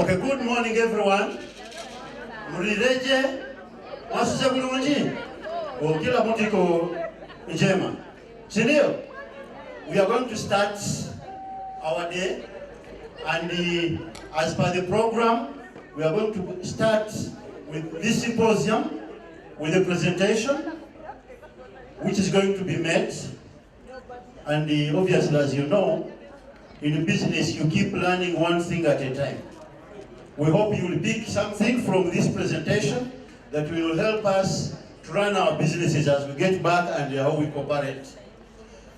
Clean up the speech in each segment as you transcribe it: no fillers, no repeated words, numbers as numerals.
Okay, good morning everyone. Murireje, mwasuse bulungi? Kila mtu iko njema. Sindio? We are going to start our day, and as per the program, we are going to start with this symposium with a presentation which is going to be made. And obviously, as you know, in business you keep learning one thing at a time. We hope you will pick something from this presentation that will help us to run our businesses as we get back and how we cooperate.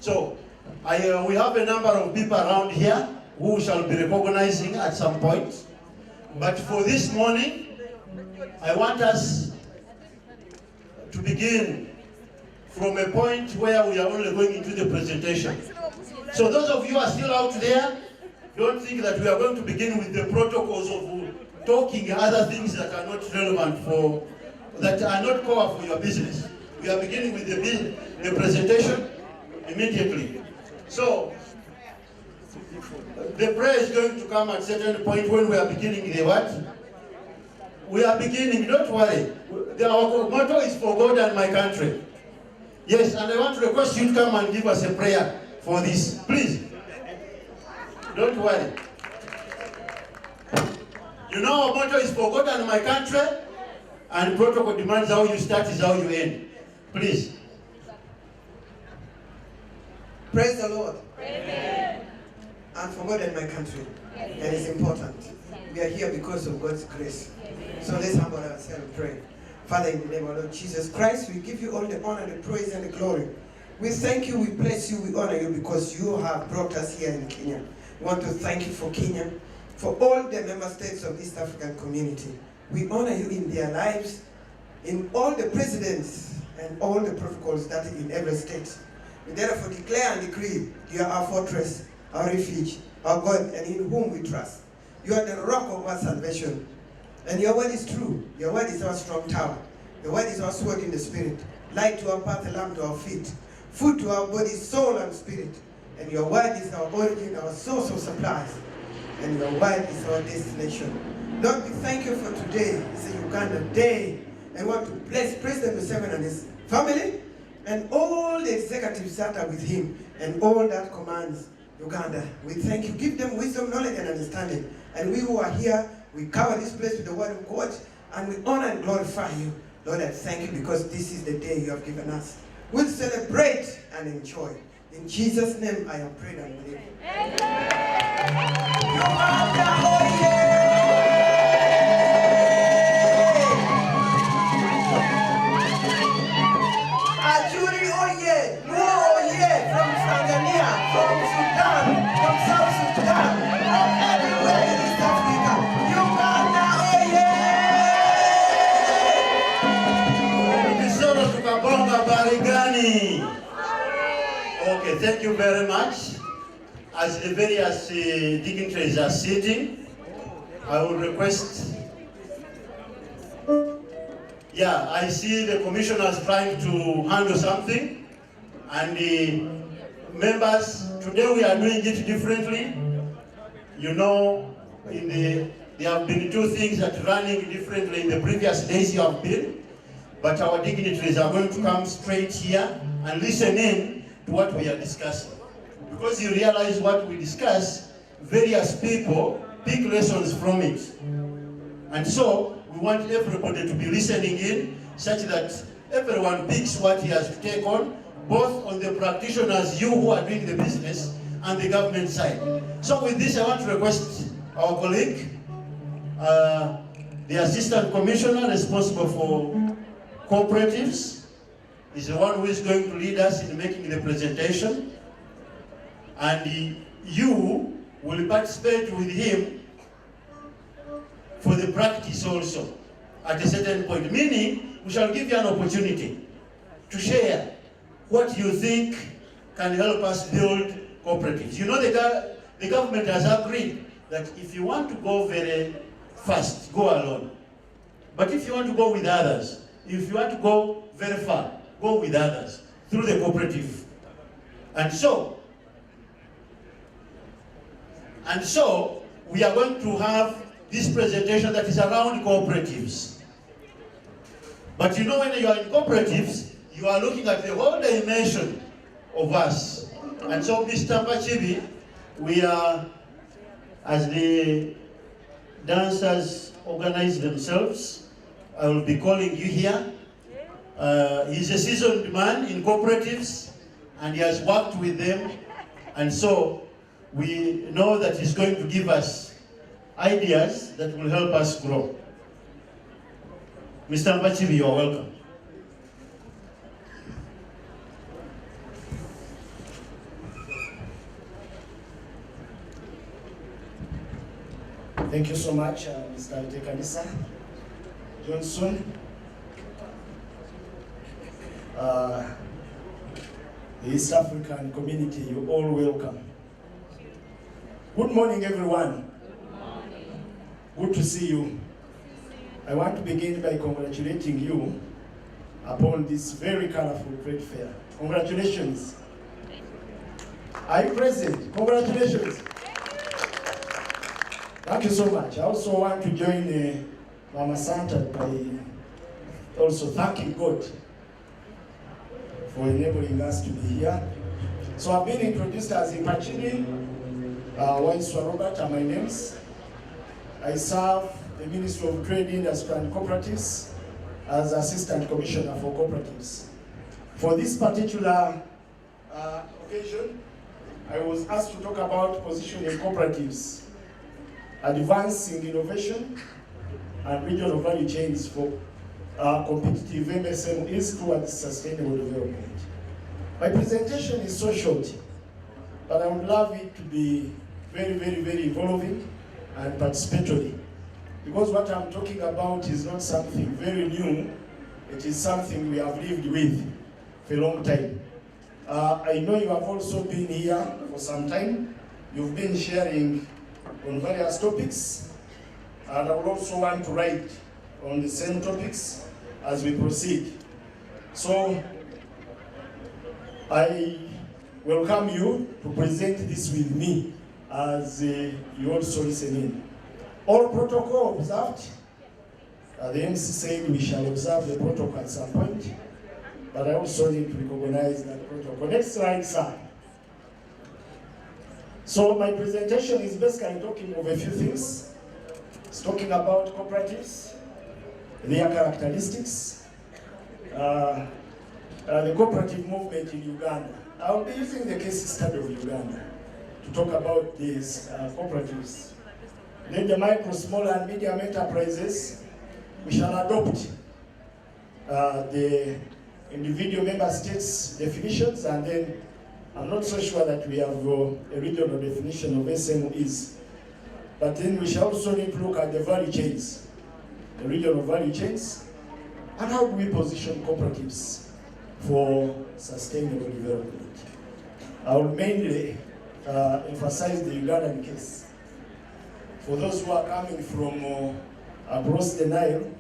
So, we have a number of people around here who shall be recognizing at some point. But for this morning, I want us to begin from a point where we are only going into the presentation. So those of you who are still out there, don't think that we are going to begin with the protocols of talking other things that are not relevant for, that are not core for your business. We are beginning with the presentation immediately. So, the prayer is going to come at a certain point when we are beginning the what? We are beginning, don't worry. Our motto is for God and my country. Yes, and I want to request you to come and give us a prayer for this. Please. Don't worry. You know our motto is for God and my country, and protocol demands how you start is how you end. Please. Praise the Lord. Amen. And for God and my country. That is important. We are here because of God's grace. So let's humble ourselves and pray. Father, in the name of Lord Jesus Christ, we give you all the honor, the praise, and the glory. We thank you, we bless you, we honor you because you have brought us here in Kenya. We want to thank you for Kenya, for all the member states of East African community. We honor you in their lives, in all the presidents and all the protocols that in every state. We therefore declare and decree, you are our fortress, our refuge, our God, and in whom we trust. You are the rock of our salvation. And your word is true. Your word is our strong tower. Your word is our sword in the spirit. Light to our path, a lamp to our feet. Food to our body, soul, and spirit. And your word is our origin, our source of supplies. And your word is our destination. Lord, we thank you for today. It's a Uganda day. And we want to bless President Museveni and his family, and all the executives that are with him, and all that commands Uganda. We thank you. Give them wisdom, knowledge, and understanding. And we who are here, we cover this place with the word of God, and we honor and glorify you. Lord, I thank you because this is the day you have given us. We'll celebrate and enjoy. In Jesus' name I have prayed and believe. Achuri oye, Luo oye, from Tanzania, from Sudan, from South Sudan, from everywhere in East Africa. Uganda oye! Kisoro tukabonga barigani. Okay, thank you very much. As the various dignitaries are sitting, I will request. Yeah, I see the commissioners trying to handle something, and the members, today we are doing it differently. You know, there have been two things that are running differently in the previous days you have been, but our dignitaries are going to come straight here and listen in to what we are discussing. Because you realize what we discuss, various people pick lessons from it. And so, we want everybody to be listening in such that everyone picks what he has to take on, both on the practitioners, you who are doing the business, and the government side. So with this, I want to request our colleague, the Assistant Commissioner responsible for cooperatives, is the one who is going to lead us in making the presentation. And you will participate with him for the practice also at a certain point. Meaning, we shall give you an opportunity to share what you think can help us build cooperatives. You know, the government has agreed that if you want to go very fast, go alone. But if you want to go with others, if you want to go very far, go with others through the cooperative. And so we are going to have this presentation that is around cooperatives. But you know, when you are in cooperatives, you are looking at the whole dimension of us. And so, Mr. Pachibi, we are, as the dancers organize themselves, I will be calling you here. He's a seasoned man in cooperatives, and he has worked with them. And so, we know that he's going to give us ideas that will help us grow. Mr. Mpachibi, you are welcome. Thank you so much, Mr. Tekanisa Johnson. The East African community, you're all welcome. Good morning, everyone. Good morning. Good to see you. I want to begin by congratulating you upon this very colorful trade fair. Congratulations. Are you present? Congratulations. Thank you so much. I also want to join Mama Santa by also thanking God for enabling us to be here. So I've been introduced as Ipachini Waiswa Robert are my names. I serve the Ministry of Trade, Industry and Cooperatives as Assistant Commissioner for Cooperatives. For this particular occasion, I was asked to talk about positioning cooperatives, advancing innovation and regional value chains for competitive MSMEs towards sustainable development. My presentation is so short, but I would love it to be very, very, very evolving and participatory. Because what I'm talking about is not something very new, it is something we have lived with for a long time. I know you have also been here for some time. You've been sharing on various topics, and I would also want to write on the same topics as we proceed. So, I welcome you to present this with me as you also listen in. All protocol observed. The MC said we shall observe the protocol at some point, but I also need to recognize that protocol. Next slide, sir. So my presentation is basically talking of a few things. It's talking about cooperatives, their characteristics, the cooperative movement in Uganda. I'll be using the case study of Uganda to talk about these cooperatives. Then the micro, small and medium enterprises, we shall adopt the individual member states definitions, and then I'm not so sure that we have a regional definition of SMEs. But then we shall also need to look at the value chains, the regional value chains, and how do we position cooperatives for sustainable development. I will mainly emphasize the Ugandan case. For those who are coming from across the Nile,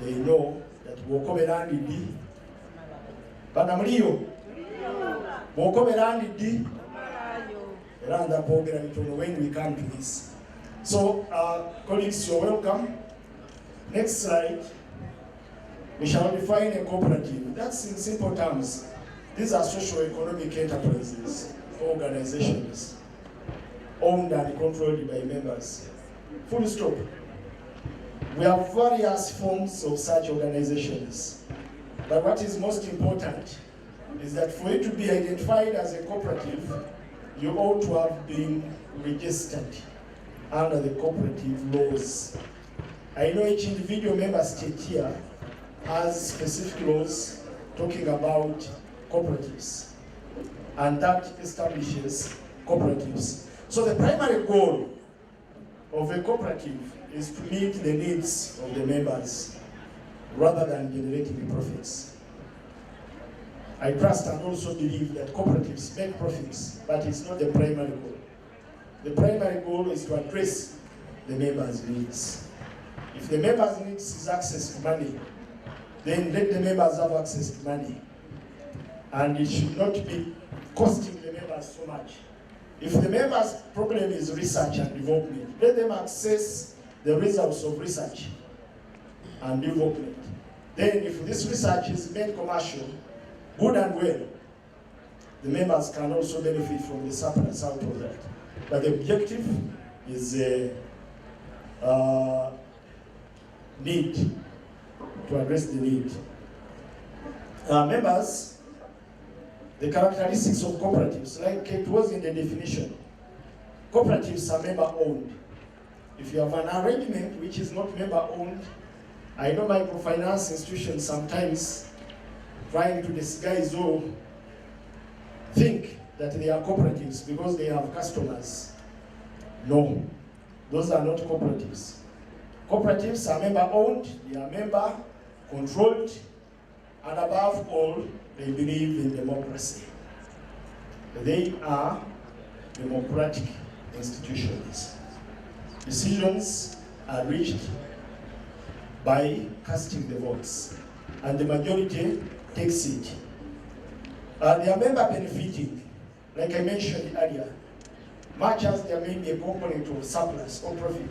they know that Wokoberandi di, Banamrio, Wokoberandi di, when we come to this. So, colleagues, you're welcome. Next slide. We shall define a cooperative. That's in simple terms. These are socio-economic enterprises, organizations, owned and controlled by members. Full stop. We have various forms of such organizations. But what is most important is that for you to be identified as a cooperative, you ought to have been registered under the cooperative laws. I know each individual member state here has specific laws talking about cooperatives, and that establishes cooperatives. So the primary goal of a cooperative is to meet the needs of the members rather than generating profits. I trust and also believe that cooperatives make profits, but it's not the primary goal. The primary goal is to address the members' needs. If the members' needs is access to money, then let the members have access to money. And it should not be costing the members so much. If the members' problem is research and development, let them access the results of research and development. Then if this research is made commercial, good and well, the members can also benefit from the surplus out of that. But the objective is need, to address the need. Members, the characteristics of cooperatives, like it was in the definition, cooperatives are member-owned. If you have an arrangement which is not member-owned, I know microfinance institutions sometimes trying to disguise or think that they are cooperatives because they have customers. No, those are not cooperatives. Cooperatives are member-owned, they are member-controlled, and above all, they believe in democracy. They are democratic institutions. Decisions are reached by casting the votes, and the majority takes it. They are member benefiting, like I mentioned earlier, much as there may be a component of surplus or profit.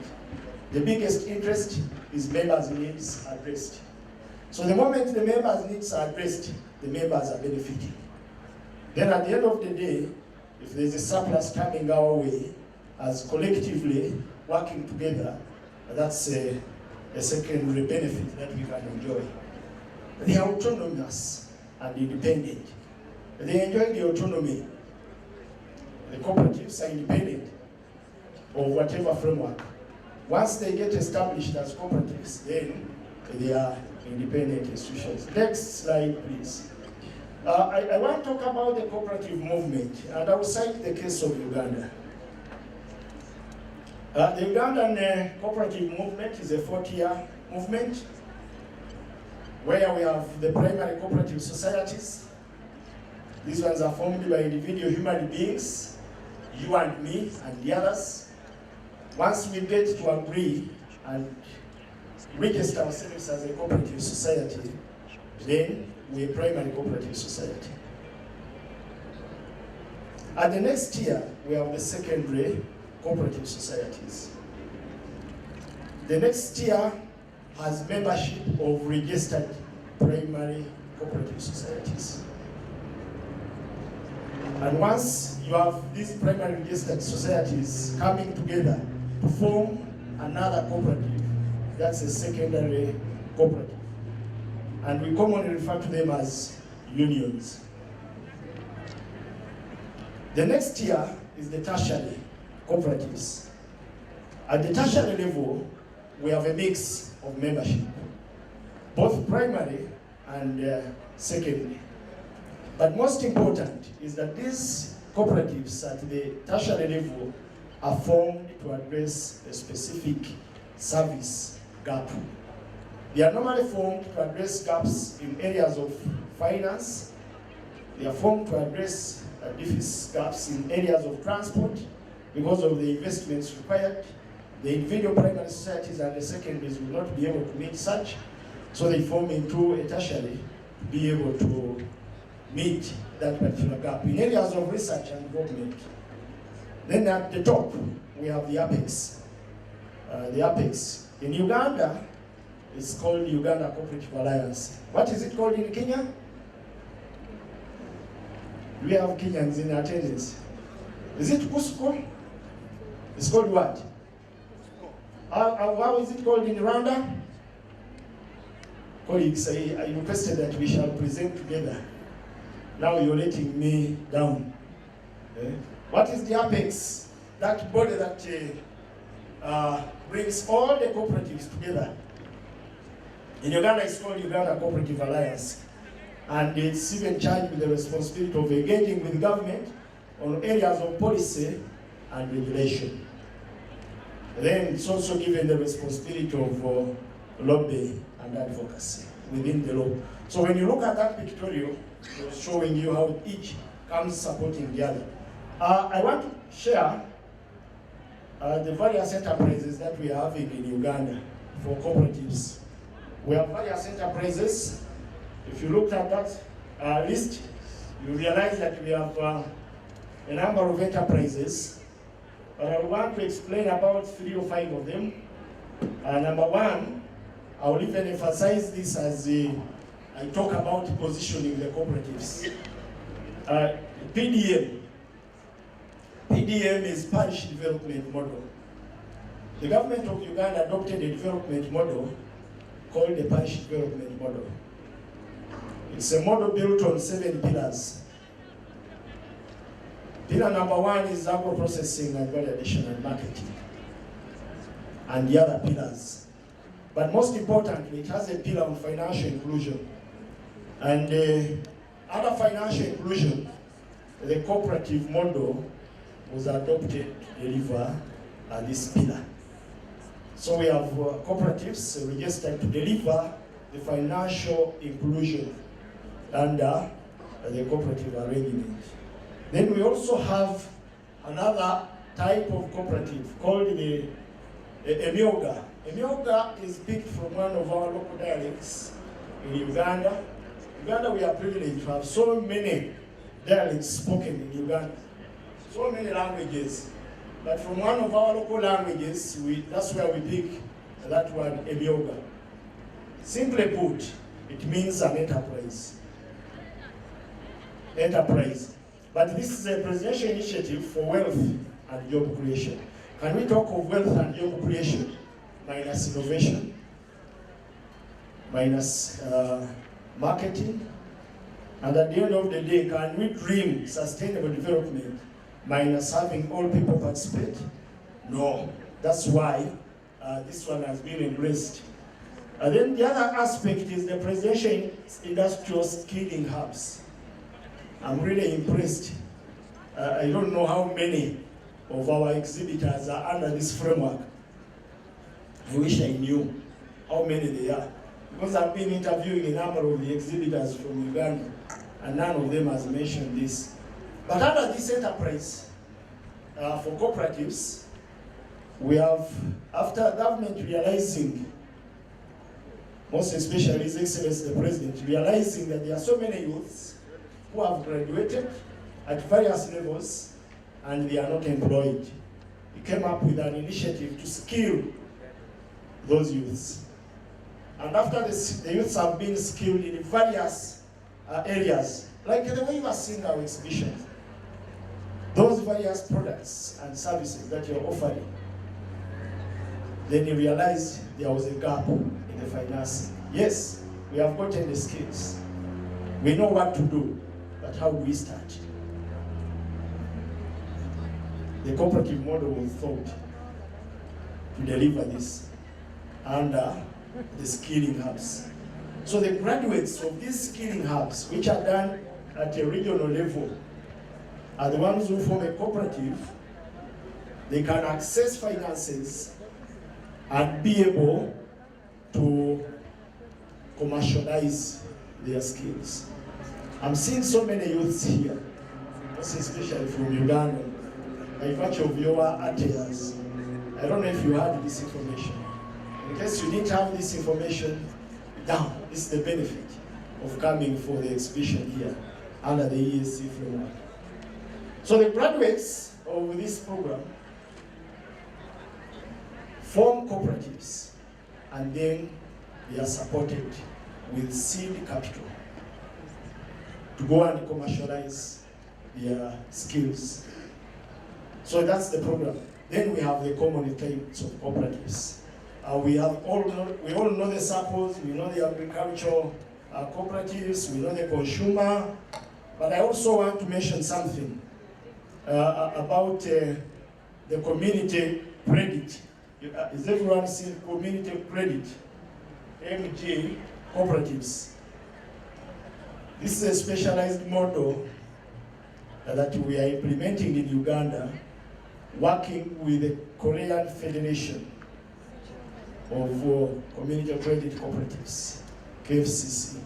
The biggest interest is members' needs addressed. So the moment the members' needs are addressed, the members are benefiting. Then at the end of the day, if there's a surplus coming our way, as collectively working together, that's a secondary benefit that we can enjoy. They are autonomous and independent. They enjoy the autonomy. The cooperatives are independent of whatever framework. Once they get established as cooperatives, then they are independent institutions. Next slide, please. I want to talk about the cooperative movement, and I will cite the case of Uganda. The Ugandan cooperative movement is a 40-year movement where we have the primary cooperative societies. These ones are formed by individual human beings, you and me and the others. Once we get to agree and register ourselves as a cooperative society, then we're a primary cooperative society. At the next tier, we have the secondary cooperative societies. The next tier has membership of registered primary cooperative societies. And once you have these primary registered societies coming together to form another cooperative, that's a secondary cooperative. And we commonly refer to them as unions. The next tier is the tertiary cooperatives. At the tertiary level, we have a mix of membership, both primary and secondary. But most important is that these cooperatives at the tertiary level are formed to address a specific service gap. They are normally formed to address gaps in areas of finance. They are formed to address deficit gaps in areas of transport because of the investments required. The individual primary societies and the secondaries will not be able to meet such, so they form into a tertiary to be able to meet that particular gap in areas of research and development. Then at the top, we have the apex. The apex. In Uganda, it's called the Uganda Cooperative Alliance. What is it called in Kenya? Do we have Kenyans in attendance? Is it Cusco? It's called what? How is it called in Rwanda? Colleagues, I requested that we shall present together. Now you're letting me down. What is the apex? That body that brings all the cooperatives together. In Uganda, it's called Uganda Cooperative Alliance. And it's even charged with the responsibility of engaging with government on areas of policy and regulation. Then it's also given the responsibility of lobbying and advocacy within the law. So when you look at that pictorial, it's showing you how each comes supporting the other. I want to share the various enterprises that we are having in Uganda for cooperatives. We have various enterprises. If you look at that list, you realize that we have a number of enterprises, but I want to explain about 3 or 5 of them. Number one, I will even emphasize this as I talk about positioning the cooperatives. PDM. PDM is Parish Development Model. The government of Uganda adopted a development model called the Parish Development Model. It's a model built on 7 pillars. Pillar number 1 is agro-processing and value addition and marketing, and the other pillars. But most importantly, it has a pillar on financial inclusion. And under financial inclusion, the cooperative model was adopted to deliver this pillar. So we have cooperatives registered to deliver the financial inclusion under the cooperative arrangement. Then we also have another type of cooperative called the Emyoga. Emyoga is picked from one of our local dialects in Uganda. Uganda, we are privileged to have so many dialects spoken in Uganda, so many languages. But from one of our local languages, that's where we pick that word, Emyoga. Simply put, it means an enterprise. Enterprise. But this is a presidential initiative for wealth and job creation. Can we talk of wealth and job creation minus innovation, minus marketing? And at the end of the day, can we dream sustainable development minus having all people participate? No. That's why this one has been embraced. And then the other aspect is the presidential industrial skilling hubs. I'm really impressed. I don't know how many of our exhibitors are under this framework. I wish I knew how many they are, because I've been interviewing a number of the exhibitors from Uganda, and none of them has mentioned this. But under this enterprise, for cooperatives, we have, after government realizing, most especially His Excellency the President, realizing that there are so many youths who have graduated at various levels and they are not employed. He came up with an initiative to skill those youths. And after the youths have been skilled in various areas, like the way you are seeing our exhibitions, those various products and services that you're offering, then you realize there was a gap in the financing. Yes, we have gotten the skills. We know what to do, but how do we start? The cooperative model was thought to deliver this under the skilling hubs. So the graduates of these skilling hubs, which are done at a regional level, are the ones who form a cooperative. They can access finances and be able to commercialize their skills. I'm seeing so many youths here, especially from Uganda, by virtue of your attires. I don't know if you had this information. In case you didn't have this information, down. This is the benefit of coming for the exhibition here under the EAC framework. So the graduates of this program form cooperatives, and then they are supported with seed capital to go and commercialize their skills. So that's the program. Then we have the common types of cooperatives. We all know the circles, we know the agricultural cooperatives, we know the consumer, but I also want to mention something about the community credit. Is everyone seen community credit? MG cooperatives. This is a specialized model that we are implementing in Uganda, working with the Korean Federation of Community Credit Cooperatives, KFCC.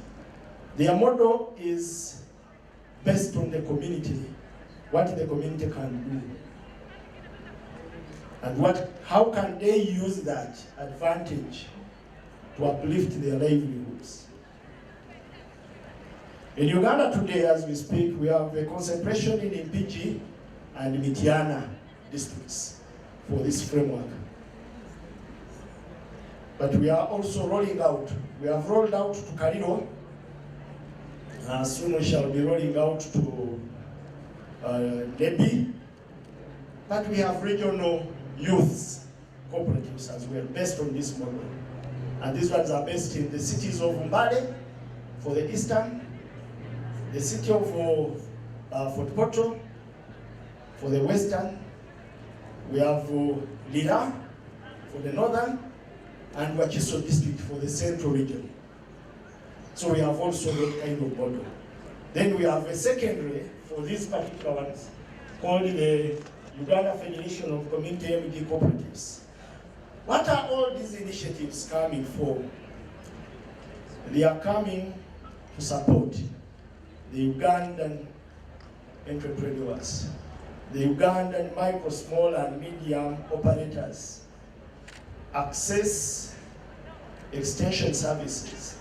Their model is based on the community, what the community can do, and how can they use that advantage to uplift their livelihoods. In Uganda today, as we speak, we have a concentration in PG and Mitiana districts for this framework. But we are also rolling out. We have rolled out to Kariro. Soon we shall be rolling out to Debi. But we have regional youth cooperatives as well, based on this model. And these ones are based in the cities of Mbale for the eastern, the city of Fort Portal for the western. We have Lira for the northern, and Wachiso district for the central region. So we have also that kind of model. Then we have a secondary for these particular ones called the Uganda Federation of Community MD Cooperatives. What are all these initiatives coming for? They are coming to support the Ugandan entrepreneurs, the Ugandan micro, small and medium operators, access extension services,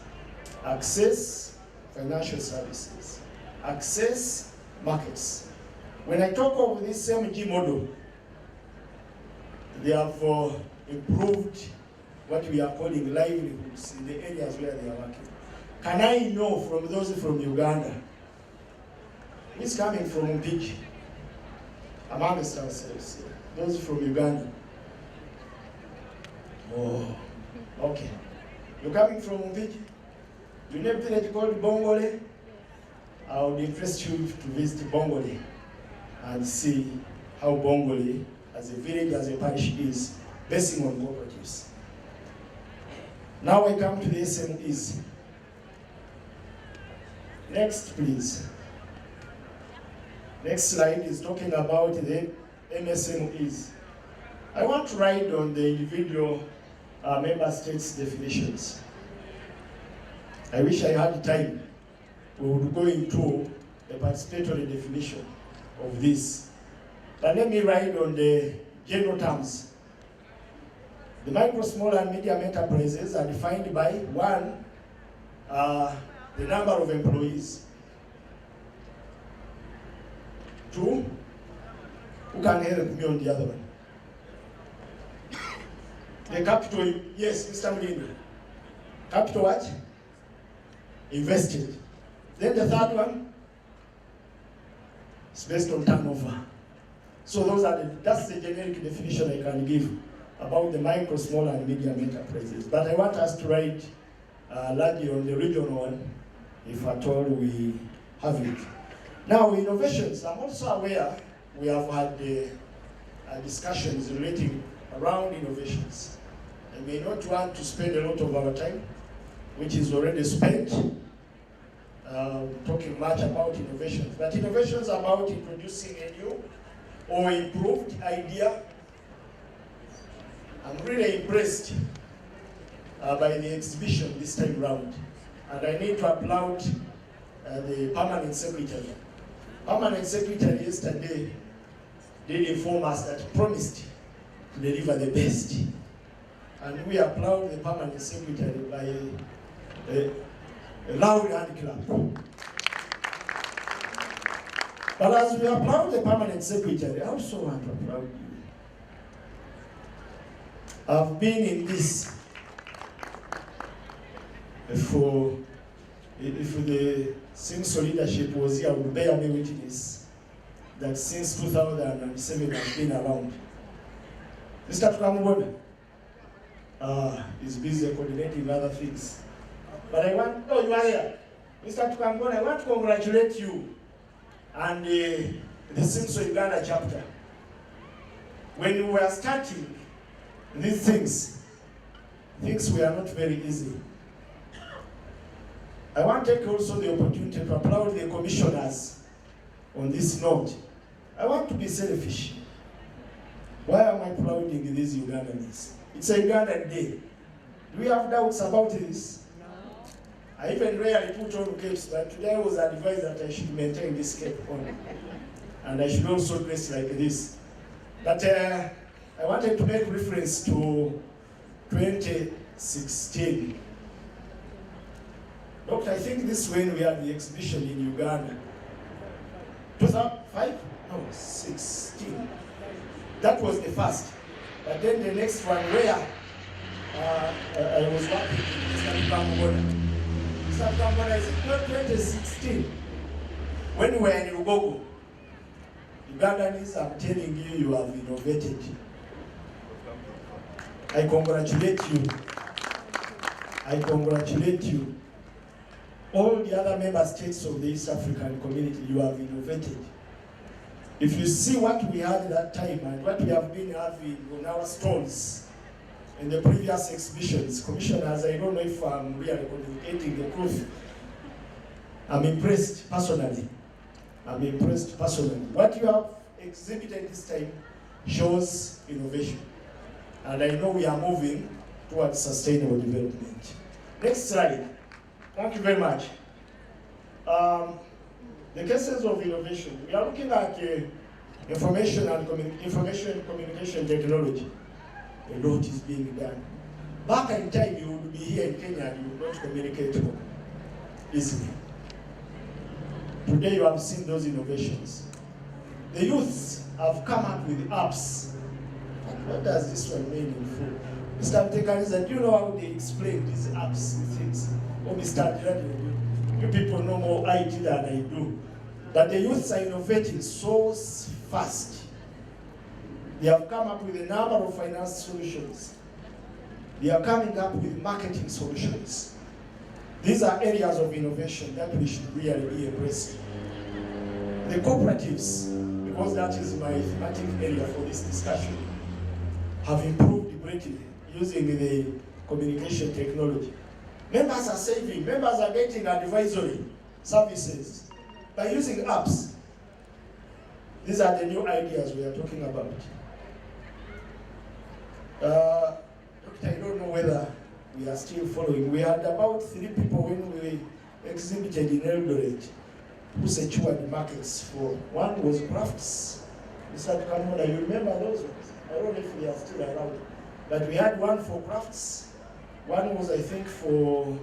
access financial services, access markets. When I talk of this MG model, they have improved what we are calling livelihoods in the areas where they are working. Can I know from those from Uganda, who is coming from Mpigi, amongst ourselves, those from Uganda? Oh, okay. You're coming from Mpigi? You know a village called Bongole? I would interest you to visit Bongole and see how Bongole, as a village, as a parish, is basing on cooperatives. Now I come to the SMEs. Next, please. Next slide is talking about the MSMEs. I want to write on the individual member states' definitions. I wish I had time. We would go into the participatory definition of this. But let me write on the general terms. The micro, small, and medium enterprises are defined by one, the number of employees. Two, who can help me on the other one? The capital, yes, Mr. Mlinda. Capital what? Invested. Then the third one is based on turnover. So that's the generic definition I can give about the micro, small, and medium enterprises. But I want us to write largely on the regional one, if at all we have it. Now, innovations, I'm also aware we have had discussions relating around innovations. I may not want to spend a lot of our time, which is already spent, talking much about innovations. But innovations are about introducing a new or improved idea. I'm really impressed by the exhibition this time round. And I need to applaud the permanent secretary. Permanent secretary yesterday did inform us that he promised to deliver the best. And we applaud the permanent secretary by a loud hand clap. But as we applaud the permanent secretary, I also want to applaud you. I've been in this for, if the Simpson leadership was here, would bear me witness that since 2007 I've been around. Mr. Tukamubona is busy coordinating other things. But I want, oh, you are here. Mr. Tukamubona, I want to congratulate you and the Simpson Uganda chapter. When we were starting these things were not very easy. I want to take also the opportunity to applaud the commissioners on this note. I want to be selfish. Why am I applauding these Ugandans? It's a Ugandan day. Do we have doubts about this? No. I even rarely put on capes, but today I was advised that I should maintain this cape on. And I should also dress like this. But I wanted to make reference to 2016. Doctor, I think this is when we had the exhibition in Uganda. 2005? No, 2016. That was the first. But then the next one where I was working in Mr. Kambona. Mr. Kambona is not 2016. When we were in Ugogo, Ugandans, I'm telling you, you have innovated. I congratulate you. I congratulate you. All the other member states of the East African community, you have innovated. If you see what we had at that time and what we have been having on our stalls in the previous exhibitions, commissioners, I don't know if I'm really communicating the truth. I'm impressed personally. I'm impressed personally. What you have exhibited this time shows innovation. And I know we are moving towards sustainable development. Next slide. Thank you very much. The cases of innovation. We are looking at information and communication technology. A lot is being done. Back in time, you would be here in Kenya and you would not communicate easily. Today, you have seen those innovations. The youths have come up with apps. What does this one mean in full? Mr. Mtekaniza, do you know how they explain these apps and things? Oh, Mr. Adrian, you people know more IT than I do. But the youths are innovating so fast. They have come up with a number of finance solutions. They are coming up with marketing solutions. These are areas of innovation that we should really be embracing. The cooperatives, because that is my thematic area for this discussion, have improved greatly using the communication technology. Members are saving, members are getting advisory services by using apps. These are the new ideas we are talking about. I don't know whether we are still following. We had about 3 people when we exhibited in Eldoret who secured the markets for. One was crafts. Mr. Kamona, you remember those ones? I don't know if they are still around. But we had one for crafts. One was, I think, for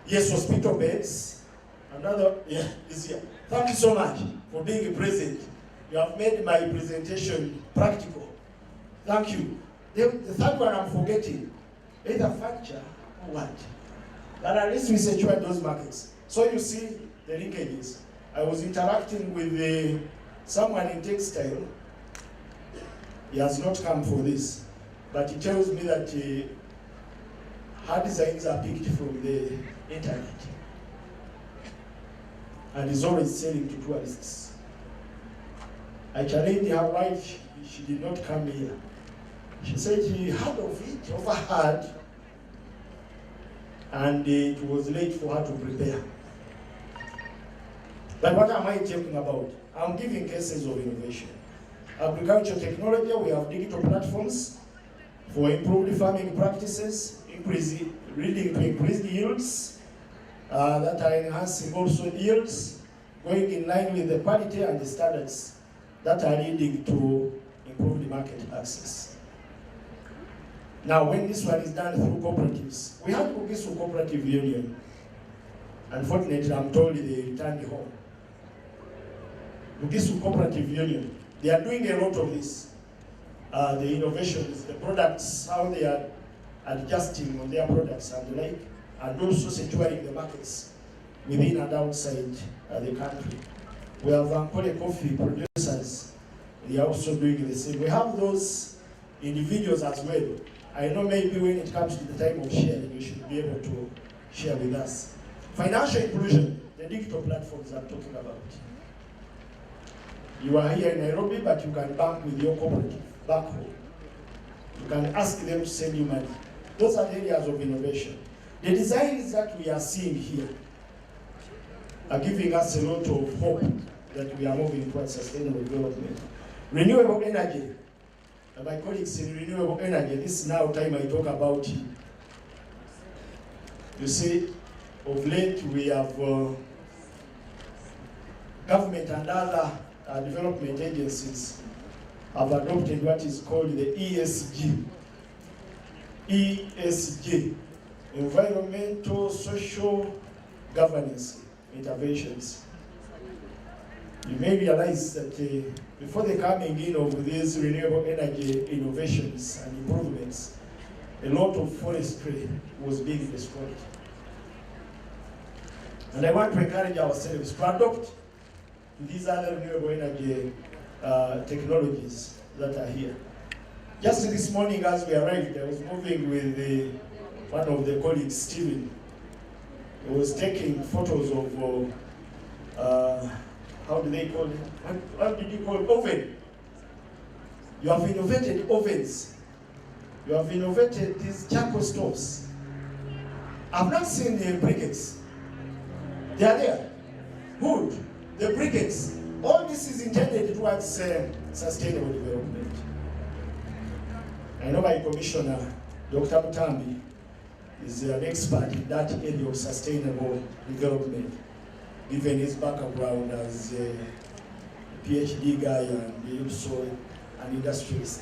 yes, hospital beds. Another, yeah, is here. Thank you so much for being present. You have made my presentation practical. Thank you. The third one I'm forgetting, either furniture or what. But at least we secured those markets. So you see the linkages. I was interacting with someone in textile. He has not come for this, but he tells me that her designs are picked from the internet. And is always selling to tourists. I challenged her why she did not come here. She said she heard of it, overheard, and it was late for her to prepare. But what am I talking about? I'm giving cases of innovation. Agricultural technology, we have digital platforms for improved farming practices, leading to increased yields, that are enhancing also yields, going in line with the quality and the standards that are leading to improved market access. Now, when this one is done through cooperatives, we have Kukisu Cooperative Union. Unfortunately, I'm told they returned home. Kukisu Cooperative Union, they are doing a lot of this. The innovations, the products, how they are adjusting on their products and the like, and also securing the markets within and outside the country. We have Ankole coffee producers. They are also doing the same. We have those individuals as well. I know maybe when it comes to the time of sharing, you should be able to share with us. Financial inclusion, the digital platforms I'm talking about. You are here in Nairobi, but you can bank with your cooperative back home. You can ask them to send you money. Those are the areas of innovation. The designs that we are seeing here are giving us a lot of hope that we are moving towards sustainable development. Renewable energy. And my colleagues in renewable energy, this is now time I talk about it. You see, of late we have government and other development agencies have adopted what is called the ESG. ESG, environmental, social governance interventions. you may realize that before the coming in of these renewable energy innovations and improvements, a lot of forestry was being destroyed. And I want to encourage ourselves to adopt these other renewable energy technologies that are here. Just this morning as we arrived, I was moving with one of the colleagues, Stephen. He was taking photos of, how do they call it? What did you call it? Oven. You have innovated ovens. You have innovated these charcoal stoves. I've not seen the briquettes. They are there. Good. The briquettes. All this is intended towards sustainable development. I know my commissioner, Dr. Mutambi, is an expert in that area of sustainable development, given his background as a PhD guy and also an industrialist.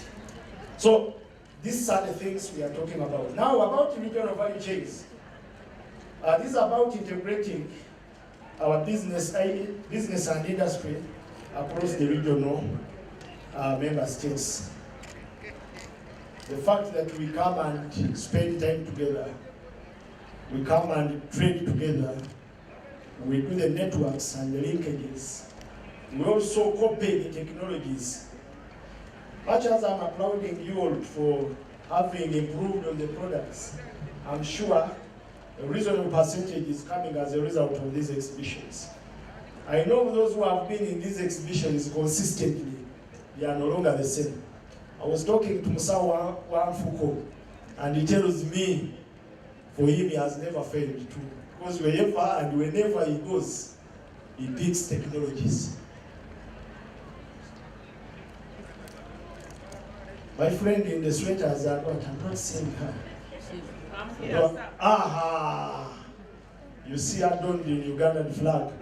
So these are the things we are talking about. Now about regional value chains. This is about integrating our business and industry across the regional member states. The fact that we come and spend time together, we come and trade together, we do the networks and the linkages, we also copy the technologies. Much as I'm applauding you all for having improved on the products, I'm sure a reasonable percentage is coming as a result of these exhibitions. I know those who have been in these exhibitions consistently, they are no longer the same. I was talking to Musa Wanfuko, and he tells me, for him, he has never failed too. Because wherever and whenever he goes, he picks technologies. My friend in the sweaters are what? I'm not seeing her. Aha! You see her donned in Ugandan flag.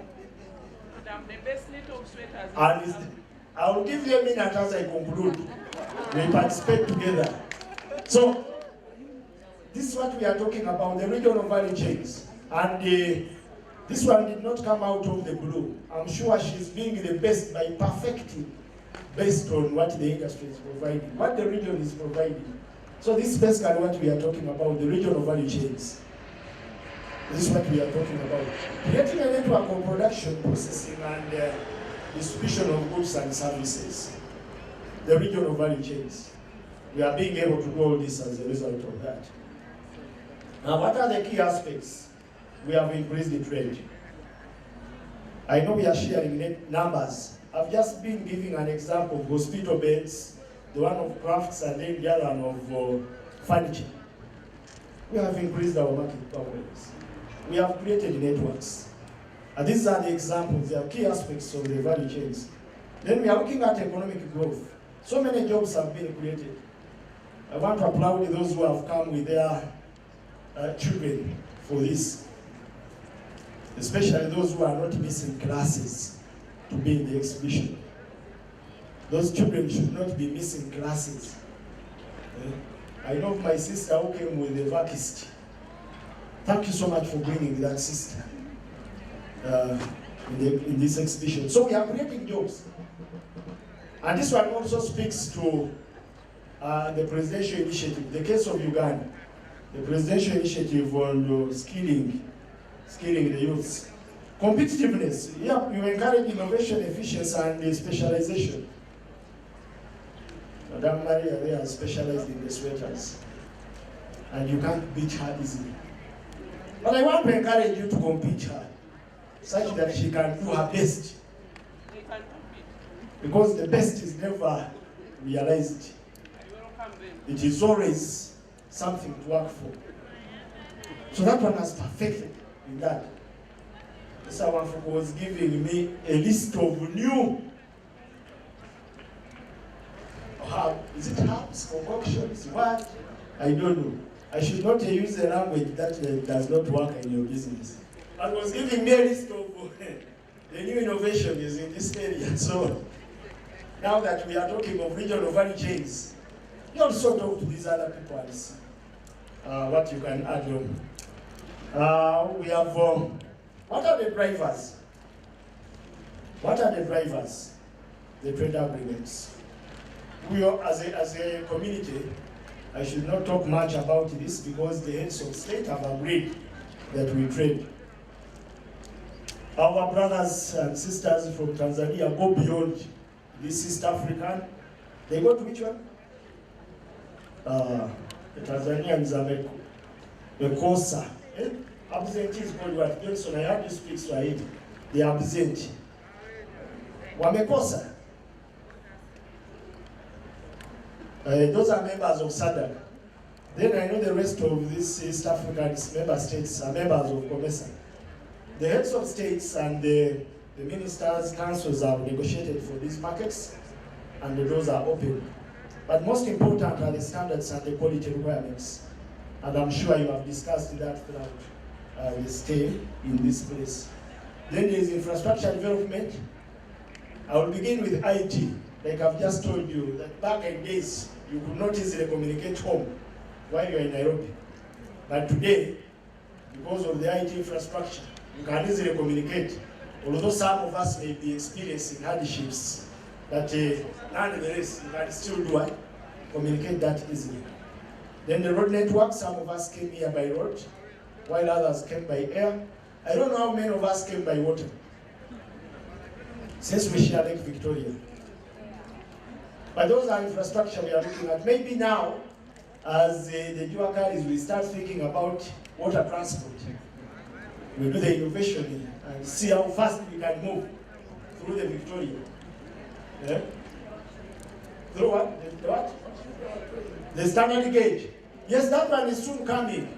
I'm the best little sweaters. And I will give you a minute as I conclude. We participate together. So, this is what we are talking about, the regional value chains. And this one did not come out of the blue. I'm sure she's being the best by perfecting based on what the industry is providing, what the region is providing. So this is basically what we are talking about, the regional value chains. This is what we are talking about. Creating a network of production, processing, and distribution of goods and services. The regional value chains. We are being able to do all this as a result of that. Now, what are the key aspects? We have increased the trade. I know we are sharing numbers. I've just been giving an example of hospital beds, the one of crafts, and then the other one of furniture. We have increased our market coverage. We have created networks. And these are the examples, they are key aspects of the value chains. Then we are looking at economic growth. So many jobs have been created. I want to applaud those who have come with their children for this. Especially those who are not missing classes to be in the exhibition. Those children should not be missing classes. I know my sister who came with a vacist. Thank you so much for bringing that sister in this exhibition. So we are creating jobs. And this one also speaks to the presidential initiative, the case of Uganda, the presidential initiative on skilling the youths. Competitiveness, yeah, you encourage innovation, efficiency, and specialization. Madame Maria, they are specialized in the sweaters. And you can't beat her easily. But I want to encourage you to compete her, such that she can do her best. Because the best is never realized. It is always something to work for. So that one has perfected in that. Someone was giving me a list of new is it herbs, concoctions, what? I don't know. I should not use a language that does not work in your business. I was giving me a list of the new innovations in this area. So now that we are talking of regional value chains, you also talk to these other people and see what you can add on. We have, what are the drivers? What are the drivers? The trade agreements. We are, as a community, I should not talk much about this because the heads of state have agreed that we trade. Our brothers and sisters from Tanzania go beyond this East African. They go to which one? The Tanzanians are Mekosa. Absentee is called what? Johnson, I heard you speak Swahili. They are absent. Wamekosa. Those are members of SADC. Then I know the rest of these East African member states are members of COMESA. The heads of states and the ministers' councils have negotiated for these markets, and the doors are open. But most important are the standards and the quality requirements. And I'm sure you have discussed that throughout the stay in this place. Then there is infrastructure development. I will begin with IT. Like I've just told you, that back in days, you could not easily communicate home while you're in Nairobi. But today, because of the IT infrastructure, you can easily communicate. Although some of us may be experiencing hardships, but nonetheless, you can still do it, communicate that easily. Then the road network, some of us came here by road, while others came by air. I don't know how many of us came by water, since we share Lake Victoria. But those are infrastructure we are looking at. Maybe now, as the dual carries, we start thinking about water transport. We do the innovation and see how fast we can move through the Victoria. Yeah? Through what? The what? The standard gauge. Yes, that one is soon coming.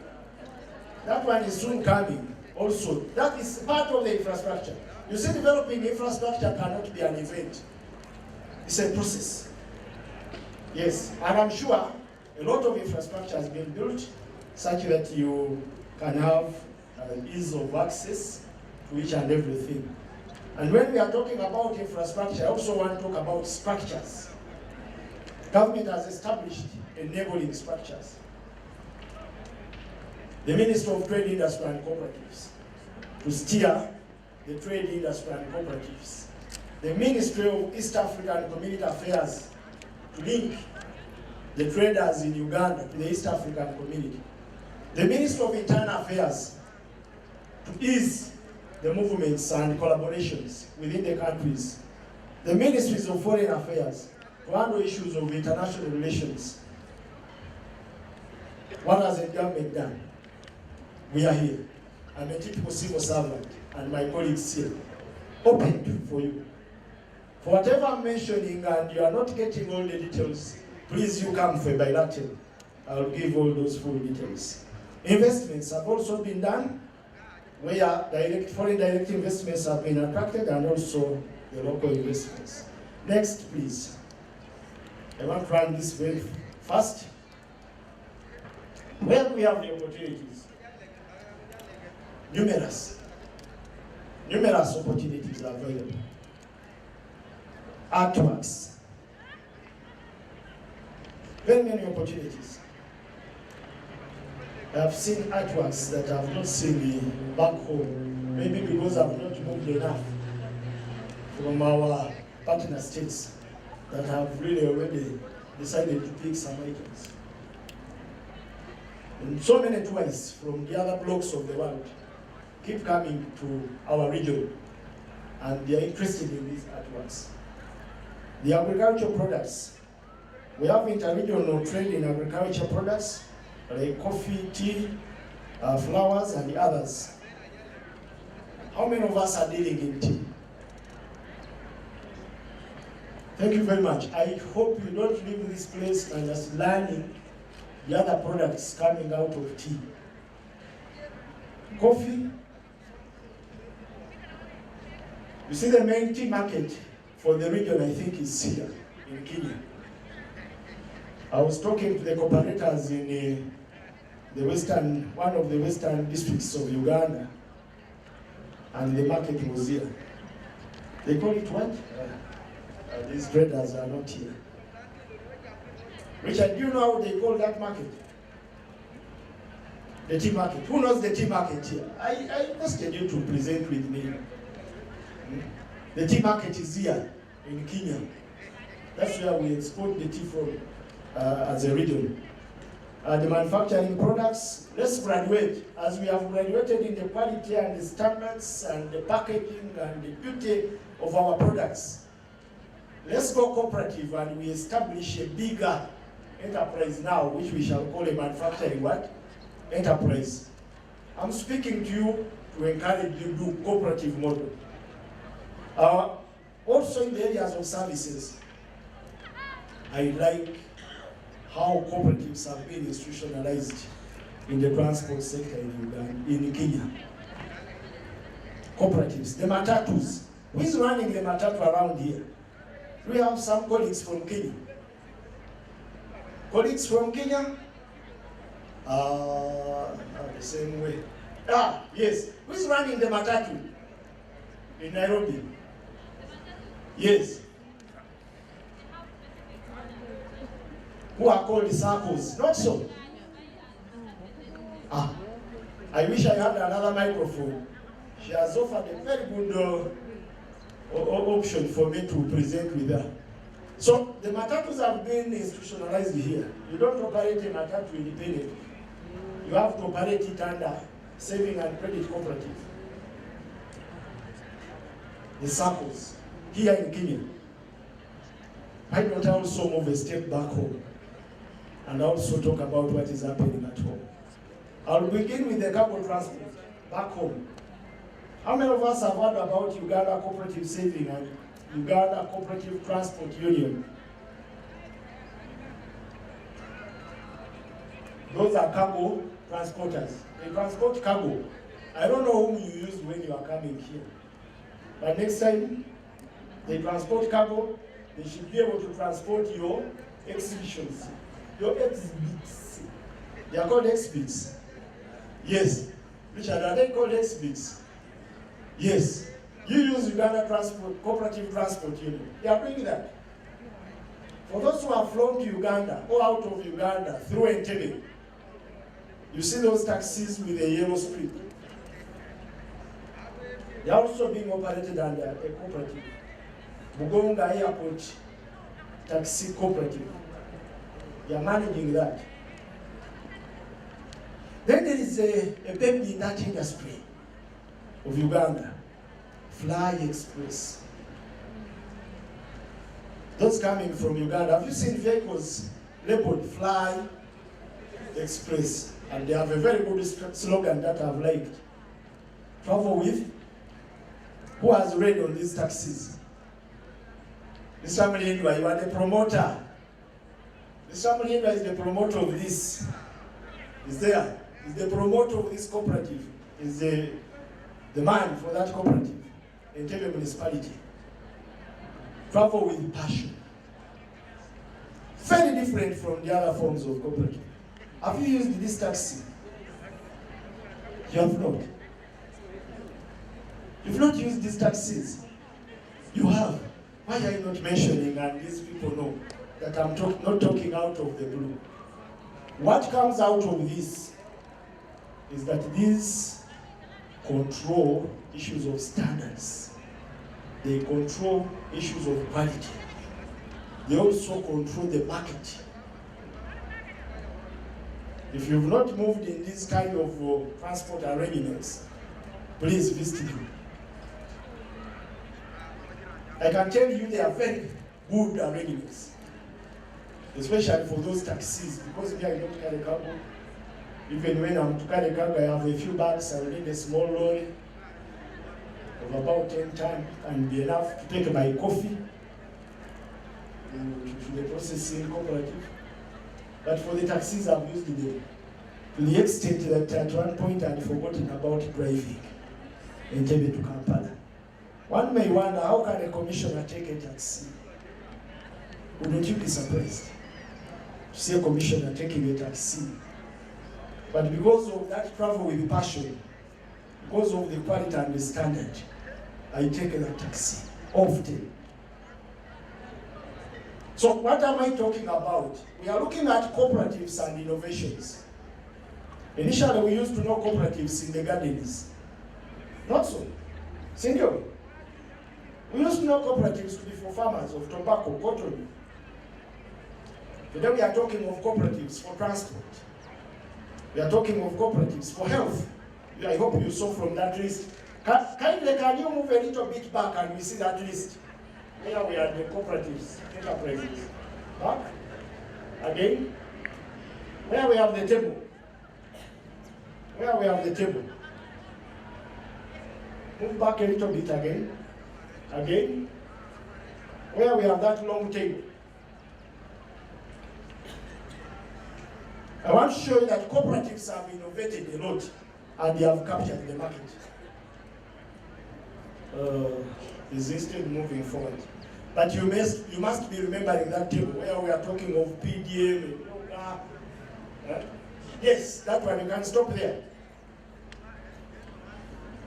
That one is soon coming also. That is part of the infrastructure. You see, developing infrastructure cannot be an event. It's a process. Yes, and I'm sure a lot of infrastructure has been built such that you can have ease of access to each and everything. And when we are talking about infrastructure, I also want to talk about structures. Government has established enabling structures. The Ministry of Trade, Industry and Cooperatives to steer the trade industry and cooperatives. The Ministry of East African Community Affairs to link the traders in Uganda to the East African community. The Ministry of Internal Affairs to ease the movements and collaborations within the countries. The Ministries of Foreign Affairs to handle issues of international relations. What has the government done? We are here. I'm a typical civil servant, and my colleagues here, open for you. For whatever I'm mentioning and you are not getting all the details, please you come for a bilateral. I'll give all those full details. Investments have also been done, where foreign direct investments have been attracted, and also the local investments. Next, please. I want to run this very fast. Where do we have the opportunities? Numerous opportunities are available. Artworks. Very many opportunities. I have seen artworks that I have not seen back home, maybe because I have not moved enough from our partner states that have really already decided to pick some items. And so many tourists from the other blocks of the world keep coming to our region, and they are interested in these artworks. The agricultural products. We have interregional trade in agricultural products, like coffee, tea, flowers, and the others. How many of us are dealing in tea? Thank you very much. I hope you don't leave this place and just learning the other products coming out of tea. Coffee. You see, the main tea market for the region, I think, is here in Kenya. I was talking to the cooperators in one of the western districts of Uganda, and the market was here. They call it what? These traders are not here. Richard, do you know how they call that market? The tea market. Who knows the tea market here? I requested you to present with me. The tea market is here in Kenya. That's where we export the tea from as a region. The manufacturing products, let's graduate. As we have graduated in the quality and the standards and the packaging and the beauty of our products, let's go cooperative and we establish a bigger enterprise now, which we shall call a manufacturing what? Enterprise. I'm speaking to you to encourage you to do cooperative model. Also in the areas of services, I like how cooperatives have been institutionalized in the transport sector in Kenya. Cooperatives, the matatus. Who is running the matatu around here? We have some colleagues from Kenya. Colleagues from Kenya? The same way. Yes. Who is running the matatu in Nairobi? Yes. Who are called circles? Not so. I wish I had another microphone. She has offered a very good option for me to present with her. So the matatus have been institutionalized here. You don't operate a matatu independently. You have to operate it under saving and credit cooperative. The circles here in Kenya. Why don't I also move a step back home and also talk about what is happening at home? I'll begin with the cargo transport back home. How many of us have heard about Uganda Cooperative Saving and Uganda Cooperative Transport Union? Those are cargo transporters. They transport cargo. I don't know whom you used when you are coming here. But next time they transport cargo, they should be able to transport your exhibitions. Your exhibits. They are called exhibits. Yes. Richard, are they called exhibits? Yes. You use Uganda Transport, Cooperative Transport Union. They are doing that. For those who have flown to Uganda or out of Uganda through Entebbe, you see those taxis with a yellow strip. They are also being operated under a cooperative. Bugonga Airport Taxi Cooperative. They are managing that. Then there is a baby in that industry of Uganda, Fly Express. Those coming from Uganda, have you seen vehicles labeled Fly Express? And they have a very good slogan that I've liked. Travel with? Who has read on these taxis? This family, you are the promoter. This family is the promoter of this. Is there? Is the promoter of this cooperative. Is the man for that cooperative. Entebbe municipality. Travel with passion. Very different from the other forms of cooperative. Have you used this taxi? You have not. You've not used these taxis. You have. Why are you not mentioning, and these people know that I'm not talking out of the blue? What comes out of this is that these control issues of standards. They control issues of quality. They also control the market. If you've not moved in this kind of transport arrangements, please visit them. I can tell you they are very good arrangements, especially for those taxis, because we are not carry cargo. Even when I'm to carry cargo, I have a few bags. I will need a small lorry of about 10 tons and be enough to take my coffee to the processing cooperative. But for the taxis, I've used them to the extent that at one point I'd forgotten about driving Entebbe to Kampala. One may wonder, how can a commissioner take a taxi? Wouldn't you be surprised to see a commissioner taking a taxi? But because of that travel with passion, because of the quality and the standard, I take that taxi often. So what am I talking about? We are looking at cooperatives and innovations. Initially, we used to know cooperatives in the gardens. Not so. Senor, We used to know cooperatives to be for farmers of tobacco, cotton. Today we are talking of cooperatives for transport. We are talking of cooperatives for health. I hope you saw from that list. Kindly, can you move a little bit back and we see that list? Here we are the cooperatives, enterprises. Back. Again. Where we have the table. Where we have the table. Move back a little bit again. Again. Where we have that long table. I want to show you that cooperatives have innovated a lot and they have captured the market. Is instead moving forward. But you must be remembering that table where we are talking of PDM. Yes, that one, you can stop there.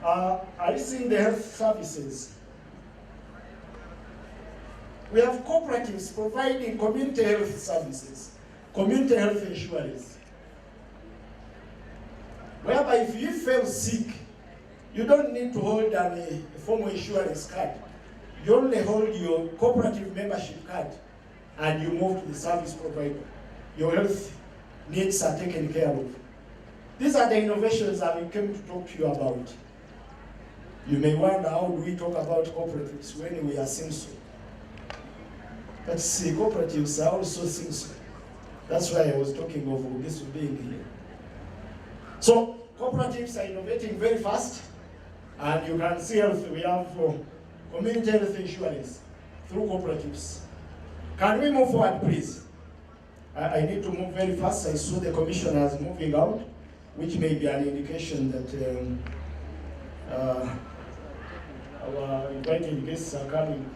Are you seeing the health services? We have cooperatives providing community health services, community health insurance, whereby if you feel sick, you don't need to hold a formal insurance card. You only hold your cooperative membership card and you move to the service provider. Your health needs are taken care of. These are the innovations that we came to talk to you about. You may wonder, how do we talk about cooperatives when we are Simpson? But see, cooperatives are also Simpson. That's why I was talking of this being here. So cooperatives are innovating very fast, and you can see we have community health insurance through cooperatives. Can we move forward, please? I need to move very fast. I saw the commissioners moving out, which may be an indication that our invited guests are coming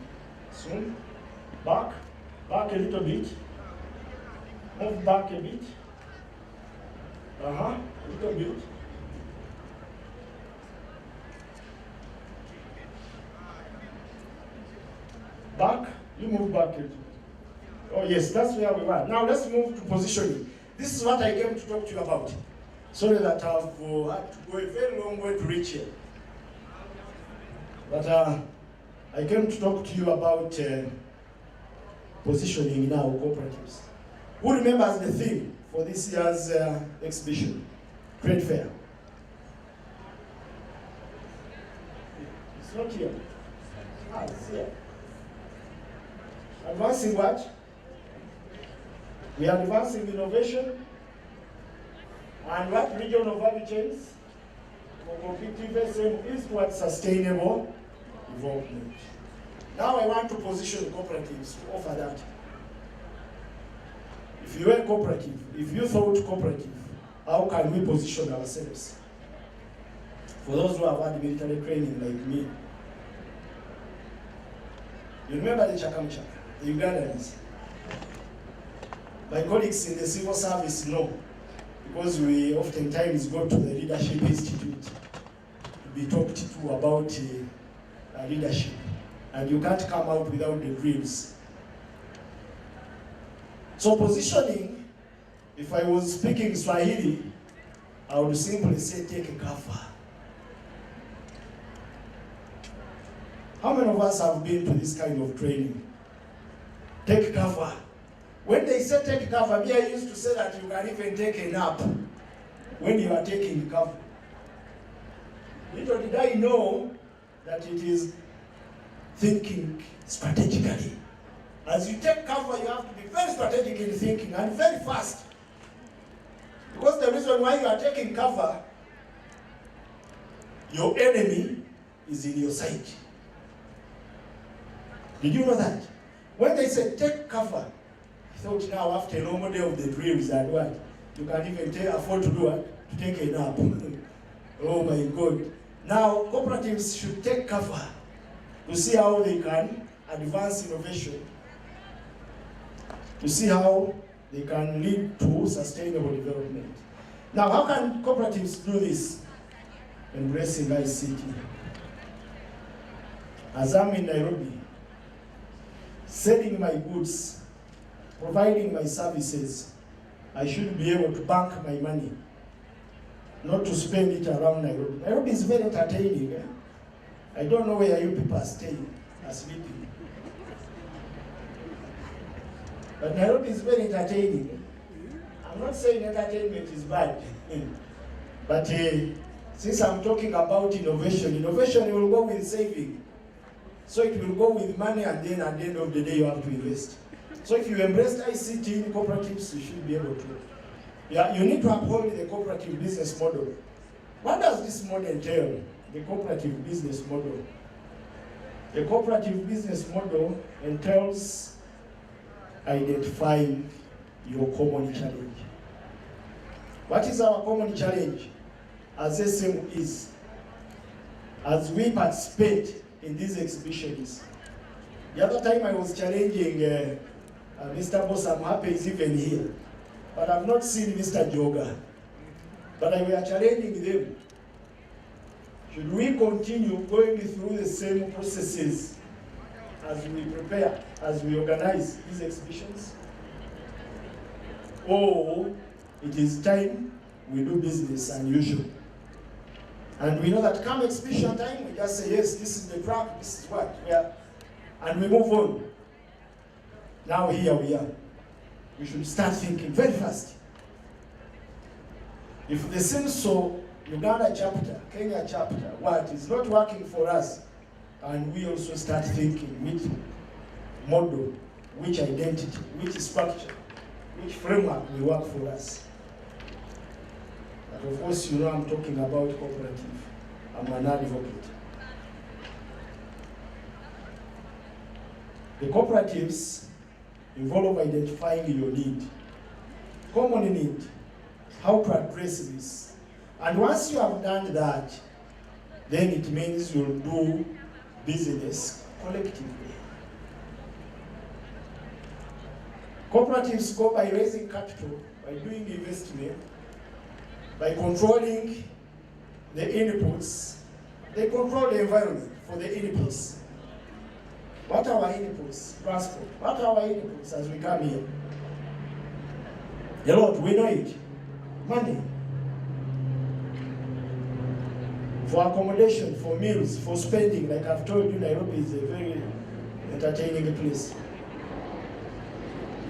soon. Back a little bit. Move back a bit. A little bit. Back, you move back a little bit. Oh yes, that's where we were. Now let's move to positioning. This is what I came to talk to you about. Sorry that I've had to go a very long way to reach here. But I came to talk to you about positioning in our cooperatives. Who remembers the theme for this year's exhibition, trade fair? It's not here. It's here. Advancing what? We are advancing innovation and what regional value chains for competitive SMEs towards sustainable development. Now I want to position cooperatives to offer that. If you were cooperative, if you thought cooperative, how can we position ourselves? For those who have had military training like me, you remember the Chakamchaka, the Ugandans? My colleagues in the civil service know, because we oftentimes go to the Leadership Institute to be talked to about leadership. And you can't come out without the drills. So positioning, if I was speaking Swahili, I would simply say take a cover. How many of us have been to this kind of training? Take cover. When they say take cover, me, I used to say that you can even take a nap when you are taking cover. Little did I know that it is thinking strategically. As you take cover, you have to be very strategic in thinking and very fast. Because the reason why you are taking cover, your enemy is in your sight. Did you know that? When they said take cover, I thought now after a normal day of the drills that what? You can even afford to do what? To take a nap. Oh my God. Now cooperatives should take cover to see how they can advance innovation, to see how they can lead to sustainable development. Now, how can cooperatives do this? Embracing ICT. As I'm in Nairobi, selling my goods, providing my services, I should be able to bank my money, not to spend it around Nairobi. Nairobi is very entertaining. I don't know where you people are staying. are sleeping. But Nairobi is very entertaining. I'm not saying entertainment is bad, but since I'm talking about innovation will go with saving. So it will go with money, and then at the end of the day you have to invest. So if you embrace ICT in cooperatives, you should be able to. Yeah, you need to uphold the cooperative business model. What does this model entail? The cooperative business model. The cooperative business model entails identifying your common challenge. What is our common challenge as SMEs? As we participate in these exhibitions. The other time I was challenging Mr. Boss, I'm happy he's even here. But I've not seen Mr. Joga. But we are challenging them. Should we continue going through the same processes as we prepare, as we organize these exhibitions? Or it is time we do business unusual? And we know that come exhibition time, we just say, yes, this is the track, this is what, yeah, and we move on. Now here we are. We should start thinking very fast. If the Simso Uganda chapter, Kenya chapter, what is not working for us, and we also start thinking which model, which identity, which structure, which framework will work for us. But of course, you know I'm talking about cooperative. I'm an advocate. The cooperatives involve identifying your need, common need, how to address this. And once you have done that, then it means you'll do business collectively. Cooperatives go by raising capital, by doing investment, by controlling the inputs. They control the environment for the inputs. What are our inputs? Transport. What are our inputs as we come here? A lot, we know it. Money. For accommodation, for meals, for spending. Like I've told you, Nairobi is a very entertaining place.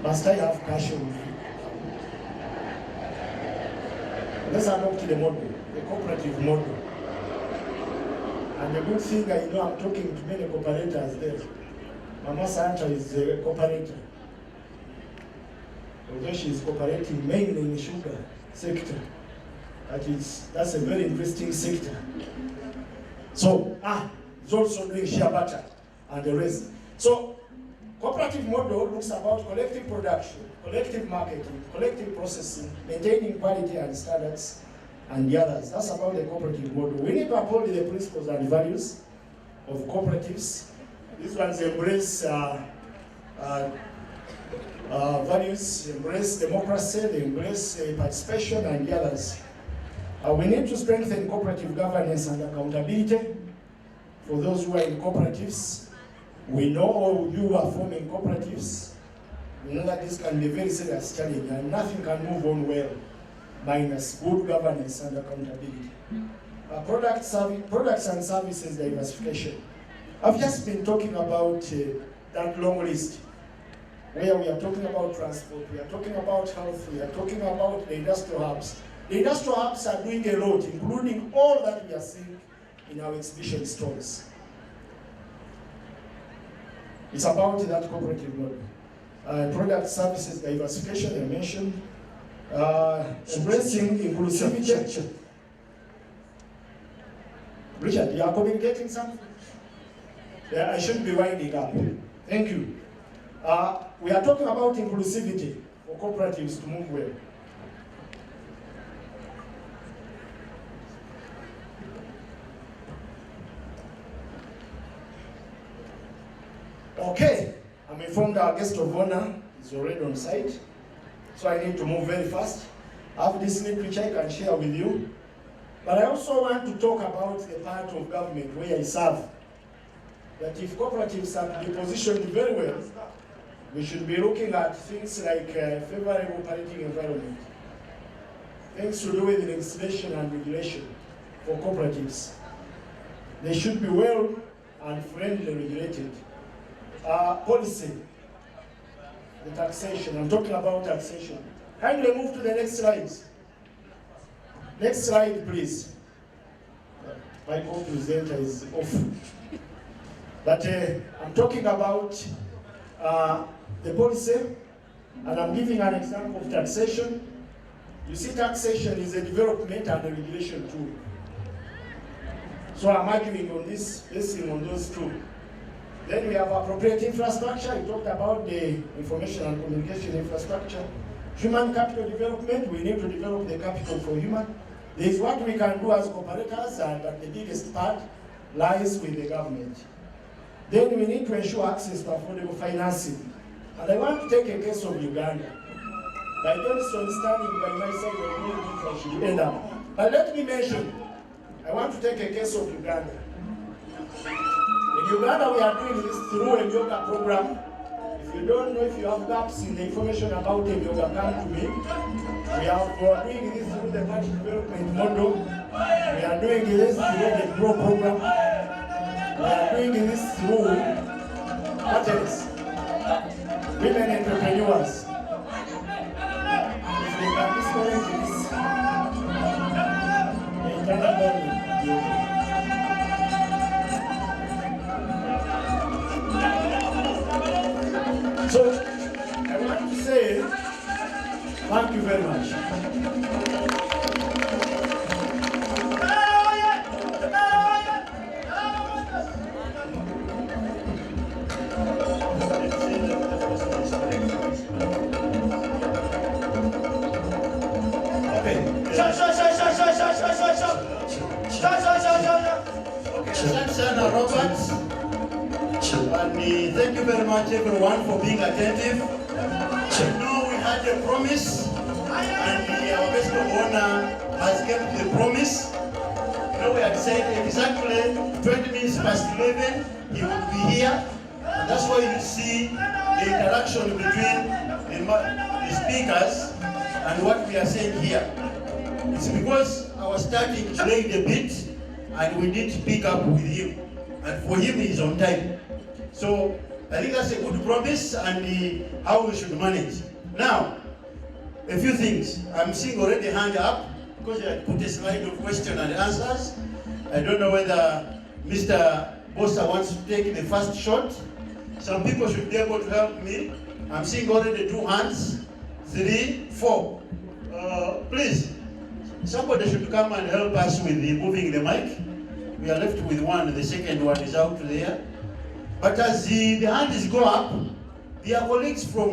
Must I have cash on me? Let's adopt the model, the cooperative model. And the good thing, I know I'm talking to many cooperators there. Mama Santa is a cooperator. Although she is cooperating mainly in the sugar sector. That's a very interesting sector. So, it's also doing shea butter and the rest. So, cooperative model looks about collective production, collective marketing, collective processing, maintaining quality and standards, and the others. That's about the cooperative model. We need to uphold the principles and values of cooperatives. These ones embrace values, embrace democracy, they embrace participation, and the others. We need to strengthen cooperative governance and accountability for those who are in cooperatives. We know all you are forming cooperatives. We know that this can be a very serious challenge, and nothing can move on well minus good governance and accountability. Products and services diversification. I've just been talking about that long list, where we are talking about transport, we are talking about health, we are talking about the industrial hubs. The industrial hubs are doing a lot, including all that we are seeing in our exhibition stalls. It's about that cooperative model. Product services diversification, I mentioned. Embracing inclusivity. Richard, you are communicating something? Yeah, I should be winding up. Thank you. We are talking about inclusivity for cooperatives to move well. Okay, I'm informed our guest of honor is already on site, so I need to move very fast. I have this slip which I can share with you, but I also want to talk about the part of government where I serve. That if cooperatives are to be positioned very well, we should be looking at things like favorable operating environment, things to do with legislation and regulation for cooperatives. They should be well and friendly regulated. policy, the taxation. I'm talking about taxation. Kindly move to the next slide. Next slide, please. My co-presenter is off. But I'm talking about the policy, and I'm giving an example of taxation. You see, taxation is a development and a regulation tool. So I'm arguing on this, basing on those two. Then we have appropriate infrastructure. We talked about the information and communication infrastructure. Human capital development, we need to develop the capital for human. There is what we can do as cooperators, and the biggest part lies with the government. Then we need to ensure access to affordable financing. And I want to take a case of Uganda. By John's understanding by my side, I should end up. But let me mention, I want to take a case of Uganda. In Uganda, we are doing this through a yoga program. If you don't know, if you have gaps in the information about a yoga, come to me. We are doing this through the market development model. We are doing this through the GROW program. We are doing this through what else? Women entrepreneurs. If they can discourage this, the internal government. So, I want to say thank you very much. Thank you very much, everyone, for being attentive. I know we had a promise, and our guest of honor has kept the promise. You know, we had said exactly 20 minutes past 11, he would be here. And that's why you see the interaction between the speakers and what we are saying here. It's because our starting delayed a bit, and we did pick up with him. And for him, he's on time. So I think that's a good promise, and how we should manage. Now, a few things. I'm seeing already hand up because I put a slide of question and answers. I don't know whether Mr. Bossa wants to take the first shot. Some people should be able to help me. I'm seeing already 2 hands, 3, 4. Please, somebody should come and help us with moving the mic. We are left with one. The second one is out there. But as the hands go up, there are colleagues from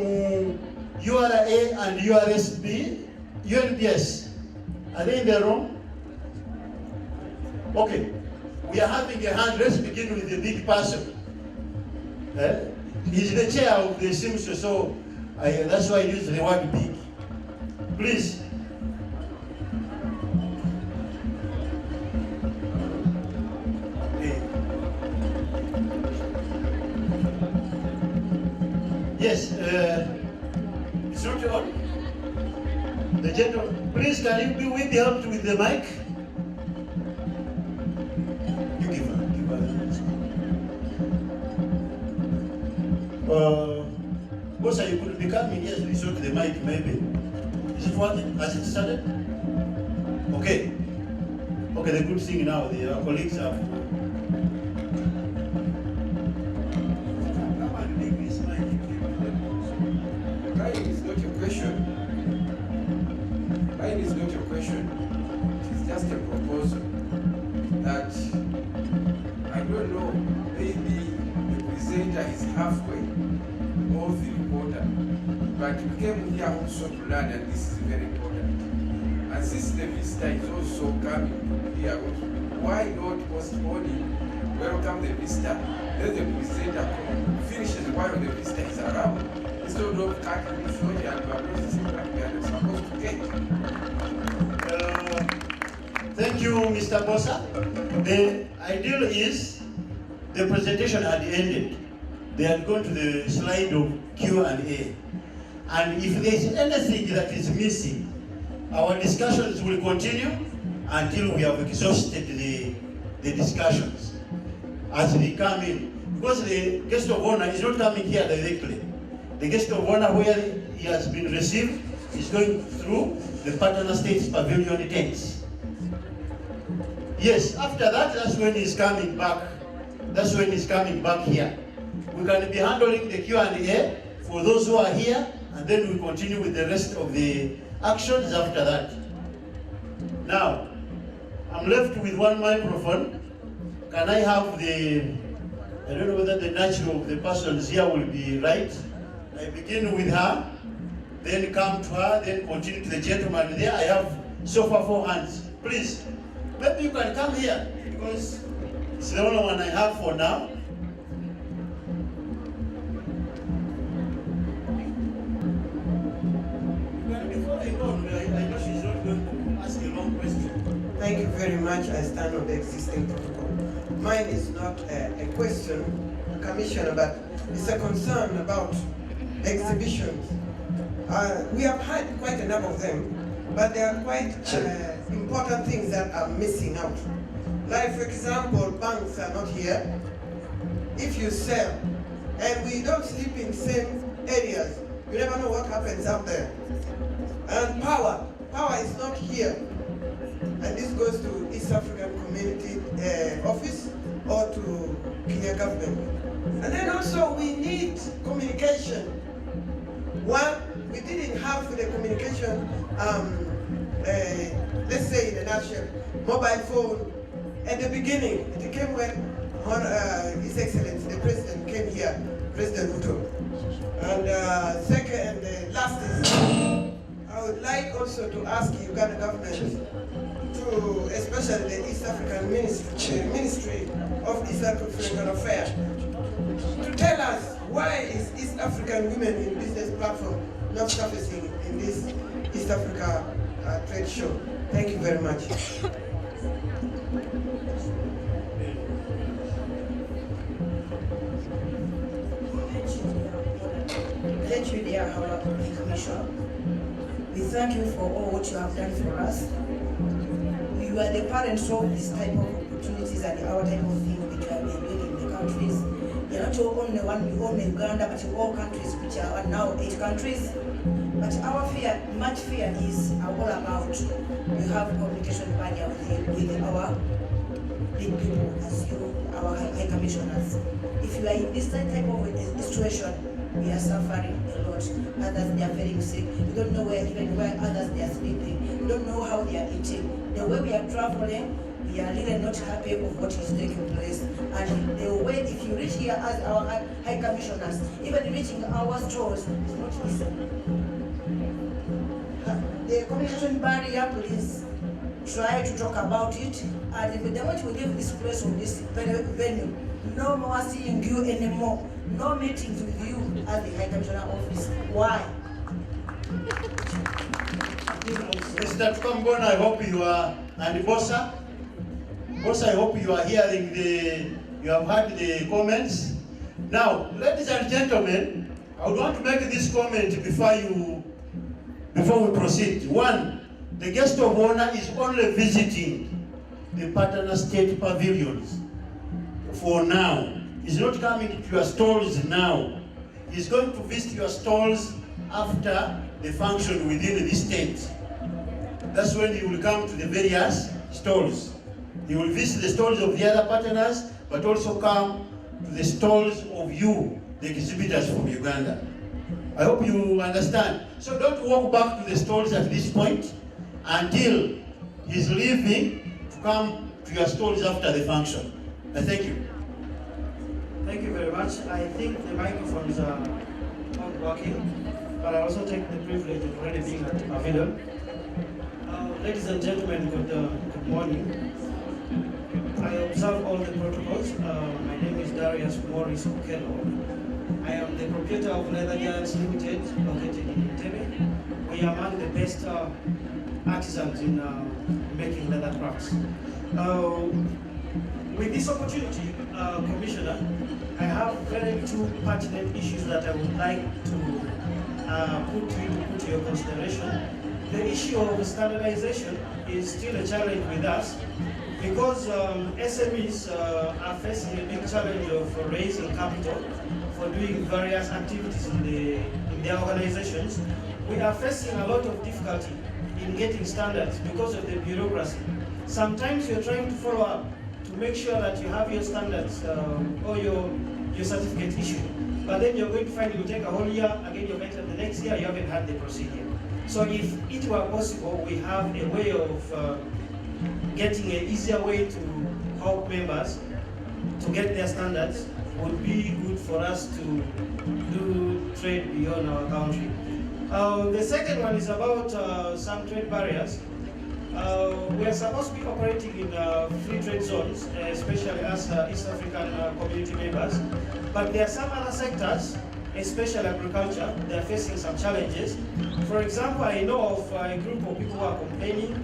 URA and URSB, UNPS. Are they in the room? Okay. We are having a hand. Let's begin with the big person. He's the chair of the Simpson, so that's why I use the word big. Please. Yes, it's not on. The gentleman, please, can you be helped with the mic? You give her. Bossa, you could be coming, yes, we saw the mic maybe. Is it working? Has it started? Okay. Okay, the good thing now, the colleagues have. Mine is not your question. Mine is not your question. It's just a proposal that I don't know, maybe the presenter is halfway of the reporter, but we came here also to learn, and this is very important. And since the visitor is also coming here, why not postponing? Welcome the visitor. Let the presenter finishes while the visitor is around. Instead of cutting the short and processing that we are supposed to get. Thank you, Mr. Bossa. The ideal is the presentation had ended. They had gone to the slide of Q&A. And if there is anything that is missing, our discussions will continue until we have exhausted the discussions as they come in. because the guest of honor is not coming here directly. The guest of honor where he has been received is going through the partner states pavilion tents. Yes, after that, that's when he's coming back. That's when he's coming back here. We can be handling the Q&A for those who are here, and then we continue with the rest of the actions after that. Now, I'm left with one microphone. Can I have I don't know whether the nature of the persons here will be right. I begin with her, then come to her, then continue to the gentleman there. I have so far 4 hands. Please, maybe you can come here, because it's the only one I have for now. Before I go, I know she's not going to ask a long question. Thank you very much. I stand on the existing protocol. Mine is not a question, Commissioner, but it's a concern about exhibitions. We have had quite a number of them, but there are quite important things that are missing out. Like, for example, banks are not here. If you sell, and we don't sleep in same areas, you never know what happens out there. And power is not here. And this goes to East African Community Office or to Kenya government. And then also we need communication. One, we didn't have the communication, let's say in a nutshell, mobile phone. At the beginning, it came when His Excellency, the President came here, President Ruto. And second and last is, I would like also to ask Uganda government to, especially the East African Ministry of East African Affairs, to tell us why is East African women in business platform not surfacing in this East Africa trade show. Thank you very much. Thank you, dear Commissioner. We thank you for all what you have done for us. You are the parents of this type of opportunities and our type of thing which we have been doing in the countries. You're not only one, you own Uganda, but all countries which are now 8 countries. But our fear, much fear is all about we have communication barrier with our big people, as you, our high commissioners. If you are in this type of situation, we are suffering a lot. Others, they are feeling sick. We don't know even where others they are sleeping. We don't know how they are eating. The way we are traveling, we are really not happy of what is taking place. And the way, if you reach here as our high commissioners, even reaching our stores is not easy. The communication barrier, please try to talk about it. And the moment we leave this place or this venue, no more seeing you anymore. No meetings with you at the High Commissioner office. Why? Mr. Tukambona, I hope you are, and Bossa, I hope you are hearing you have heard the comments. Now, ladies and gentlemen, I would want to make this comment before we proceed. One, the guest of honor is only visiting the partner state pavilions for now. He's not coming to your stalls now. He's going to visit your stalls after the function within the state. That's when he will come to the various stalls. He will visit the stalls of the other partners, but also come to the stalls of you, the exhibitors from Uganda. I hope you understand. So don't walk back to the stalls at this point until he's leaving to come to your stalls after the function. Thank you. Thank you very much. I think the microphones are not working, but I also take the privilege of already being at the pavilion. Ladies and gentlemen, good morning. I observe all the protocols. My name is Darius Morris Okelo. I am the proprietor of Leather Giants Limited, located in Entebbe. We are among the best artisans in making leather crafts. With this opportunity, Commissioner, I have very 2 pertinent issues that I would like to put to your consideration. The issue of standardization is still a challenge with us. because SMEs are facing a big challenge of raising capital for doing various activities in their organizations. We are facing a lot of difficulty in getting standards because of the bureaucracy. Sometimes you're trying to follow up to make sure that you have your standards or your certificate issued. But then you're going to find it will take a whole year, again you're going to the next year, you haven't had the procedure. So if it were possible, we have a way of getting an easier way to help members to get their standards would be good for us to do trade beyond our country. The second one is about some trade barriers. We are supposed to be operating in free trade zones, especially as East African community members. But there are some other sectors, especially agriculture, they are facing some challenges. For example, I know of a group of people who are complaining.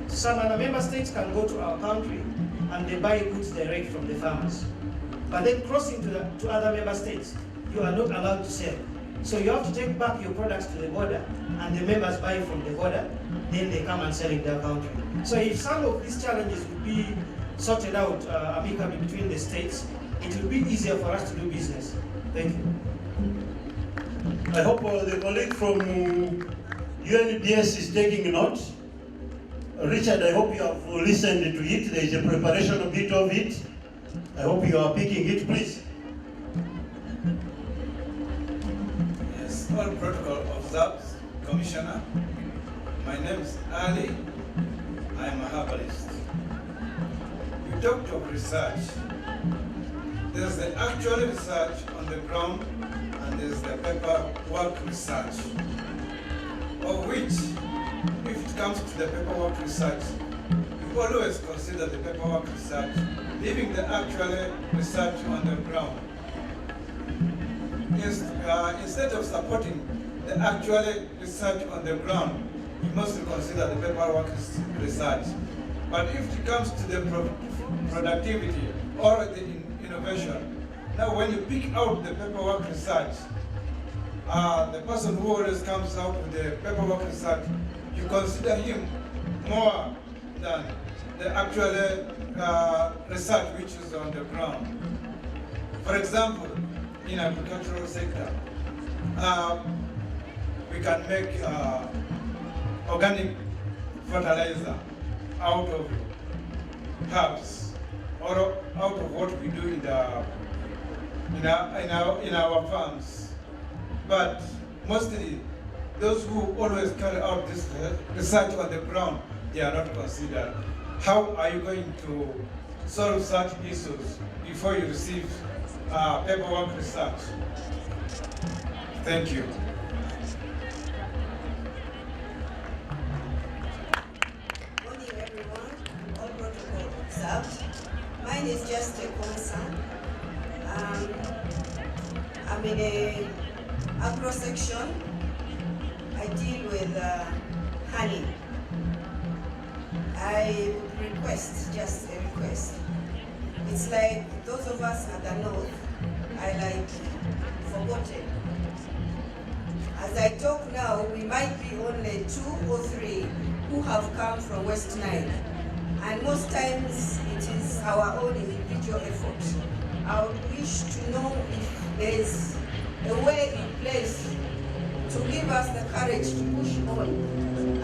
Some other member states can go to our country and they buy goods direct from the farmers. But then crossing to other member states, you are not allowed to sell. So you have to take back your products to the border, and the members buy from the border, then they come and sell in their country. So if some of these challenges would be sorted out amicably between the states, it will be easier for us to do business. Thank you. I hope the colleague from UNDS is taking note. Richard, I hope you have listened to it. There is a preparation a bit of it. I hope you are picking it, please. Yes, all protocol observed, Commissioner. My name is Ali. I am a herbalist. You talked of research. There's the actual research on the ground, and there's the paperwork research, of which, if it comes to the paperwork research, you always consider the paperwork research, leaving the actual research on the ground. Instead of supporting the actual research on the ground, you must consider the paperwork research. But if it comes to the productivity or the innovation, now when you pick out the paperwork research, the person who always comes out with the paperwork research, you consider him more than the actual research which is on the ground. For example, in agricultural sector, we can make organic fertilizer out of herbs or out of what we do in our farms. But mostly, those who always carry out this research on the ground, they are not considered. How are you going to solve such issues before you receive paperwork research? Thank you. Morning, everyone. All protocol observed. Mine is just a concern. I'm in a agro section. I deal with honey. I request, just a request. It's like those of us at the north are like forgotten. As I talk now, we might be only 2 or 3 who have come from West Nile. And most times it is our own individual effort. I would wish to know if there is a way in place to give us the courage to push on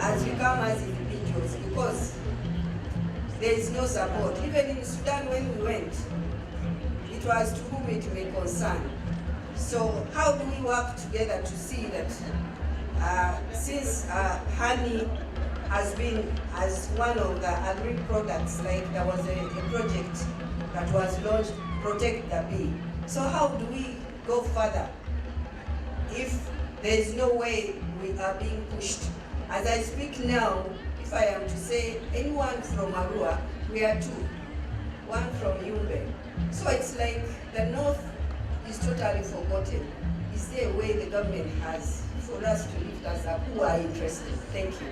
as we come as individuals, because there is no support. Even in Sudan when we went, it was to whom it may concern. So how do we work together to see that since honey has been as one of the agri products, like there was a project that was launched, Protect the Bee. So how do we go further if there is no way we are being pushed? As I speak now, if I am to say anyone from Arua, we are 2, 1 from Yumbe. So it's like the North is totally forgotten. Is there a way the government has for us to lift us up who are interested? Thank you.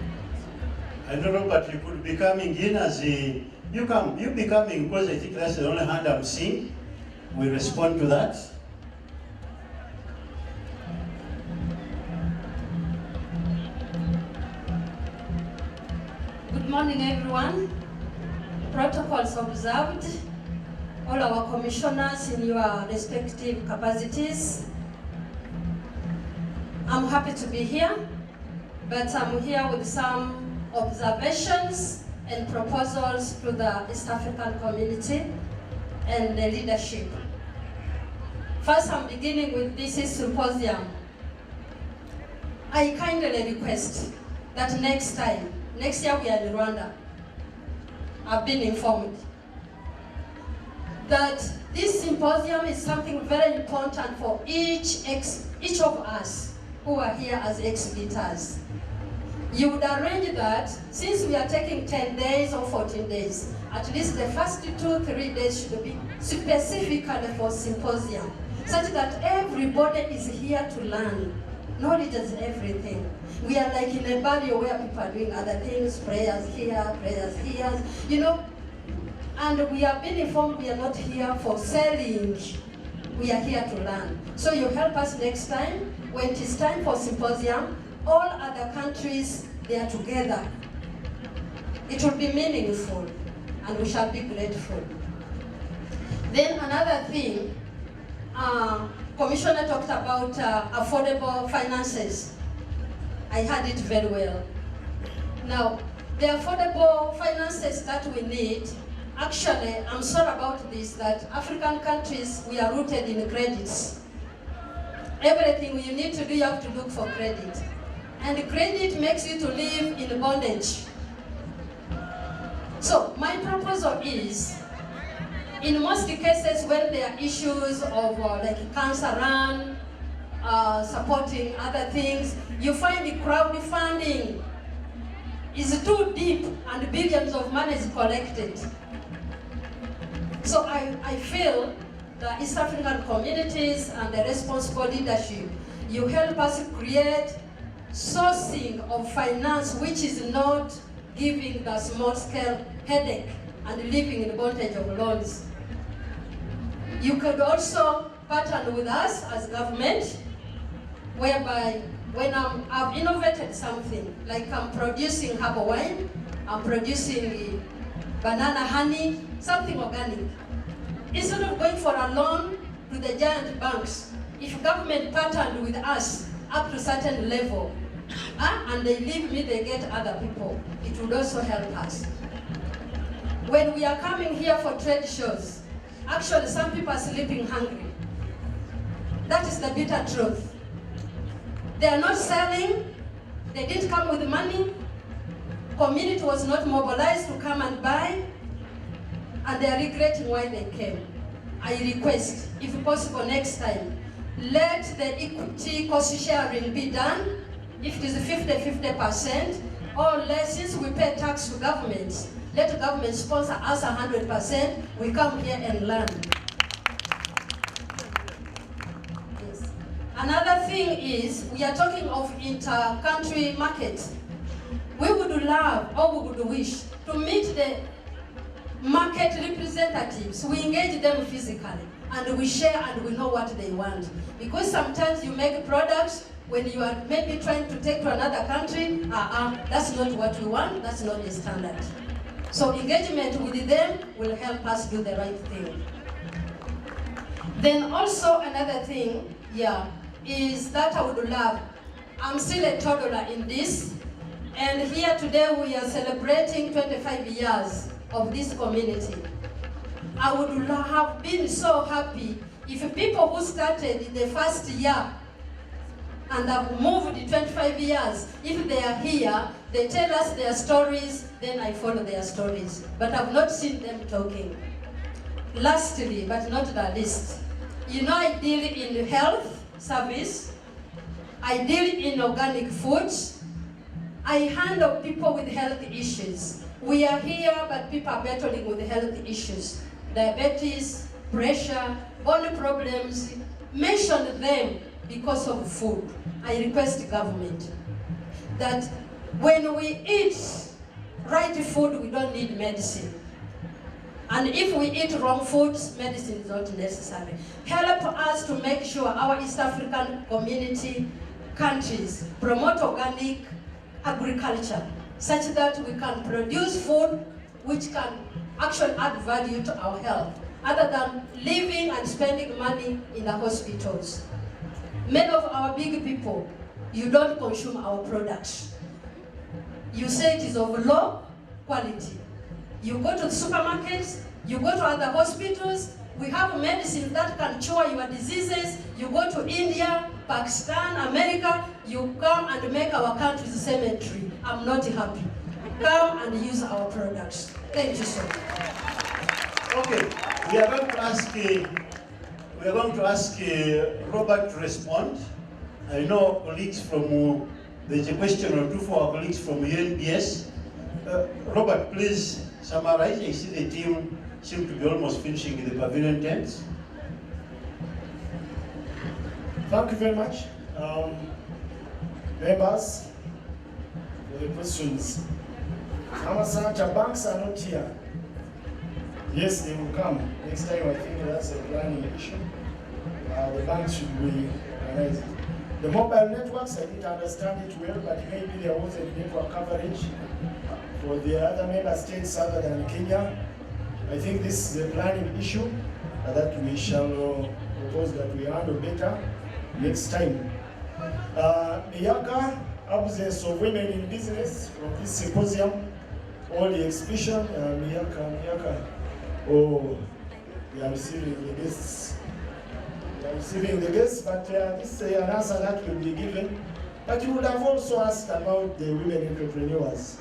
I don't know, but you could be coming in as a, you be coming, because I think that's the only hand I'm seeing. We respond to that. Good morning, everyone. protocols observed, all our commissioners in your respective capacities. I'm happy to be here, but I'm here with some observations and proposals to the East African community and the leadership. First, I'm beginning with this symposium. I kindly request that next year we are in Rwanda. I've been informed that this symposium is something very important for each of us who are here as exhibitors. You would arrange that, since we are taking 10 days or 14 days, at least the first 2-3 days should be specifically for symposium, such that everybody is here to learn. Knowledge is everything. We are like in a barrio where people are doing other things, prayers here, you know, and we have been informed we are not here for selling. We are here to learn. So you help us next time. When it is time for symposium, all other countries, they are together. It will be meaningful, and we shall be grateful. Then another thing, Commissioner talked about affordable finances. I heard it very well. Now, the affordable finances that we need, actually, I'm sorry about this, that African countries, we are rooted in credits. Everything you need to do, you have to look for credit. And credit makes you to live in bondage. So my proposal is, in most cases when there are issues of like cancer run, supporting other things, you find the crowdfunding is too deep and billions of money is collected. So I feel the East African communities and the responsible leadership, you help us create sourcing of finance which is not giving the small-scale headache and living in bondage of loans. You could also partner with us as government, whereby when I've innovated something, like I'm producing herbal wine, I'm producing banana honey, something organic. Instead of going for a loan to the giant banks, if government partnered with us up to a certain level, and they leave me, they get other people, it would also help us. When we are coming here for trade shows, actually some people are sleeping hungry. That is the bitter truth. They are not selling, they didn't come with money, community was not mobilized to come and buy, and they are regretting why they came. I request, if possible next time, let the equity cost sharing be done. If it is 50-50%, or less, since we pay tax to government, let the government sponsor us 100%, we come here and learn. Yes. Another thing is, we are talking of inter-country markets. We would love, or we would wish, to meet the market representatives. We engage them physically, and we share and we know what they want. Because sometimes you make products, when you are maybe trying to take to another country, that's not what we want, that's not the standard. So engagement with them will help us do the right thing. Then also another thing, is that I would love, I'm still a toddler in this, and here today we are celebrating 25 years of this community. I would have been so happy if people who started in the first year and have moved 25 years, if they are here, they tell us their stories, then I follow their stories. But I've not seen them talking. Lastly, but not the least, you know, I deal in health service, I deal in organic foods, I handle people with health issues. We are here, but people are battling with health issues. Diabetes, pressure, bone problems, mention them because of food. I request government that when we eat right food, we don't need medicine. And if we eat wrong foods, medicine is not necessary. Help us to make sure our East African community countries promote organic agriculture, such that we can produce food which can actually add value to our health, other than living and spending money in the hospitals. Many of our big people, you don't consume our products. You say it is of low quality. You go to the supermarkets, you go to other hospitals, we have medicines that can cure your diseases. You go to India, Pakistan, America, you come and make our country's cemetery. I'm not happy. Come and use our products. Thank you so much. Okay, we are going to ask Robert to respond. I know colleagues from, there's a question or two for our colleagues from UNBS. Robert, please summarize. I see the team seem to be almost finishing the pavilion tents. Thank you very much, members, for the questions. Our banks are not here. Yes, they will come. Next time, I think that's a planning issue. The banks should be organized. The mobile networks, I didn't understand it well, but maybe there wasn't network coverage for the other member states other than Kenya. I think this is a planning issue that we shall propose that we handle better next time. Miyaka, absence of women in business from this symposium, all the exhibition, Miyaka. Oh, we are receiving the guests. We are receiving the guests, but this is an answer that will be given. But you would have also asked about the women entrepreneurs.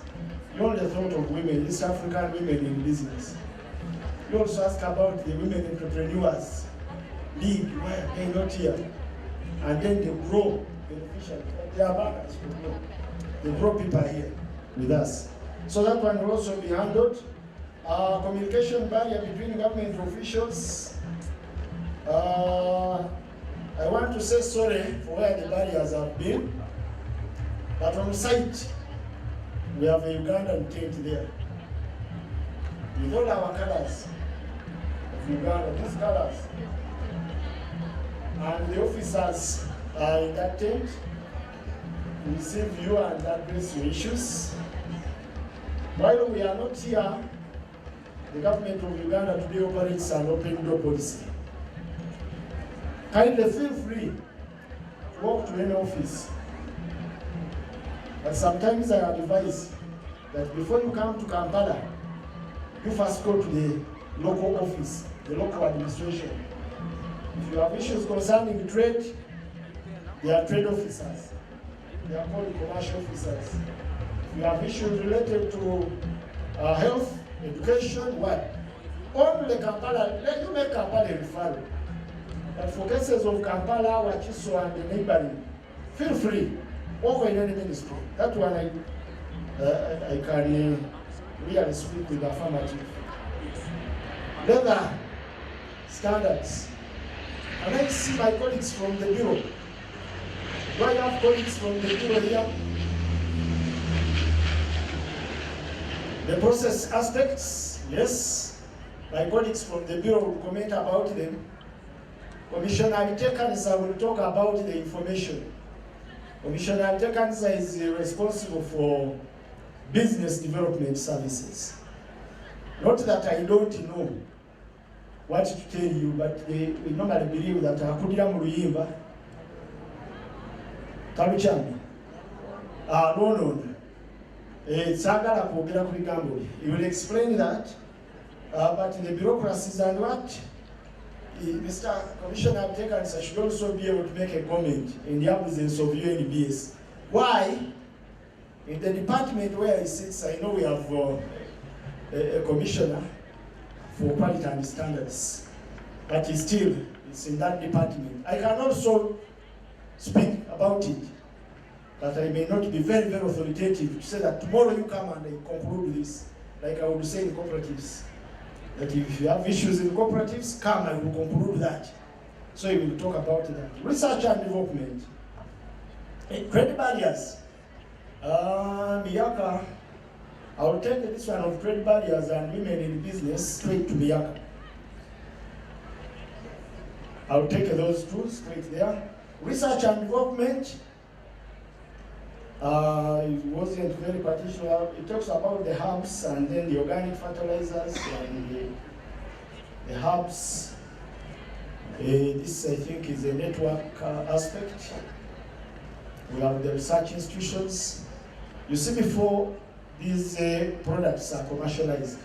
You only thought of women, East African women in business. You also asked about the women entrepreneurs. League, why are they not here? And then they grow beneficially. They are backers to grow. They grow people here with us. So that one will also be handled. Communication barrier between government officials. I want to say sorry for where the barriers have been. But on site, we have a Ugandan tent there. With all our colors of Uganda, these colors. And the officers are in that tent to receive you and address your issues. While we are not here, the government of Uganda today operates an open door policy. Kindly feel free to walk to any office. But sometimes I advise that before you come to Kampala, you first go to the local office, the local administration. If you have issues concerning trade, they are trade officers. They are called commercial officers. If you have issues related to health, education, what? Only Kampala, let you make Kampala a referral. But for cases of Kampala, Wachiso, and the neighboring, feel free, walk in any ministry. That one I can really speak with affirmative. Leather standards. And I see my colleagues from the bureau. Do I have colleagues from the bureau here? The process aspects, yes. My colleagues from the bureau will comment about them. Commissioner Tekanisa will talk about the information. Commissioner Tekanisa is responsible for business development services. Not that I don't know what to tell you, but we normally believe that Hakudira Muruyimba, Taluchami. No. It's Agala Kogera Kurigambo. He will explain that, but the bureaucracies and what Mr. Commissioner Tekanisa should also be able to make a comment in the absence of UNBS. Why? In the department where he sits, I know we have a commissioner for quality and standards, but he still is in that department. I can also speak about it, but I may not be very, very authoritative to say that tomorrow you come and I conclude this, like I would say in cooperatives. That if you have issues in cooperatives, come and we'll conclude that. So we will talk about that. Research and development. Trade barriers. Miyaka, I will take this one of trade barriers and women in business straight to Miyaka. I will take those two straight there. Research and development. It wasn't very particular. It talks about the herbs and then the organic fertilizers and the herbs. This, I think, is a network aspect. We have the research institutions. You see, before these products are commercialized,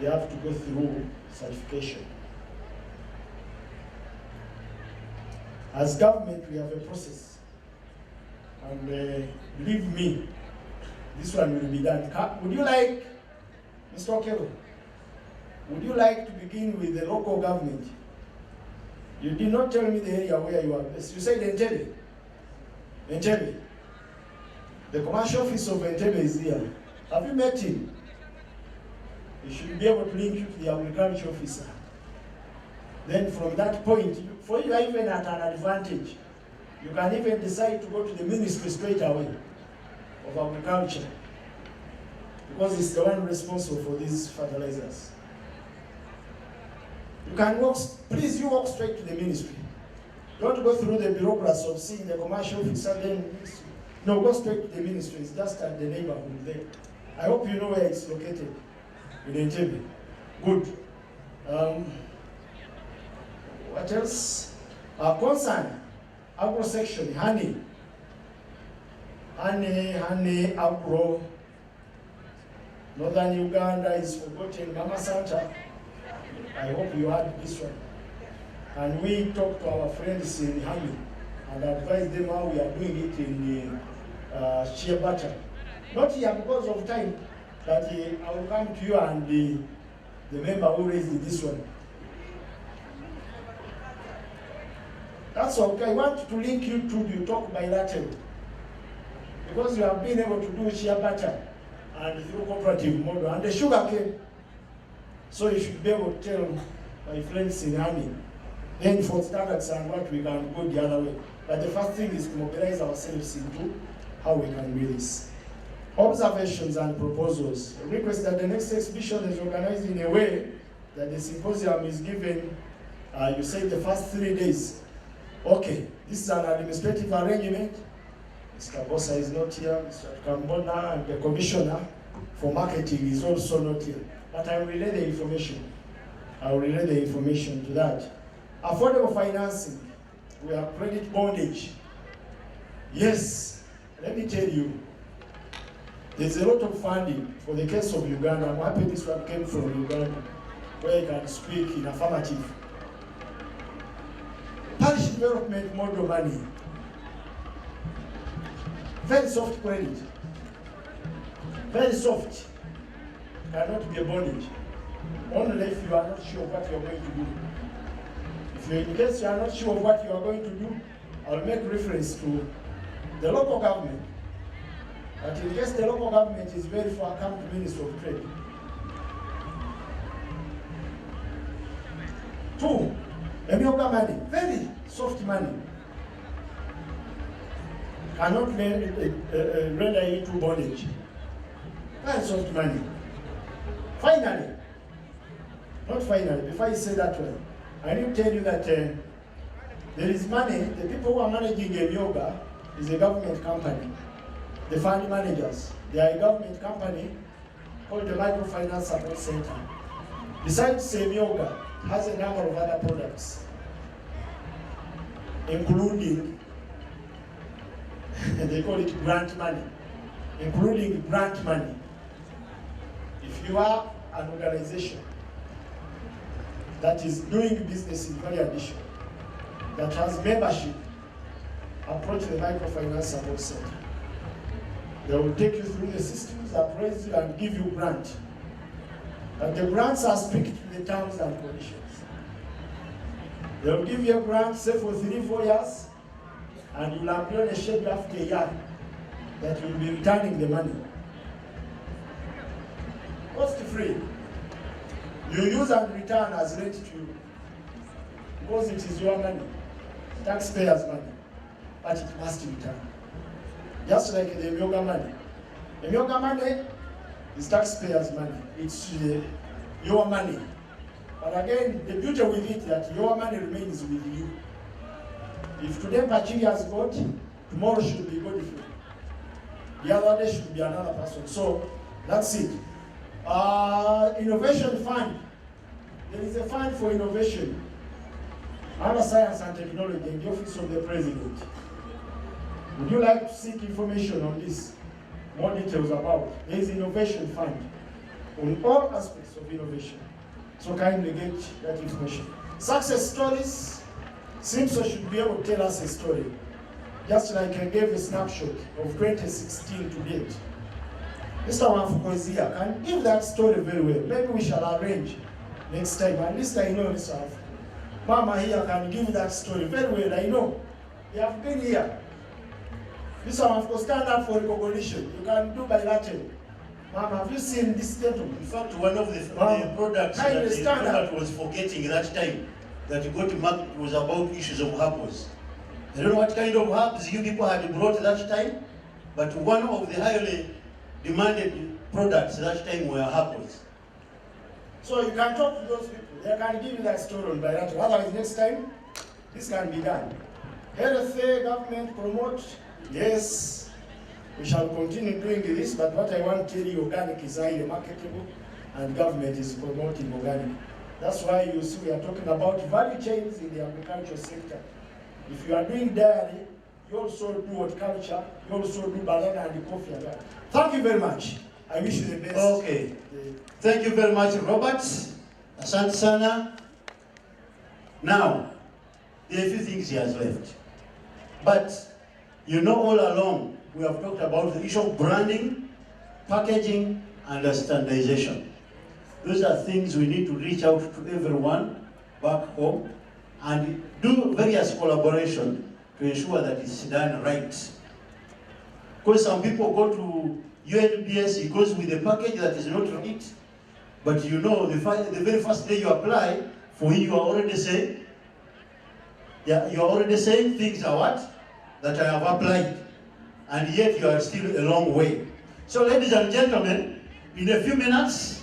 they have to go through certification. As government, we have a process. And believe me, this one will be done. Would you like, Mr. Okelo, would you like to begin with the local government? You did not tell me the area where you are based. You said Entebbe. Entebbe. The commercial office of Entebbe is here. Have you met him? He should be able to link you to the agriculture officer. Then from that point, for you are even at an advantage. You can even decide to go to the ministry straight away of agriculture, because it's the one responsible for these fertilizers. You can walk, please you walk straight to the ministry. Don't go through the bureaucracy of seeing the commercial officer then. No, go straight to the ministry. It's just at the neighborhood there. I hope you know where it's located. In Entebbe. Good. What else? Concern. Agro section, honey. Honey, agro. Northern Uganda is forgotten. Mama Santa. I hope you had this one. And we talked to our friends in honey and advised them how we are doing it in the shea butter. Not here because of time, but I will come to you and the member who raised this one. That's okay. I want to link you to the talk bilateral, because you have been able to do shea butter and through cooperative model and the sugar cane. So you should be able to tell my friends in honey, then for standards and what we can go the other way. But the first thing is to mobilize ourselves into how we can do this. Observations and proposals. I request that the next exhibition is organized in a way that the symposium is given, you say the first 3 days. Okay, this is an administrative arrangement. Mr. Bossa is not here, Mr. Kambona and the commissioner for marketing is also not here. But I will relay the information. I will relay the information to that. Affordable financing. We have credit bondage. Yes, let me tell you, there's a lot of funding for the case of Uganda. I'm happy this one came from Uganda, where I can speak in affirmative. Parish development model money. Very soft credit. Very soft. Cannot be a bondage. Only if you are not sure of what you are going to do. If you, in case you are not sure of what you are going to do, I'll make reference to the local government. But in case the local government is very far, come to Ministry of Trade. 2, Emioga money, very soft money. Cannot render you to bondage. Very soft money. Finally, not finally, before I say that one, I need to tell you that there is money. The people who are managing Emioga is a government company. The fund managers, they are a government company called the Microfinance Support Center. Besides Emioga, has a number of other products, including, they call it grant money, including grant money. If you are an organization that is doing business in value addition, that has membership, approach the Microfinance Support Center. They will take you through the systems, appraise you, and give you grant. And the grants are strict to the terms and conditions. They will give you a grant, say for 3-4 years, and you will agree on a schedule after a year that you will be returning the money. Cost free. You use and return as rent to you, because it is your money, taxpayers' money, but it must return. Just like the Emioga money. Emioga money is taxpayers' money. It's your money. But again, the beauty with it is that your money remains with you. If today Pachiri has got, tomorrow should be good for you. The other day should be another person. So that's it. Innovation fund. There is a fund for innovation under science and technology in the office of the president. Would you like to seek information on this? More details about. There is innovation fund on all aspects of innovation. So kindly get that information. Success stories. Simpson should be able to tell us a story. Just like I gave a snapshot of 2016 to date. Mr. Wanfuko is here. Can give that story very well. Maybe we shall arrange next time. At least I know Mr. Wanfuko. Mama here can give that story very well. I know. They have been here. Mr. Wanfuko, stand up for recognition. You can do bilateral. Mama, have you seen this gentleman? In fact, one of the products that Robert was forgetting that time that he got marked was about issues of herbs. I don't know what kind of herbs you people had brought that time, but one of the highly demanded products that time were herbs. So you can talk to those people. They can give you that story on bilateral. Otherwise, next time, this can be done. Health, government promote. Yes, we shall continue doing this, but what I want to tell you, organic is highly marketable, and government is promoting organic. That's why you see we are talking about value chains in the agricultural sector. If you are doing dairy, you also do horticulture, you also do banana and coffee and that. Thank you very much. I wish you the best. Okay. Thank you very much, Robert. Asante sana. Now, there are a few things he has left. But you know, all along, we have talked about the issue of branding, packaging, and standardization. Those are things we need to reach out to everyone back home and do various collaboration to ensure that it's done right. Because some people go to UNBS, it goes with a package that is not right, but you know, the very first day you apply, for you are already saying, you are already saying things are what? That I have applied, and yet you are still a long way. So ladies and gentlemen, in a few minutes,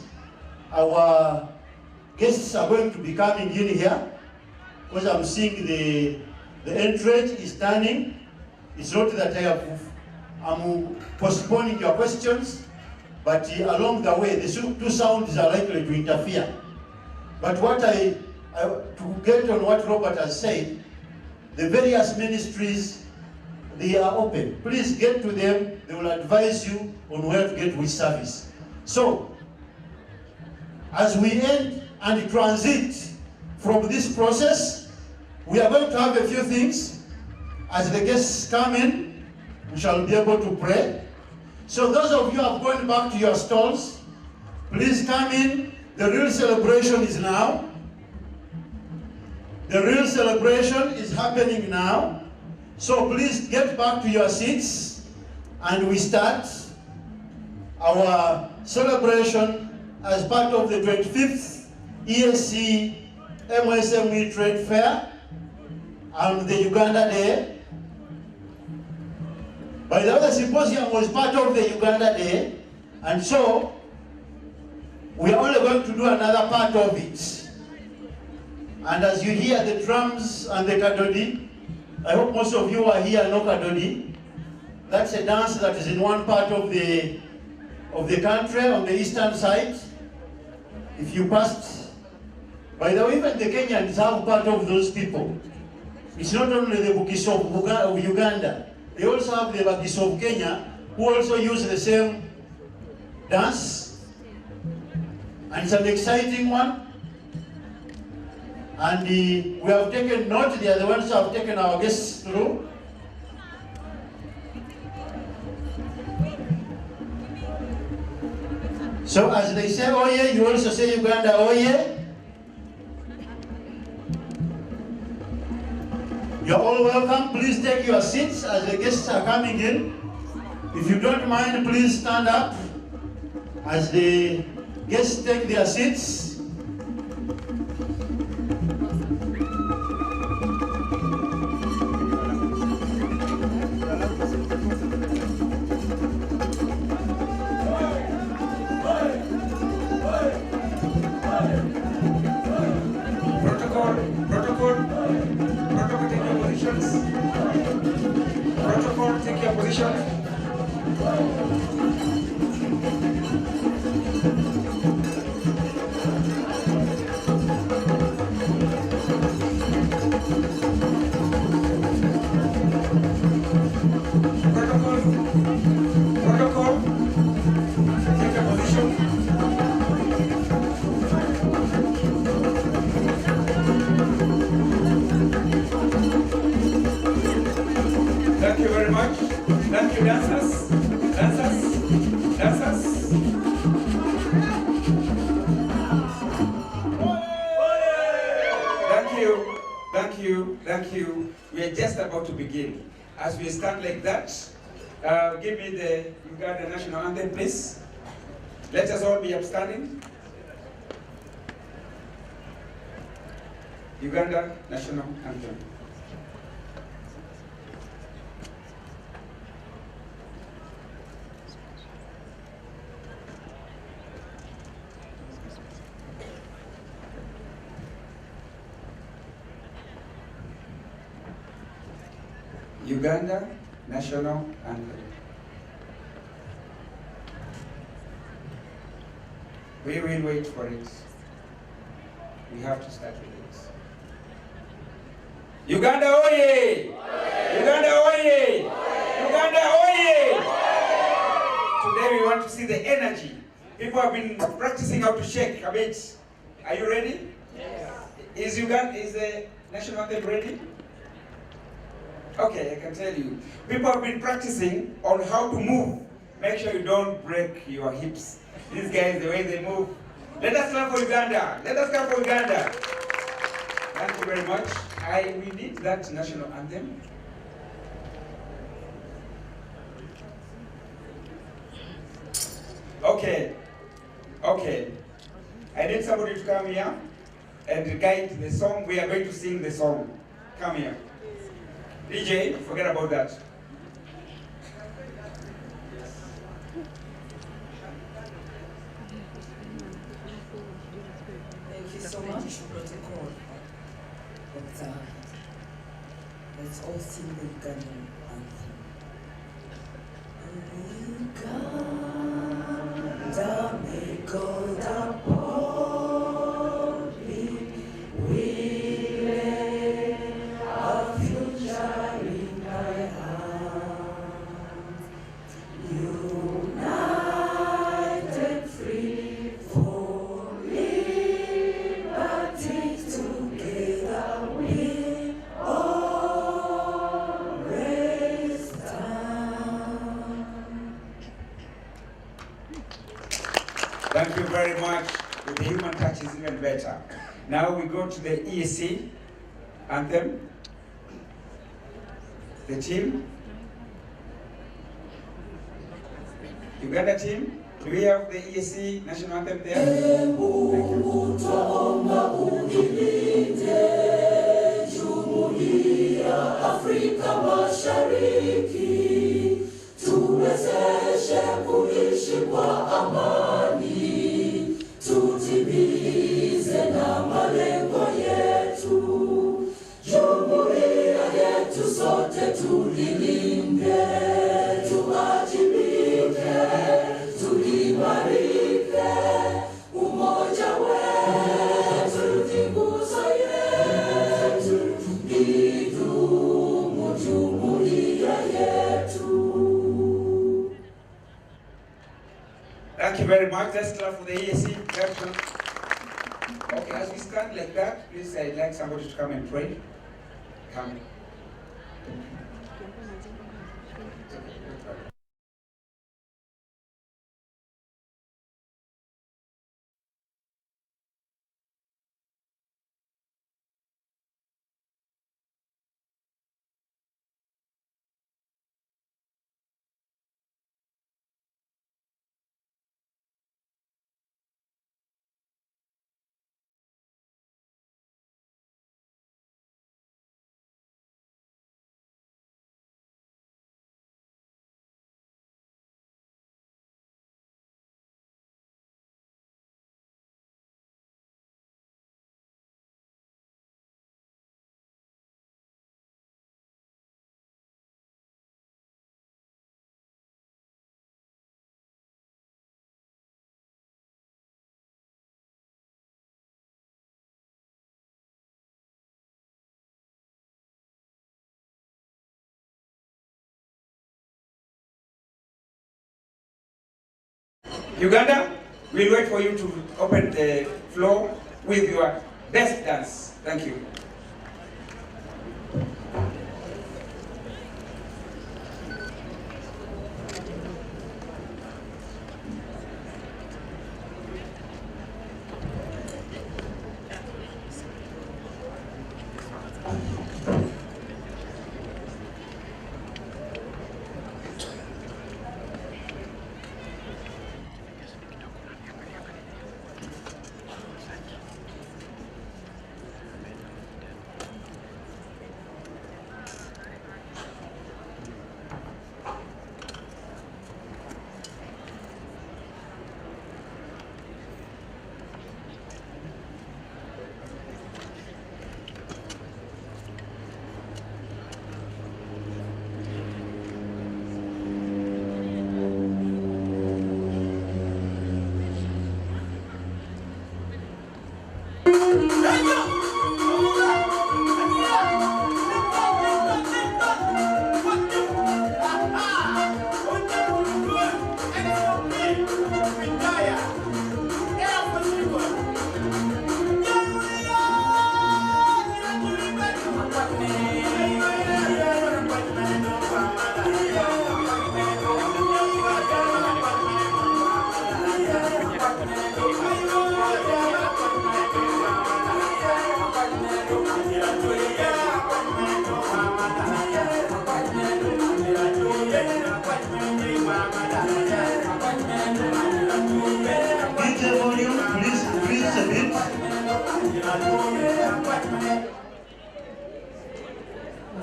our guests are going to be coming in here, because I'm seeing the entrance is turning. It's not that I'm postponing your questions, but along the way, the two sounds are likely to interfere. But what to get on what Robert has said, the various ministries, they are open. Please get to them. They will advise you on where to get which service. So, as we end and transit from this process, we are going to have a few things. As the guests come in, we shall be able to pray. So those of you who have gone back to your stalls, please come in. The real celebration is now. The real celebration is happening now. So please get back to your seats and we start our celebration as part of the 25th EAC MSME Trade Fair on the Uganda Day. By the way, the symposium was part of the Uganda Day, and so we are only going to do another part of it. And as you hear the drums and the kadodi, I hope most of you are here know kadodi. That's a dance that is in one part of the country on the eastern side. If you passed, by the way, even the Kenyans have part of those people. It's not only the Bugis of Uganda. They also have the Bugis of Kenya, who also use the same dance. And it's an exciting one. And we have taken note, they are the ones who have taken our guests through. So as they say, oh yeah, you also say Uganda, oh yeah. You're all welcome. Please take your seats as the guests are coming in. If you don't mind, please stand up as the guests take their seats. Protocol, take your positions. Thank you, dancers. Dancers. Dancers. Thank you. Thank you. Thank you. We are just about to begin. As we stand like that, give me the Uganda national anthem, please. Let us all be upstanding. Uganda national anthem. Uganda national anthem. We will wait for it. We have to start with it. Uganda oye! Uganda oye! Uganda oye! Today we want to see the energy. People have been practicing how to shake a bit. Are you ready? Yes. Is the national anthem ready? Okay, I can tell you. People have been practicing on how to move. Make sure you don't break your hips. These guys, the way they move. Let us clap for Uganda. Let us clap for Uganda. Thank you very much. We need that national anthem. Okay. Okay. I need somebody to come here and guide the song. We are going to sing the song. Come here. DJ, forget about that. Thank you so much. Protocol. But let's all sing the Ugandan anthem. Uganda may go down. Thank you very much. The human touch is even better. Now we go to the EAC anthem. The team. Uganda team. Do we have the EAC national anthem there? Thank you. Tuwezeshe kuishi kwa amani, tutimize na malengo yetu. Jumuiya yetu sote tulilinde, tuwajibike, tuimarike. Umoja wetu ni nguzo yetu, idumu jumuiya yetu. Thank you very much. Let's clap for the EAC. Okay, as we stand like that, please, I'd like somebody to come and pray. Come. Uganda, we'll wait for you to open the floor with your best dance. Thank you.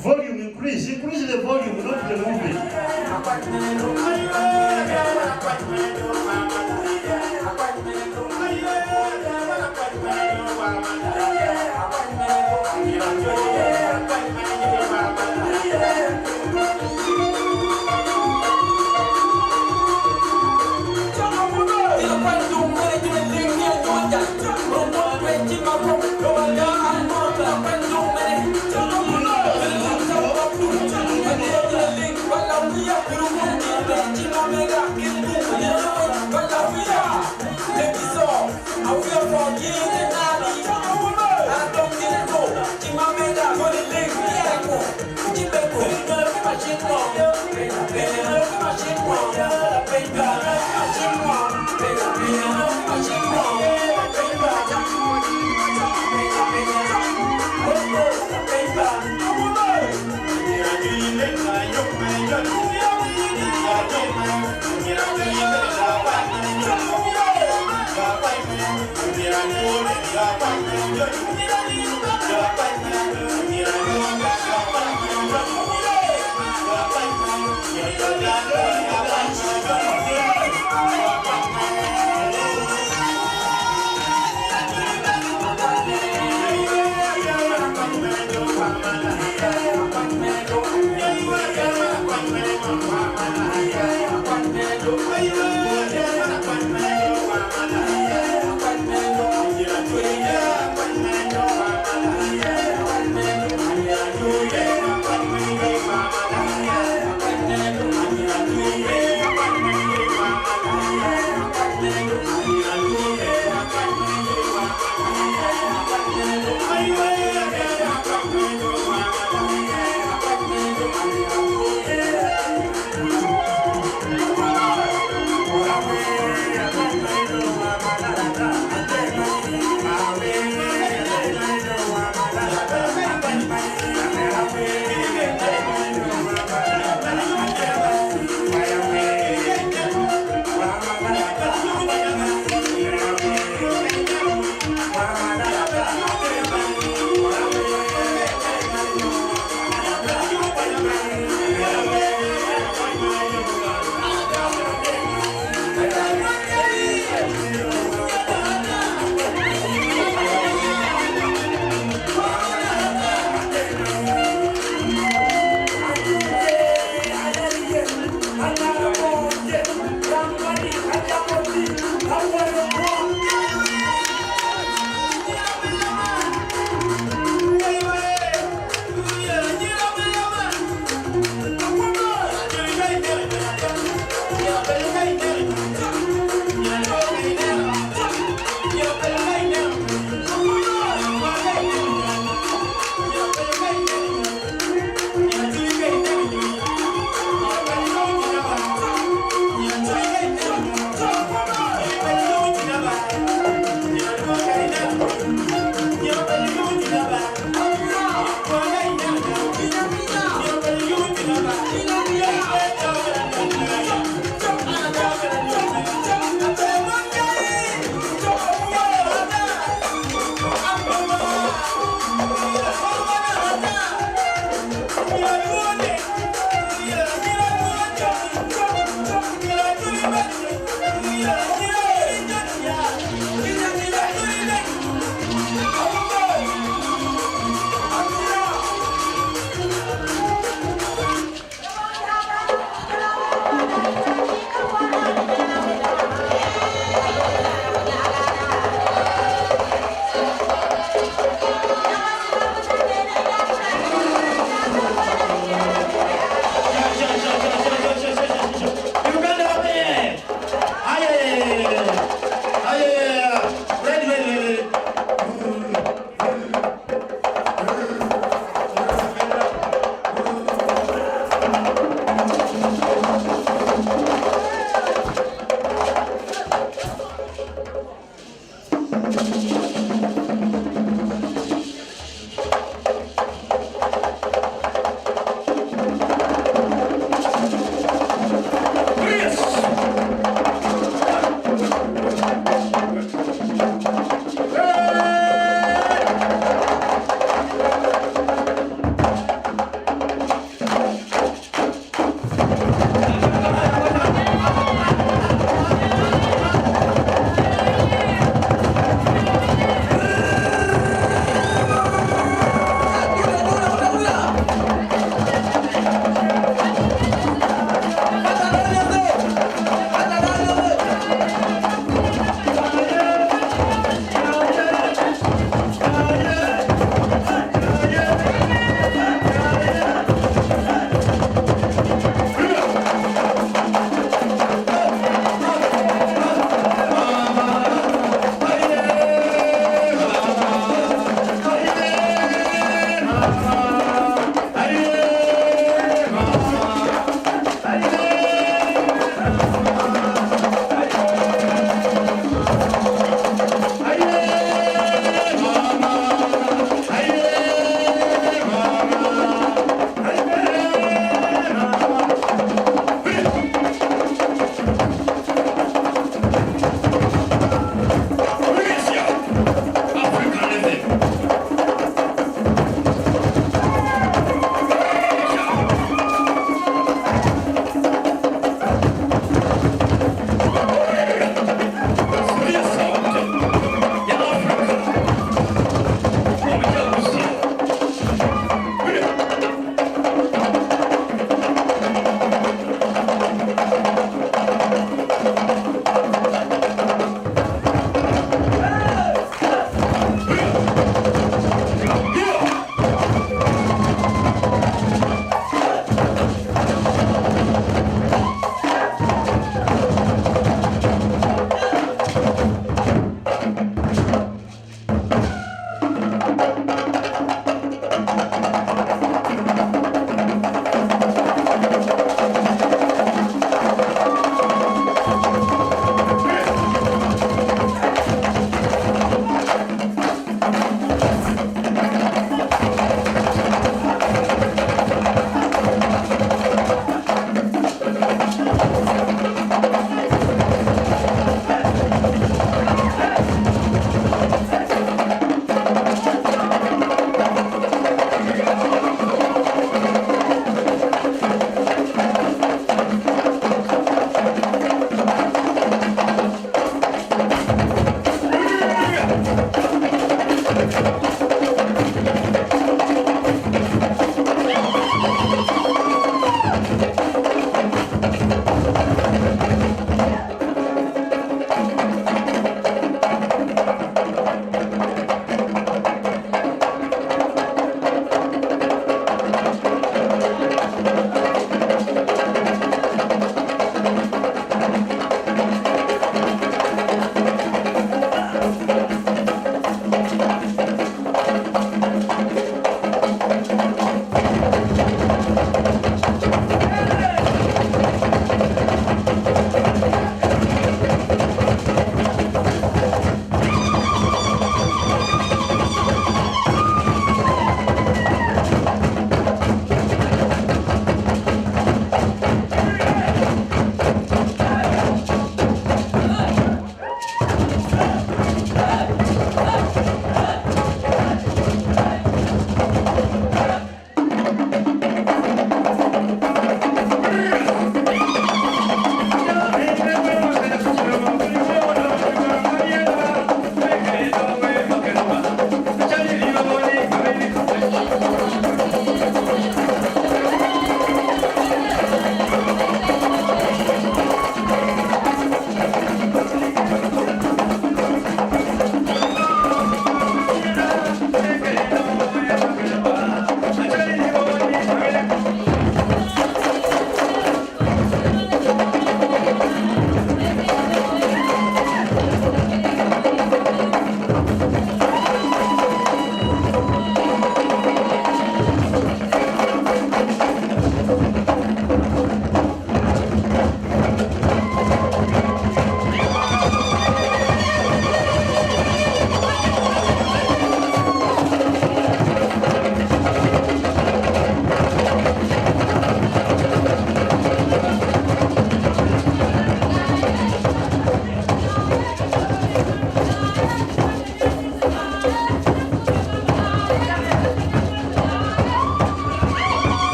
Volume increase the volume, not the movement.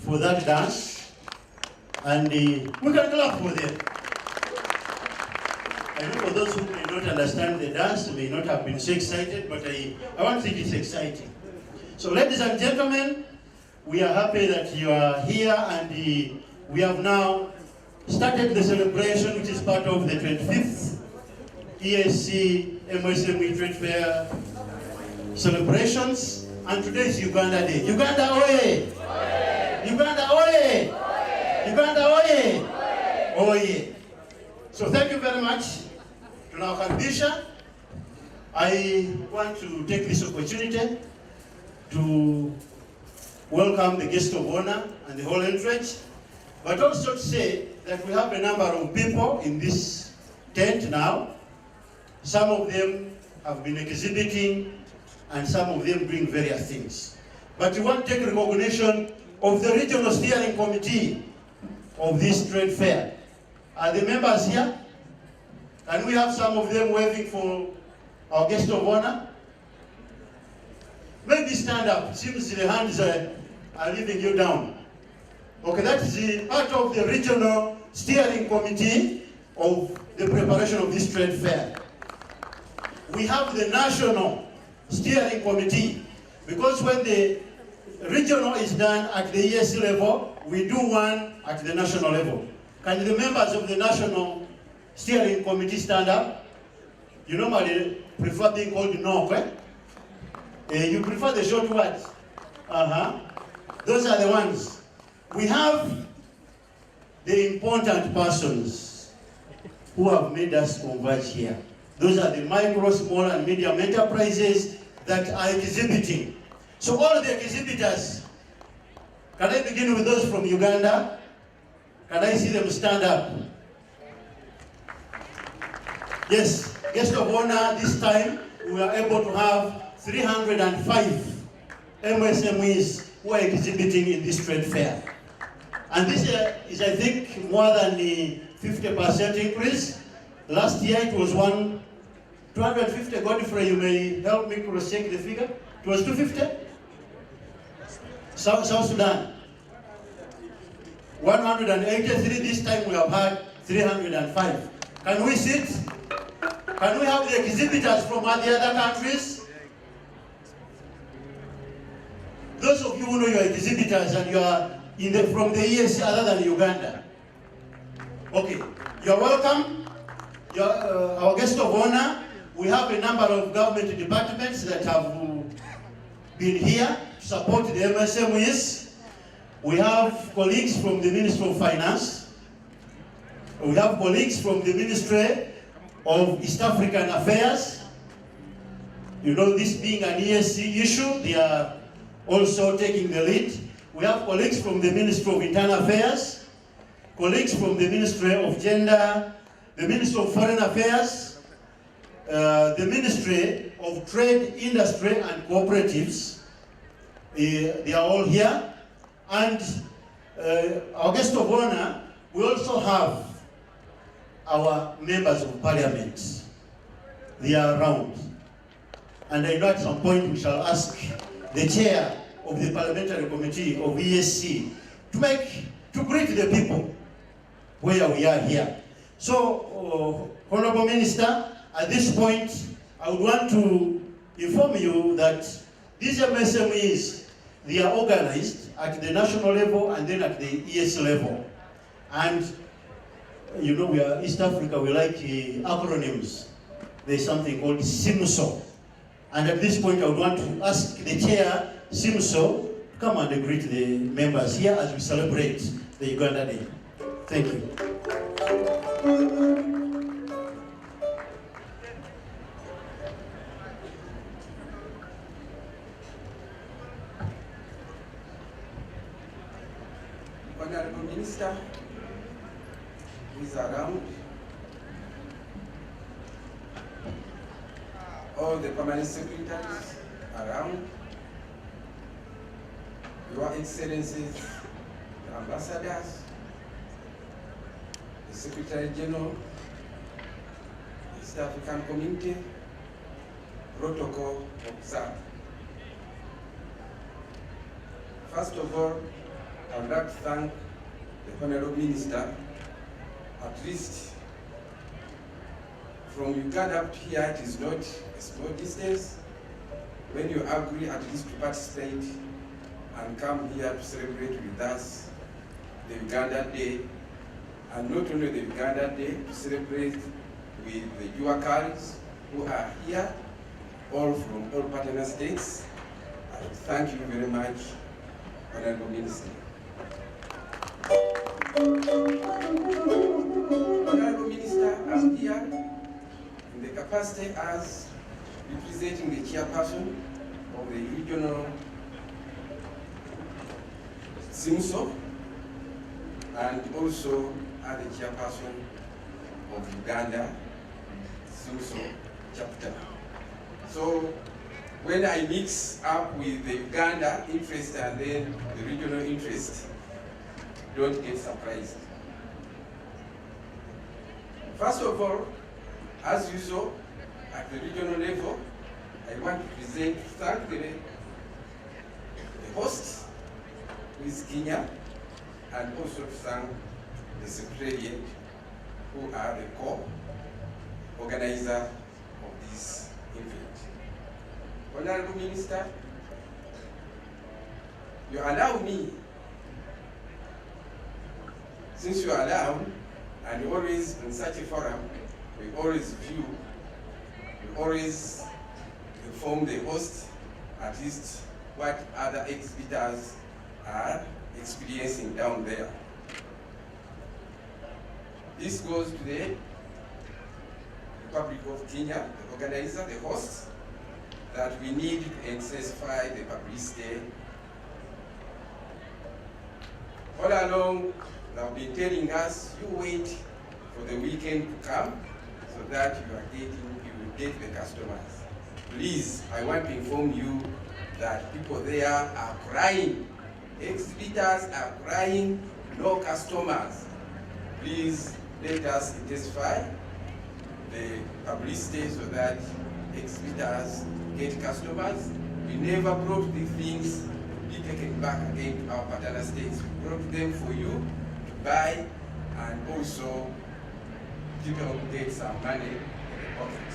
for that dance, and we can clap for them. I know for those who may not understand the dance, may not have been so excited, but I want to think it's exciting. So ladies and gentlemen, we are happy that you are here, and we have now started the celebration, which is part of the 25th EAC MSME Trade Fair celebrations. And today is Uganda Day. Uganda oye! Uganda oye! Uganda oye! Oye! So thank you very much. Tunawakaribisha. I want to take this opportunity to welcome the guest of honor and the whole entourage, but also to say that we have a number of people in this tent now. Some of them have been exhibiting, and some of them doing various things. But we want to take recognition of the regional steering committee of this trade fair. Are the members here? Can we have some of them waving for our guest of honor? Maybe stand up. It seems the hands are leaving you down. Okay, that is the part of the regional steering committee of the preparation of this trade fair. We have the national steering committee, because when the regional is done at the EAC level, we do one at the national level. Can the members of the national steering committee stand up? You normally prefer being called NOC, eh? You prefer the short words. Those are the ones. We have the important persons who have made us converge here. Those are the micro, small, and medium enterprises that are exhibiting. So all the exhibitors, can I begin with those from Uganda? Can I see them stand up? Yes, guest of honor, this time we are able to have 305 MSMEs who are exhibiting in this trade fair. And this is, I think, more than the 50% increase. Last year it was 250. Godfrey, you may help me cross-check the figure. It was 250? South Sudan. 183. This time we have had 305. Can we sit? Can we have the exhibitors from the other countries? Those of you who know you are exhibitors and you are from the EAC other than Uganda. Okay, you're welcome. You're our guest of honor. We have a number of government departments that have been here to support the MSMEs. We have colleagues from the Ministry of Finance. We have colleagues from the Ministry of East African Affairs. You know, this being an EAC issue, they are also taking the lead. We have colleagues from the Ministry of Internal Affairs, colleagues from the Ministry of Gender, the Ministry of Foreign Affairs, the Ministry of Trade, Industry and Cooperatives. They are all here. And our guest of honor, we also have our members of parliament. They are around. And I know at some point we shall ask the chair of the parliamentary committee of EAC to greet the people where we are here. So, Honorable Minister, at this point, I would want to inform you that these MSMEs, they are organized at the national level and then at the EAC level. And you know, we are East Africa, we like acronyms. There's something called SIMSO. And at this point, I would want to ask the chair, SIMSO, to come and greet the members here as we celebrate the Uganda Day. Thank you. Honorable Minister, who is around, all the permanent secretaries around, Your Excellencies, the ambassadors, the Secretary General, the East African Community, protocol observed. First of all, I would like to thank the Honorable Minister. At least from Uganda up to here, it is not a small distance. When you agree at least to participate and come here to celebrate with us the Uganda Day, and not only the Uganda Day, to celebrate with the Uakaris who are here, all from all partner states. I thank you very much, Honorable Minister. Honorable Minister, I'm here in the capacity as representing the chairperson of the regional SIMSO and also as the chairperson of Uganda SIMSO chapter. So when I mix up with the Uganda interest and then the regional interest, don't get surprised. First of all, as you saw, at the regional level, I want to thank the host, who is Kenya, and also to thank the Secretariat, who are the co-organizer of this event. Honorable Minister, you allow me, since you are allowed, and always in such a forum, we always inform the host at least what other exhibitors are experiencing down there. This goes to the Republic of Kenya, the organizer, the host, that we need to intensify the publicity. All along, they've been telling us, you wait for the weekend to come so that you will get the customers. Please, I want to inform you that people there are crying. Exhibitors are crying, no customers. Please let us intensify the publicity so that exhibitors get customers. We never brought these things to be taken back again to our partner states. We brought them for you to buy and also people get some money in the pocket.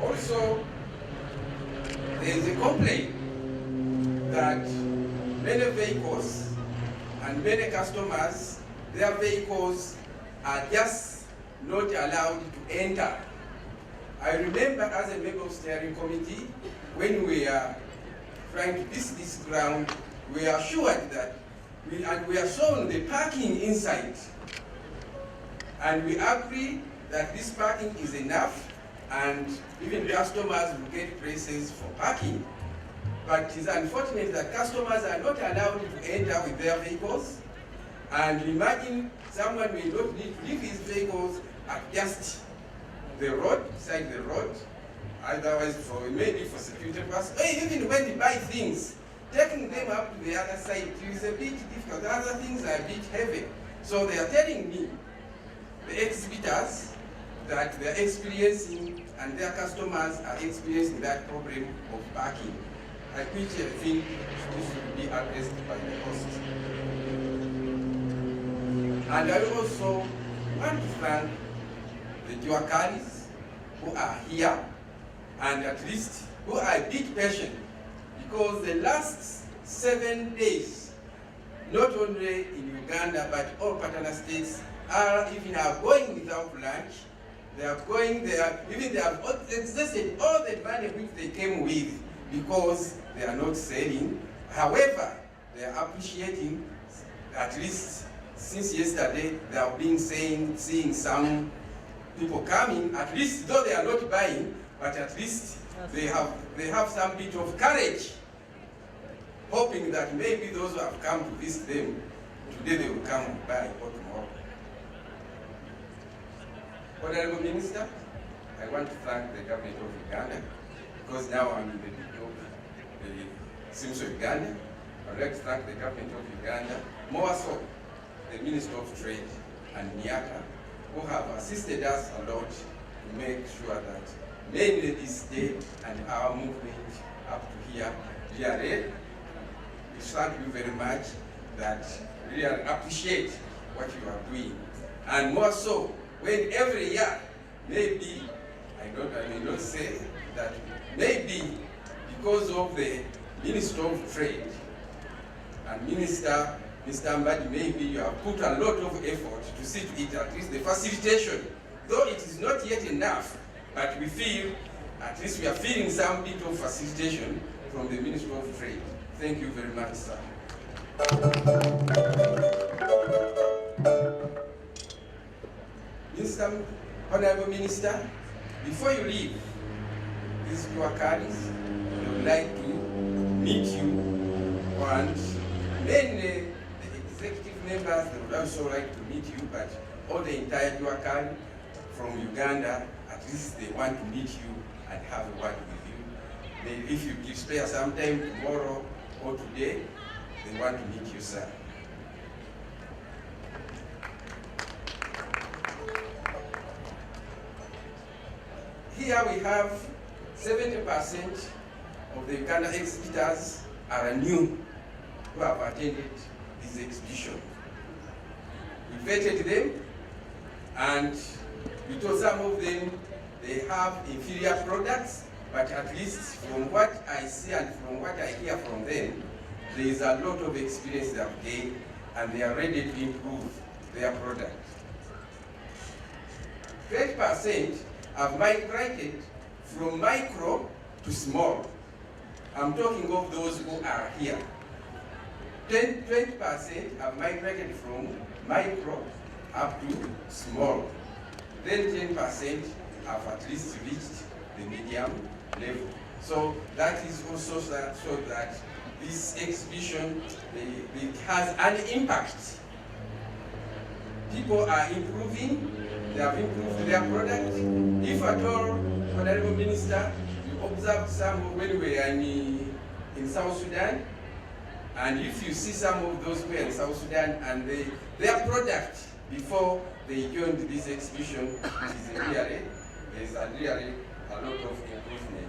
Also, there is a complaint that many vehicles and many customers, their vehicles are just not allowed to enter. I remember as a member of steering committee, when we are trying to visit this ground, we are assured that we are shown the parking inside. And we agree that this parking is enough, and even customers will get places for parking. But it is unfortunate that customers are not allowed to enter with their vehicles. And imagine someone may not need to leave his vehicles at just the road, beside the road, otherwise maybe for security purposes. Even when they buy things, taking them up to the other side is a bit difficult. The other things are a bit heavy. So they are telling me, the exhibitors, that they are experiencing and their customers are experiencing that problem of parking, at which I think this should be addressed by the host. And I also want to thank the Juakalis who are here and at least who are a bit patient, because the last 7 days, not only in Uganda but all partner states are going without lunch. They are going there, even they have exhausted all the money which they came with because they are not selling. However, they are appreciating, at least since yesterday, they have been seeing some people coming, at least though they are not buying, but at least they have some bit of courage, hoping that maybe those who have come to visit them, today they will come and buy or tomorrow. Honorable Minister, I want to thank the government of Uganda, because now I'm in the Sims of Uganda. I'd like to thank the government of Uganda, more so the Minister of Trade and Niaka, who have assisted us a lot to make sure that mainly this day and our movement up to here, GRA, we thank you very much, that we really appreciate what you are doing. And more so, when every year, maybe, I may not say that maybe because of the Minister of Trade and Mr. Mbadi, maybe you have put a lot of effort to see to it, at least the facilitation, though it is not yet enough, but we feel, at least we are feeling some bit of facilitation from the Minister of Trade. Thank you very much, sir. Honorable Minister, before you leave, these Juakalis, we would like to meet you, and mainly the executive members, they would also like to meet you, but all the entire Juakali from Uganda, at least they want to meet you and have a word with you. Maybe if you give spare some time tomorrow or today, they want to meet you, sir. Here we have 70% of the Uganda exhibitors are new who have attended this exhibition. We vetted them, and we told some of them they have inferior products, but at least from what I see and from what I hear from them, there is a lot of experience they have gained, and they are ready to improve their product. 20% have migrated from micro to small. I'm talking of those who are here. 20% have migrated from micro up to small. Then 10% have at least reached the medium level. So that is also so that this exhibition it has an impact. People are improving, they have improved their product. If at all, Honorable Minister, you observed some when we are in South Sudan, and if you see some of those who are in South Sudan and their product before they joined this exhibition is really, there's really a lot of improvement.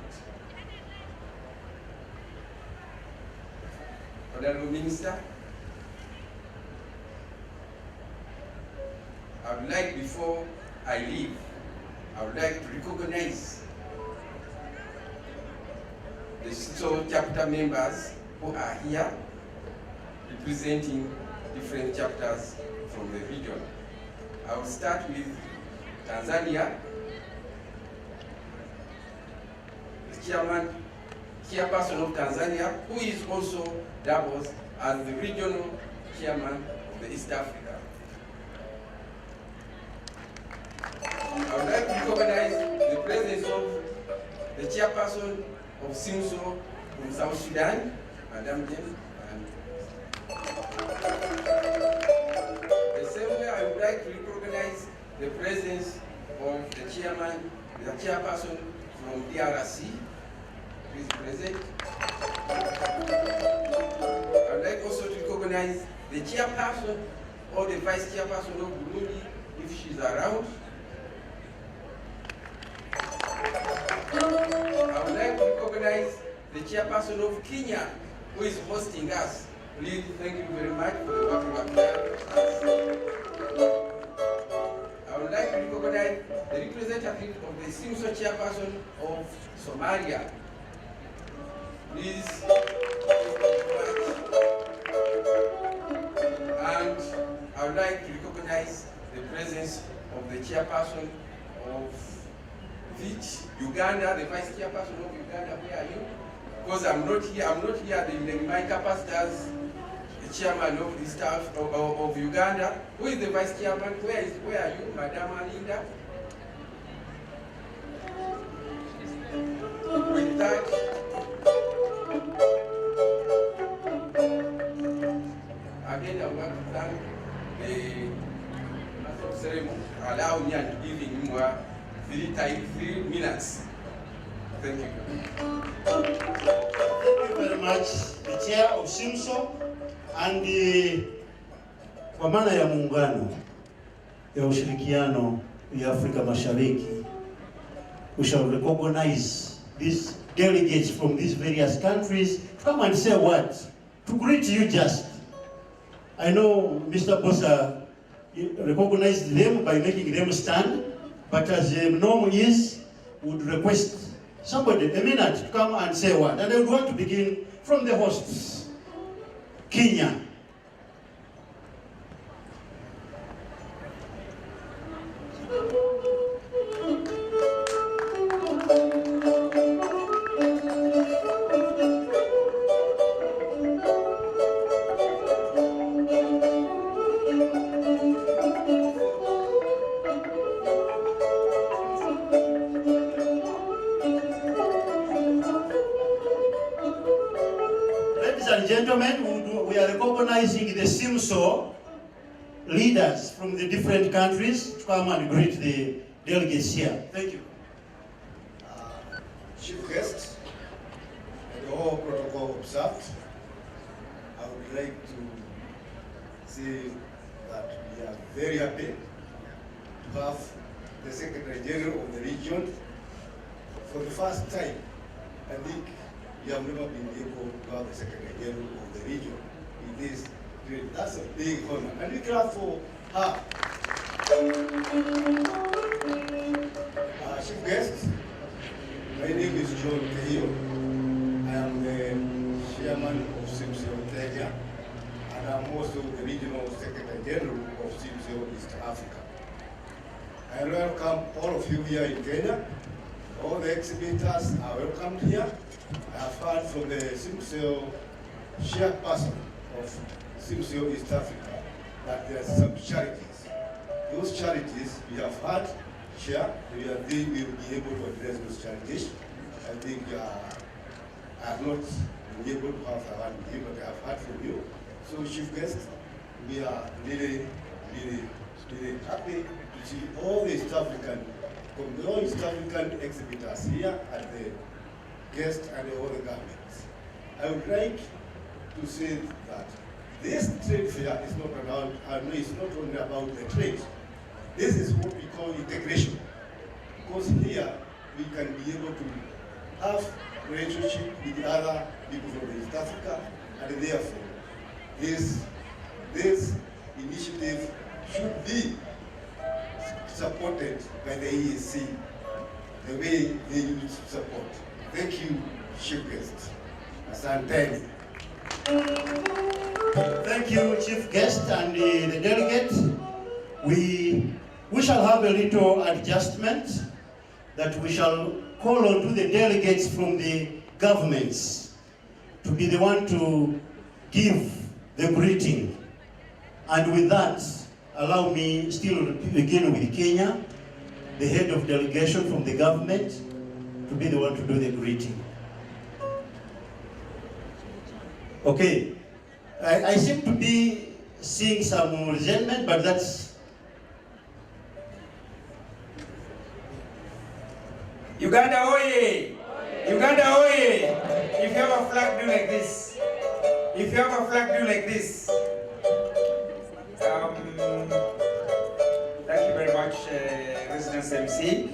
Honorable Minister, I would like, before I leave, I would like to recognize the SISO chapter members who are here representing different chapters from the region. I will start with Tanzania. The chairperson of Tanzania, who is also doubles as the regional chairman of the East Africa. I would like to recognize the presence of the chairperson of SIMSO from South Sudan, Madam James. The same way, I would like to recognize the presence of the chairperson from DRC, who is present. I would like also to recognize the chairperson or the vice chairperson of Burundi, if she's around. I would like to recognize the chairperson of Kenya, who is hosting us. Please, thank you very much for the work you have done. I would like to recognize the representative of the SIMSO chairperson of Somalia. Please, and I would like to recognize the presence of the chairperson of Uganda, the vice chairperson of Uganda. Where are you? Because I'm not here in my capacity as the chairman of the staff of Uganda. Who is the vice chairman? Where are you, Madam Alinda? With that, again, I want to thank the master of ceremony. Allow me to give him 3 minutes. Thank you. Thank you very much, the chair of SIMSO and kwa maana ya muungano ya ushirikiano ya Afrika Mashariki, we shall recognize these delegates from these various countries to come and say what? To greet you just. I know Mr. Bosa recognized them by making them stand, but as the norm is, would request somebody a minute to come and say what. And I would want to begin from the hosts. Kenya. Gentlemen, we are recognizing the SIMSO leaders from the different countries to come and greet the delegates here. Thank you. Chief guests, and all protocol observed, I would like to say that we are very happy to have the Secretary General of the region for the first time. I think we have never been able to have the Secretary General of the region. It is great. That's a big honor. And we clap for her. Chief guest, my name is John Kahio. I am the chairman of SIMSO Kenya, and I'm also the regional secretary general of SIMSO East Africa. I welcome all of you here in Kenya. All the exhibitors are welcomed here. I have heard from the SIMSO chairperson of SIMSO East Africa that there are some charities. Those charities we have had share, they will be able to address those charities. I think I have not been able to have someone with you, but I have heard from you. So, Chief Guest, we are really happy to see all the East African exhibitors here at the guest and all the governments. I would like to say that this trade fair is not around, it's not only about the trade. This is what we call integration. Because here we can be able to have relationship with the other people from East Africa, and therefore this initiative should be supported by the EAC the way they used to support. Thank you, Chief Guest. Asanteni. Thank you, Chief Guest and the delegate. We shall have a little adjustment that we shall call on to the delegates from the governments to be the one to give the greeting. And with that, allow me still to begin with Kenya, the head of delegation from the government, to be the one to do the greeting. Okay, I seem to be seeing some resentment, but that's... Uganda oye! Uganda oye! If you have a flag, do like this. If you have a flag, do like this. Thank you very much, Residence MC.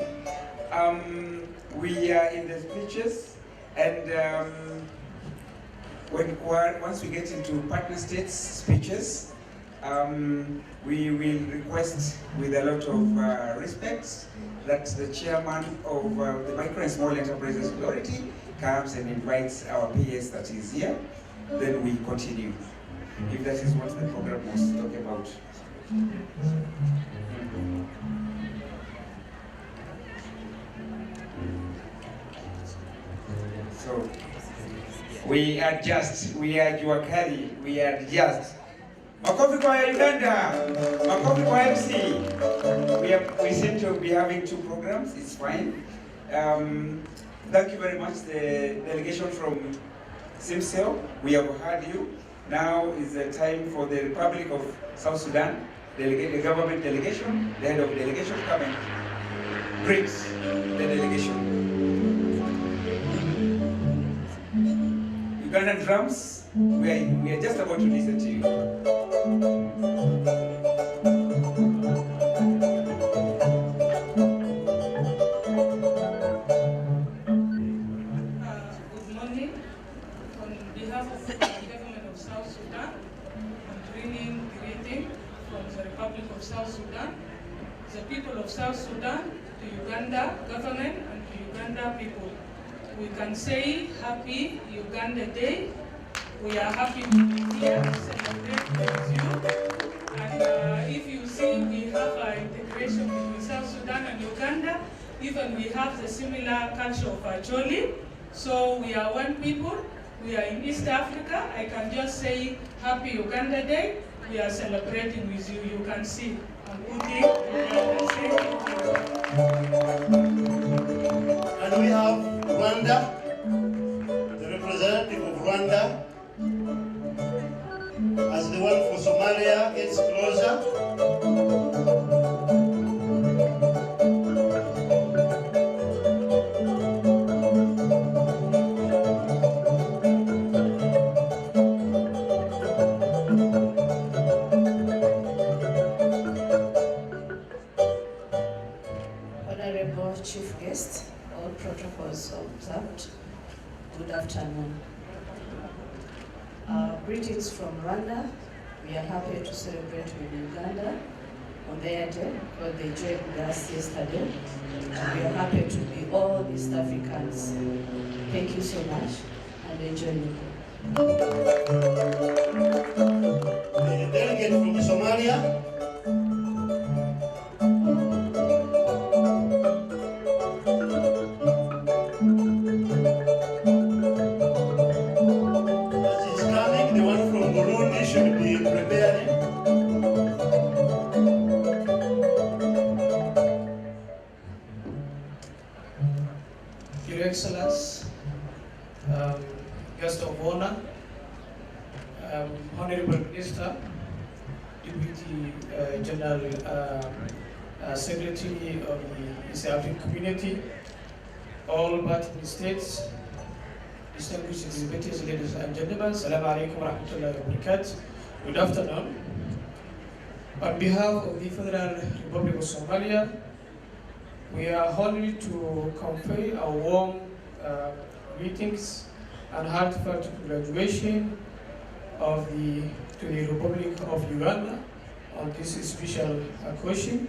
We are in the speeches, and once we get into partner states speeches, we will request with a lot of respect that the chairman of the Micro and Small Enterprises Authority comes and invites our PS that is here. Then we continue, if that is what the program was talking about. So, we are Juakali, we are just. Makofi kwa Uganda, makofi kwa MC. We seem to be having two programs, it's fine. Thank you very much, the delegation from Simsel. We have heard you. Now is the time for the Republic of South Sudan, the government delegation, the head of delegation come and greet the delegation. Ugandan drums, we are just about to listen to you. Good morning. On behalf of the government of South Sudan, I'm bringing greeting from the Republic of South Sudan, the people of South Sudan, to Uganda government and to Uganda people. We can say Happy Uganda Day. We are happy to be here to celebrate with you. And if you see, we have an integration between South Sudan and Uganda. Even we have the similar culture of Acholi. So we are one people. We are in East Africa. I can just say Happy Uganda Day. We are celebrating with you. You can see. I'm putting And we have Rwanda, the representative of Rwanda, as the one for Somalia gets closer. Honorable Chief Guest, all protocols observed. Good afternoon. Greetings from Rwanda. We are happy to celebrate with Uganda on their day, because they joined us yesterday. We are happy to be all East Africans. Thank you so much, and enjoy The delegate from Somalia. Your Excellency, Honorable Minister, Deputy General Secretary of the East African Community, all party states, distinguished exhibitors, ladies and gentlemen, Assalamu alaikum wa rahmatullahi wa barakatuh. Good afternoon. On behalf of the Federal Republic of Somalia, we are honored to convey our warm greetings and heartfelt congratulations to the Republic of Uganda on this special occasion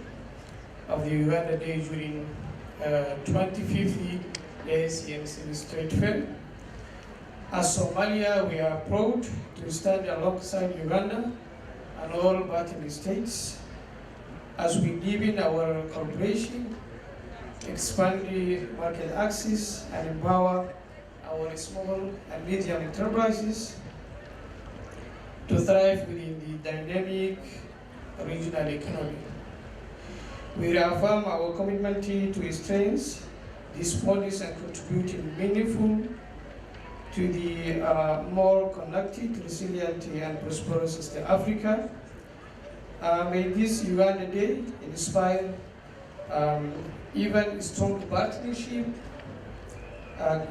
of the Uganda Day during 25th EAC MSMEs Trade Fair. As Somalia, we are proud to stand alongside Uganda and all partner states as we deepen our cooperation, expand the market access, and empower our small and medium enterprises to thrive within the dynamic regional economy. We reaffirm our commitment to strengthen these policies and contribute meaningful to the more connected, resilient, and prosperous East Africa. May this Uganda Day inspire even strong partnership,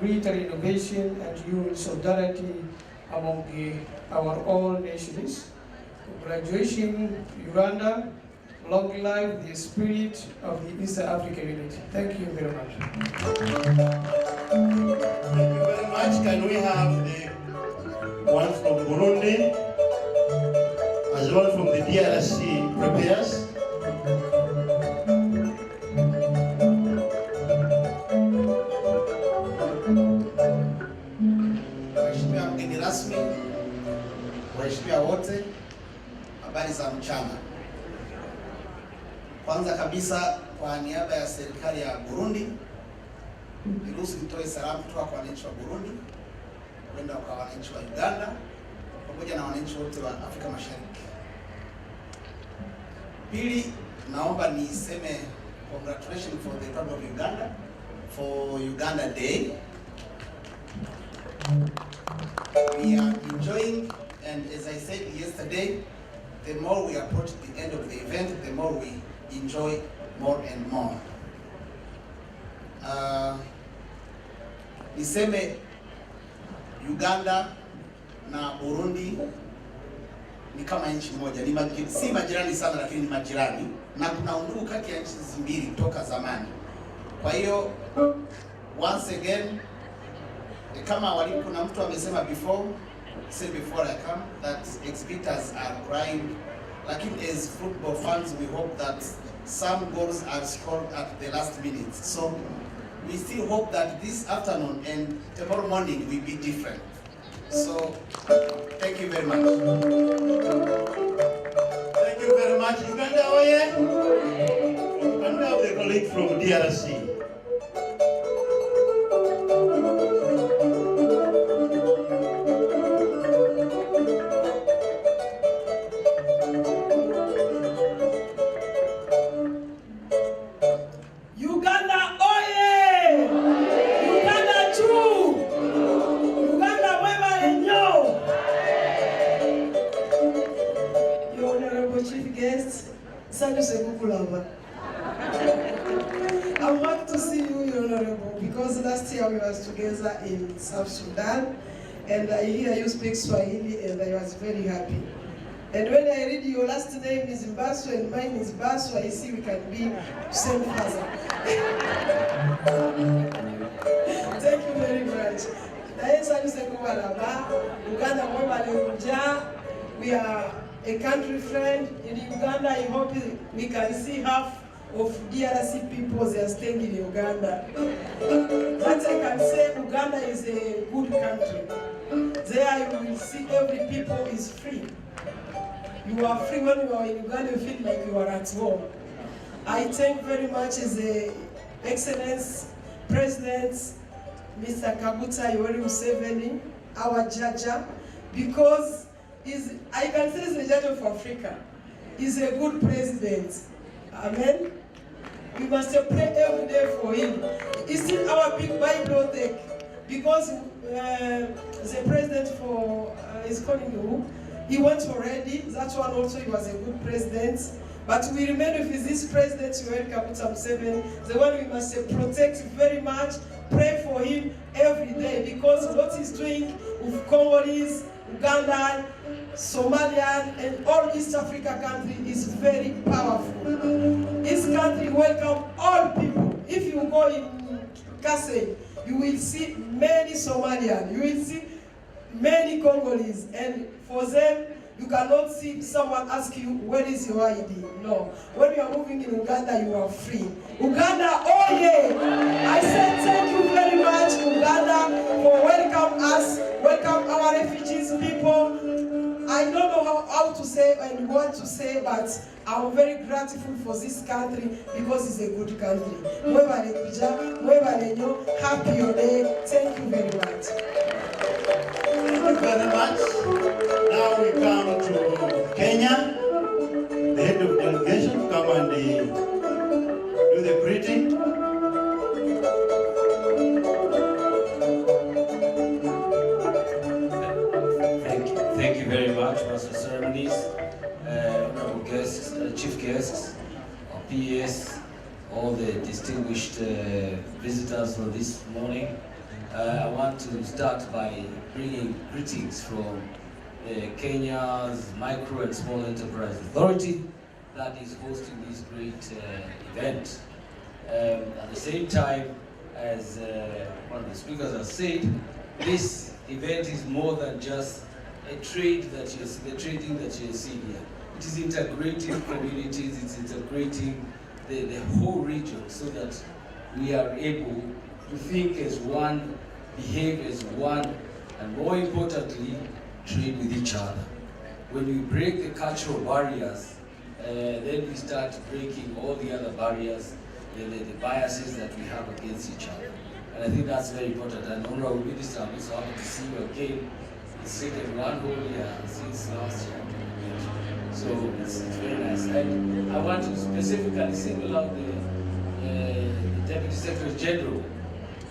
greater innovation, and human solidarity among our all nations. Congratulations, Uganda. Long live the spirit of the East African unity. Thank you very much. Thank you very much. Can we have the one from Burundi, as well from the DRC prepares? Mheshimiwa mgeni rasmi, waheshimiwa wote, habari za mchana. Kwanza kabisa, kwa niaba ya serikali ya Burundi, niruhusu nitoe salamu kutoka kwa wananchi wa Burundi kwenda kwa wananchi wa Uganda pamoja na wananchi wote wa Afrika Mashariki. Pili, naomba niseme congratulations for the Republic of Uganda for Uganda Day. We are enjoying, and as I said yesterday, the more we approach the end of the event, the more we enjoy more and more. Niseme Uganda na Burundi ni kama nchi moja, si majirani sana, lakini ni majirani, na kuna undugu kati ya nchi mbili toka zamani. Kwa hiyo once again, kama kuna mtu amesema before I come that exhibitors are crying, lakini as football fans we hope that some goals are scored at the last minute. So we still hope that this afternoon and tomorrow morning will be different. So thank you very much. Thank you very much. Uganda, oye? And now the colleague from DRC. I'm happy to see you, Your Honorable, because last year we were together in South Sudan, and I hear you speak Swahili, and I was very happy. And when I read your last name is Mbasu and mine is Basu, I see we can be same father. Thank you very much. We are a country friend in Uganda. I hope we can see half of DRC people, they are staying in Uganda. But I can say Uganda is a good country. There you will see every people is free. You are free when you are in Uganda, you feel like you are at home. I thank very much His Excellency President Mr. Kaguta Yoweri Museveni, our Jaja, because I can say he's the judge of Africa. He's a good president. Amen. We must pray every day for him. He's still our big bibliothèque because the president for is calling you. He went already. That one also, he was a good president. But we remain with this president, Yoweri Kaguta Museveni, the one we must protect very much, pray for him every day, because what he's doing with Congolese, Uganda, Somalia, and all East Africa countries is very powerful. This country welcomes all people. If you go in Kasai, you will see many Somalians, you will see many Congolese, and for them, you cannot see someone ask you, where is your ID? No. When you are moving in Uganda, you are free. Uganda, oh yeah! I said thank you very much, Uganda, for welcome us, welcome our refugees people. I don't know how to say and what to say, but I'm very grateful for this country because it's a good country. Happy your day. Thank you very much. Thank you very much. Now we come to Kenya, the head of delegation, to come and do the greeting. Thank you very much, Master Ceremonies, honorable guests, chief guests, our PS, all the distinguished visitors for this morning. I want to start by bringing greetings from Kenya's Micro and Small Enterprise Authority that is hosting this great event. At the same time, as one of the speakers has said, this event is more than just a trade that you're seeing, the trading that you're seeing here. It is integrating communities, it's integrating the whole region so that we are able to think as one, behave as one, and more importantly, trade with each other. When we break the cultural barriers, then we start breaking all the other barriers, the biases that we have against each other. And I think that's very important. And Honorable Minister, I'm so happy to see you again. It's taken one whole year since last year. So it's very nice. And I want to specifically single out the Deputy Secretary General,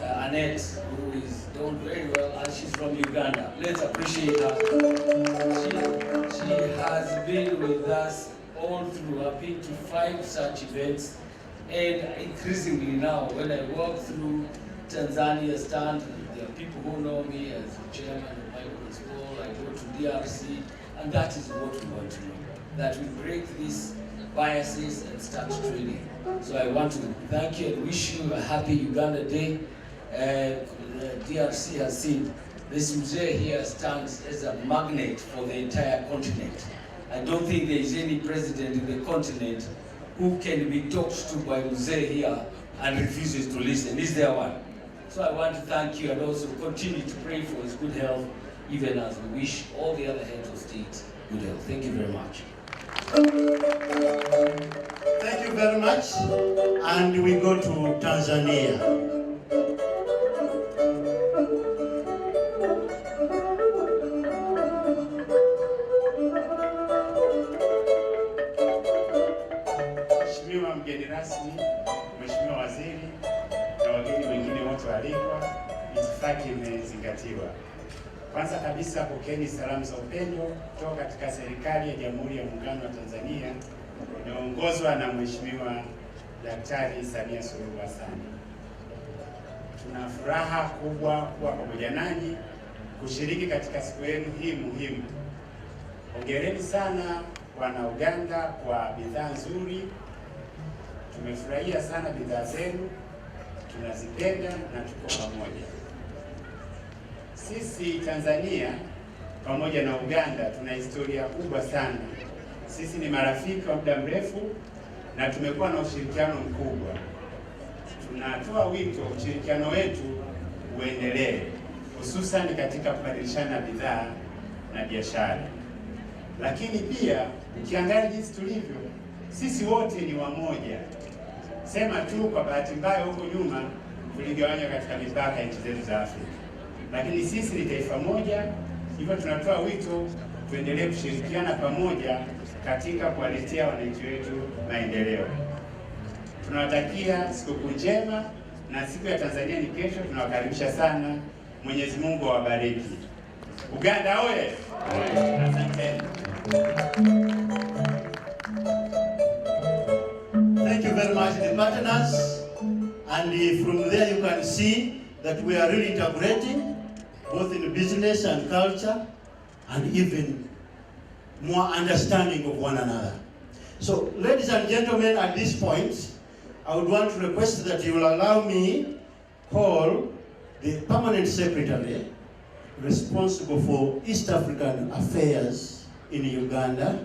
Annette, who is doing very well, and she's from Uganda. Let's appreciate her. She has been with us all through. I've been to 5 such events, and increasingly now, when I walk through Tanzania stand, there are people who know me as the chairman of Micro and Small. I go to DRC, and that is what we want to do. That we break these biases and start trading. So I want to thank you and wish you a happy Uganda Day. DRC has seen this museum here stands as a magnet for the entire continent. I don't think there is any president in the continent who can be talked to by museum here and refuses to listen. Is there one? So I want to thank you and also continue to pray for his good health, even as we wish all the other heads of state good health. Thank you very much. Thank you very much. And we go to Tanzania. Mheshimiwa mgeni rasmi, Mheshimiwa Waziri na wageni wengine wote waalikwa, itifaki imezingatiwa. Kwanza kabisa, pokeeni salamu za upendo kutoka katika serikali ya Jamhuri ya Muungano wa Tanzania inayoongozwa na Mheshimiwa Daktari Samia Suluhu Hassan. Tuna furaha kubwa kuwa pamoja nanyi kushiriki katika siku yenu hii muhimu. Hongereni sana wana Uganda kwa bidhaa nzuri. Tumefurahia sana bidhaa zenu, tunazipenda na tuko pamoja. Sisi Tanzania pamoja na Uganda tuna historia kubwa sana. Sisi ni marafiki wa muda mrefu na tumekuwa na ushirikiano mkubwa. Tunatoa wito ushirikiano wetu uendelee, hususan katika kubadilishana bidhaa na biashara. Lakini pia ukiangalia jinsi tulivyo, sisi wote ni wamoja. Sema tu kwa bahati mbaya huko nyuma tuligawanywa katika mipaka ya nchi zetu za Afrika. Lakini sisi ni taifa moja, hivyo tunatoa wito tuendelee kushirikiana pamoja katika kuwaletea wananchi wetu maendeleo. Tunawatakia sikukuu njema, na siku ya Tanzania ni kesho. Tunawakaribisha sana. Mwenyezi Mungu awabariki. Uganda oye! Asante. from there you can see that we are really integrating both in business and culture and even more understanding of one another. So, ladies and gentlemen, at this point, I would want to request that you will allow me call the permanent secretary responsible for East African affairs in Uganda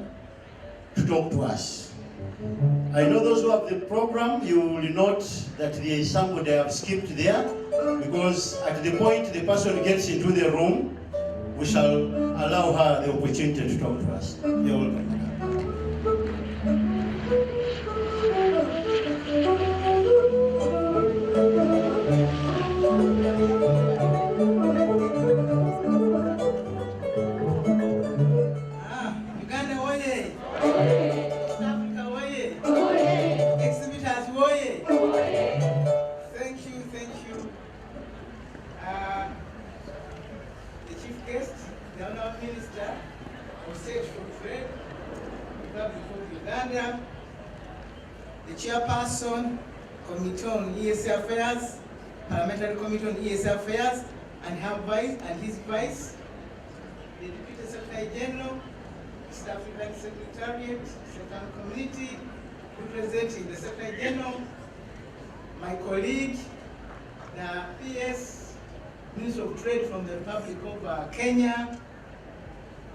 to talk to us. I know those who have the program, you will note that there is somebody I have skipped there, because at the point the person gets into the room, we shall allow her the opportunity to talk to us. You're welcome. Uganda oye! East Africa oye! Exhibitors oye! Thank you. The chief guest, the Honourable Minister of State for Trade, Republic of Uganda, the chairperson, Committee on EAC Affairs, Parliamentary Committee on EAC Affairs, and his vice, the Deputy Secretary General, East African Secretariat, Second Community, representing the Secretary General, my colleague, the PS, Minister of Trade from the Republic of Kenya,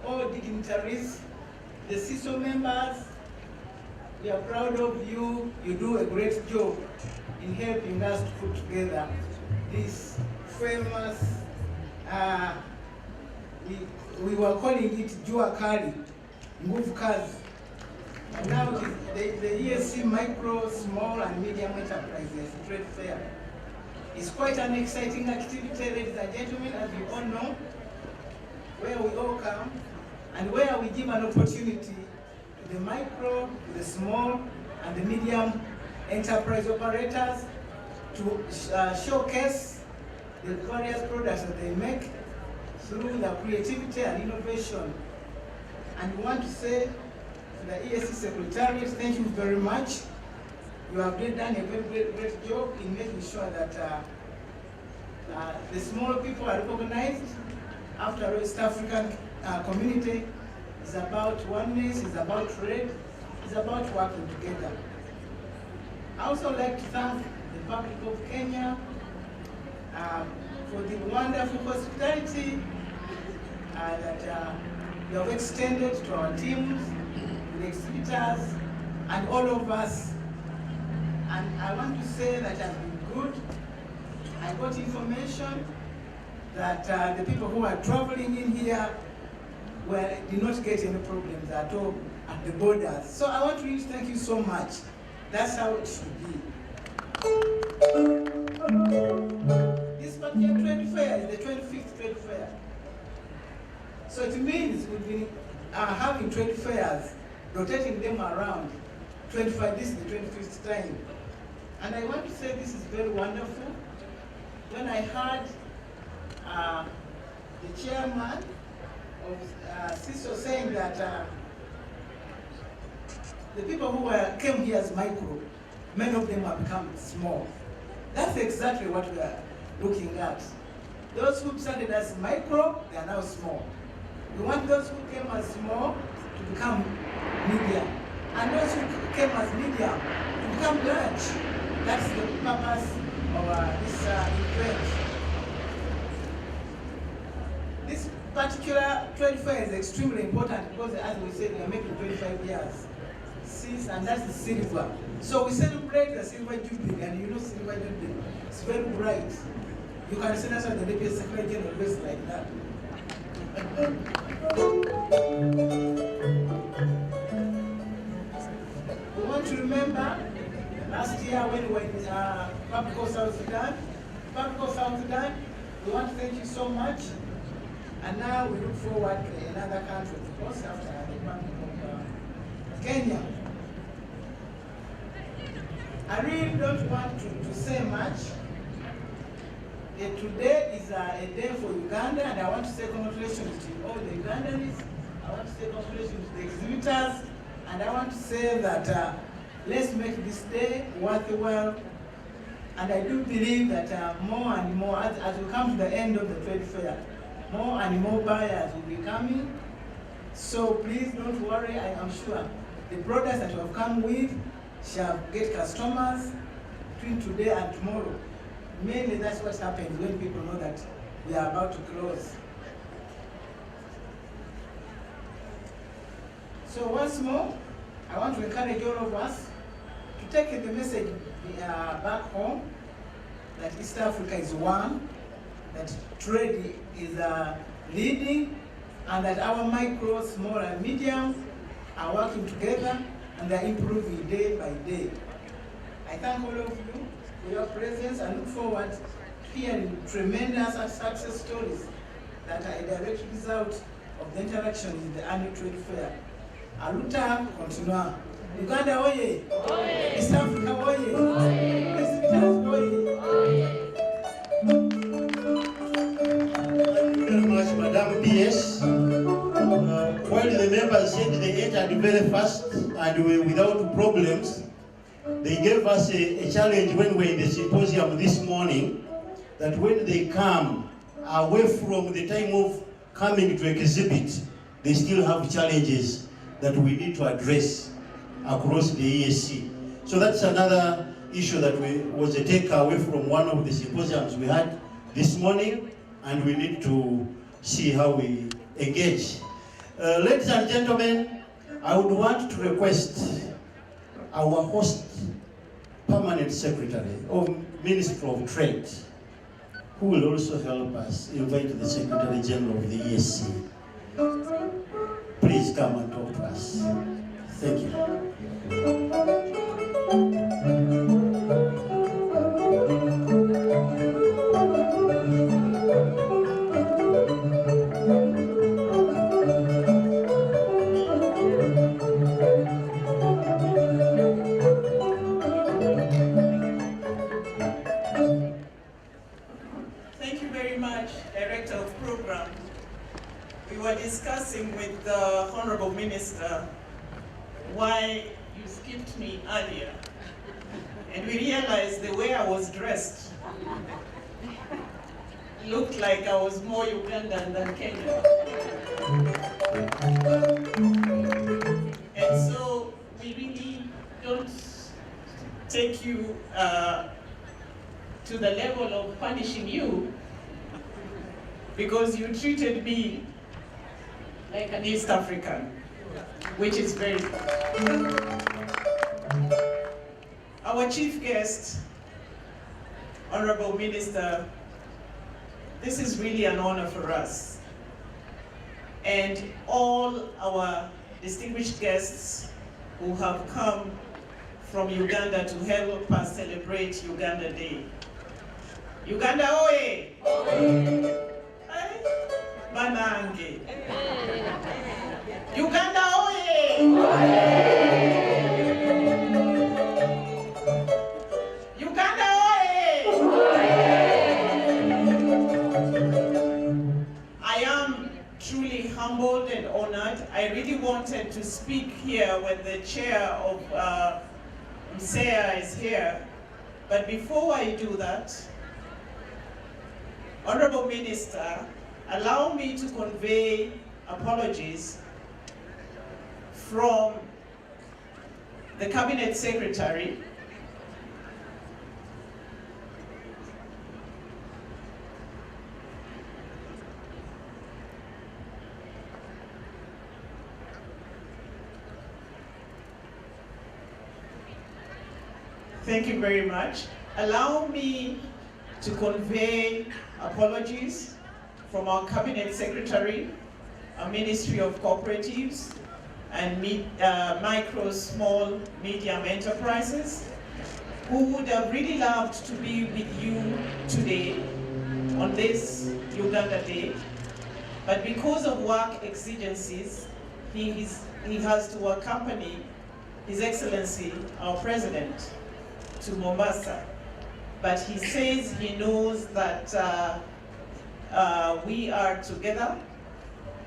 all dignitaries, the CISO members, we are proud of you. You do a great job in helping us to put together this famous, we were calling it Jua Kali, Move Kazi. Now the EAC Micro, Small and Medium Enterprises Trade Fair is quite an exciting activity, ladies and gentlemen, as you all know, where we all come and where we give an opportunity to the micro, to the small and the medium enterprise operators to showcase the various products that they make through their creativity and innovation. And we want to say to the EAC Secretariat, thank you very much. You have done a very great job in making sure that the small people are recognized. After all, East African community is about oneness, is about trade, is about working together. I also like to thank the Republic of Kenya for the wonderful hospitality that you have extended to our teams, the exhibitors, and all of us. And I want to say that has been good. I got information that the people who are traveling in here did not get any problems at all at the borders. So I want to really thank you so much. That's how it should be. This particular trade fair is the 25th trade fair. So it means we've been having trade fairs, rotating them around. 25, this is the 25th time. And I want to say this is very wonderful. When I heard the chairman of CISO saying that the people who came here as micro, many of them have become small. That's exactly what we are looking at. Those who started as micro, they are now small. We want those who came as small to become medium. And those who came as medium to become large. That's the purpose of this event. This particular trade fair is extremely important because, as we said, we are making 25 years since, and that's the silver. So we celebrate the silver jubilee, and you know silver jubilee, it's very bright. You can see that's why the Deputy Secretary General dressed like that. We want to remember last year when we were in Republic of South Sudan, we want to thank you so much. And now we look forward to another country, of course, after the Republic of Kenya. I really don't want to say much. Today is a day for Uganda, and I want to say congratulations to all the Ugandans. I want to say congratulations to the exhibitors, and I want to say that let's make this day worthwhile And I do believe that more and more, as we come to the end of the trade fair, more and more buyers will be coming. So please don't worry, I am sure the products that you have come with shall get customers between today and tomorrow. Mainly that's what happens when people know that we are about to close. So once more, I want to encourage all of us to take the message back home, that East Africa is one, that trade is leading, and that our micro, small, and medium are working together and they're improving day by day. I thank all of you for your presence and look forward to hearing tremendous success stories that are a direct result of the interaction with the annual trade fair. Aluta continua. Uganda oye! East Africa oye! Visitors oye! Thank you very much, Madam PS. While the members said they entered very fast and without problems, they gave us a challenge when we were in the symposium this morning, that when they come away from the time of coming to exhibit, they still have challenges that we need to address across the EAC. So that's another issue that was a takeaway from one of the symposiums we had this morning, and we need to see how we engage. Ladies and gentlemen, I would want to request our host permanent secretary of Ministry of Trade, who will also help us, invite the Secretary General of the EAC. Please come and talk to us. Thank you. Thank you very much, Director of Program. We were discussing with the Honorable Minister why you skipped me earlier. And we realized the way I was dressed looked like I was more Ugandan than Kenyan. And so we really don't take you to the level of punishing you, because you treated me like an East African, which is very good. Our chief guest, Honorable Minister, this is really an honor for us. And all our distinguished guests who have come from Uganda to help us celebrate Uganda Day. Uganda oye! Banange. Uganda oye! Uganda oye! I am truly humbled and honored. I really wanted to speak here when the chair of MSEA is here. But before I do that, Honorable Minister, allow me to convey apologies from the Cabinet Secretary, thank you very much. Allow me to convey apologies from our Cabinet Secretary, our Ministry of Cooperatives and Micro, Small, Medium Enterprises, who would have really loved to be with you today on this Uganda Day, but because of work exigencies, he has to accompany His Excellency, our President, to Mombasa. But he says he knows that we are together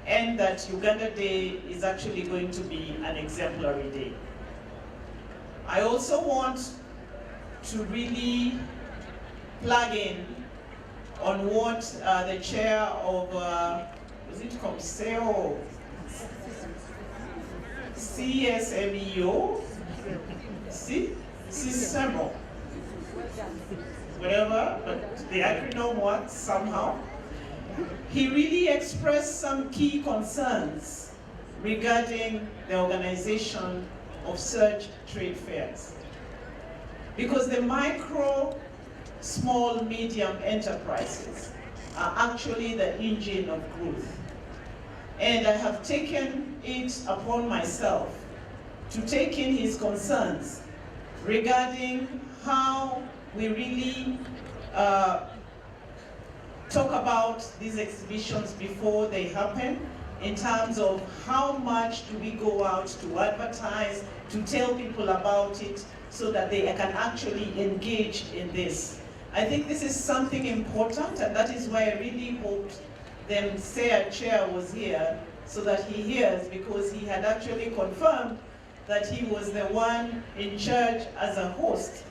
and that Uganda Day is actually going to be an exemplary day. I also want to really plug in on what the chair of, is it COMSEO? CSMEO? CSMO? Whatever, but the acronym works somehow. He really expressed some key concerns regarding the organization of such trade fairs. Because the micro, small, medium enterprises are actually the engine of growth. And I have taken it upon myself to take in his concerns regarding how we really talk about these exhibitions before they happen, in terms of how much do we go out to advertise, to tell people about it, so that they can actually engage in this. I think this is something important, and that is why I really hoped the chair was here, so that he hears, because he had actually confirmed that he was the one in charge as a host,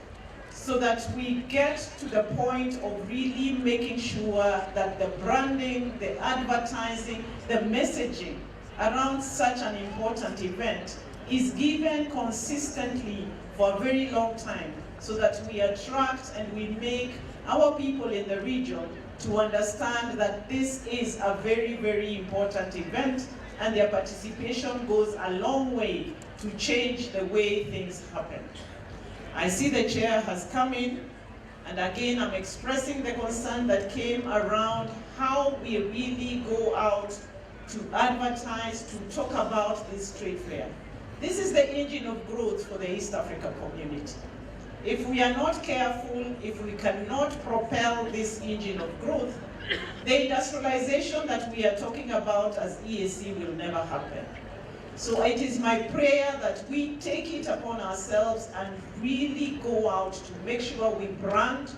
so that we get to the point of really making sure that the branding, the advertising, the messaging around such an important event is given consistently for a very long time, so that we attract and we make our people in the region to understand that this is a very, very important event, and their participation goes a long way to change the way things happen. I see the chair has come in, and again I'm expressing the concern that came around how we really go out to advertise, to talk about this trade fair. This is the engine of growth for the East Africa community. If we are not careful, if we cannot propel this engine of growth, the industrialization that we are talking about as EAC will never happen. So it is my prayer that we take it upon ourselves and really go out to make sure we brand,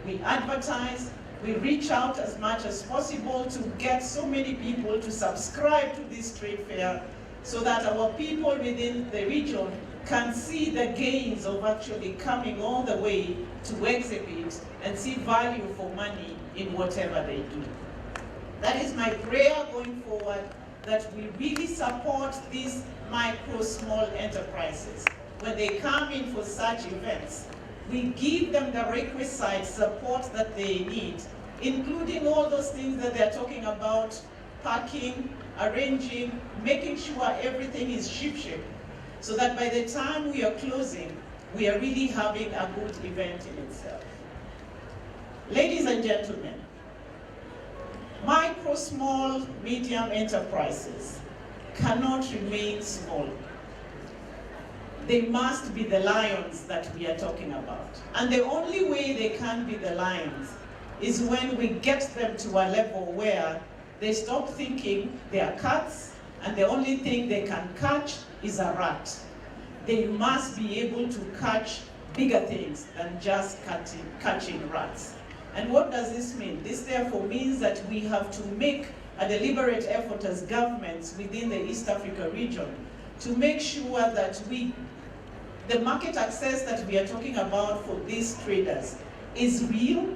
we advertise, we reach out as much as possible to get so many people to subscribe to this trade fair, so that our people within the region can see the gains of actually coming all the way to exhibit and see value for money in whatever they do. That is my prayer going forward, that we really support these micro, small enterprises. When they come in for such events, we give them the requisite support that they need, including all those things that they're talking about, parking, arranging, making sure everything is shipshape, so that by the time we are closing, we are really having a good event in itself. Ladies and gentlemen, micro, small, medium enterprises cannot remain small. They must be the lions that we are talking about. And the only way they can be the lions is when we get them to a level where they stop thinking they are cats, and the only thing they can catch is a rat. They must be able to catch bigger things than just catching rats. And what does this mean? This therefore means that we have to make a deliberate effort as governments within the East Africa region to make sure that the market access that we are talking about for these traders is real,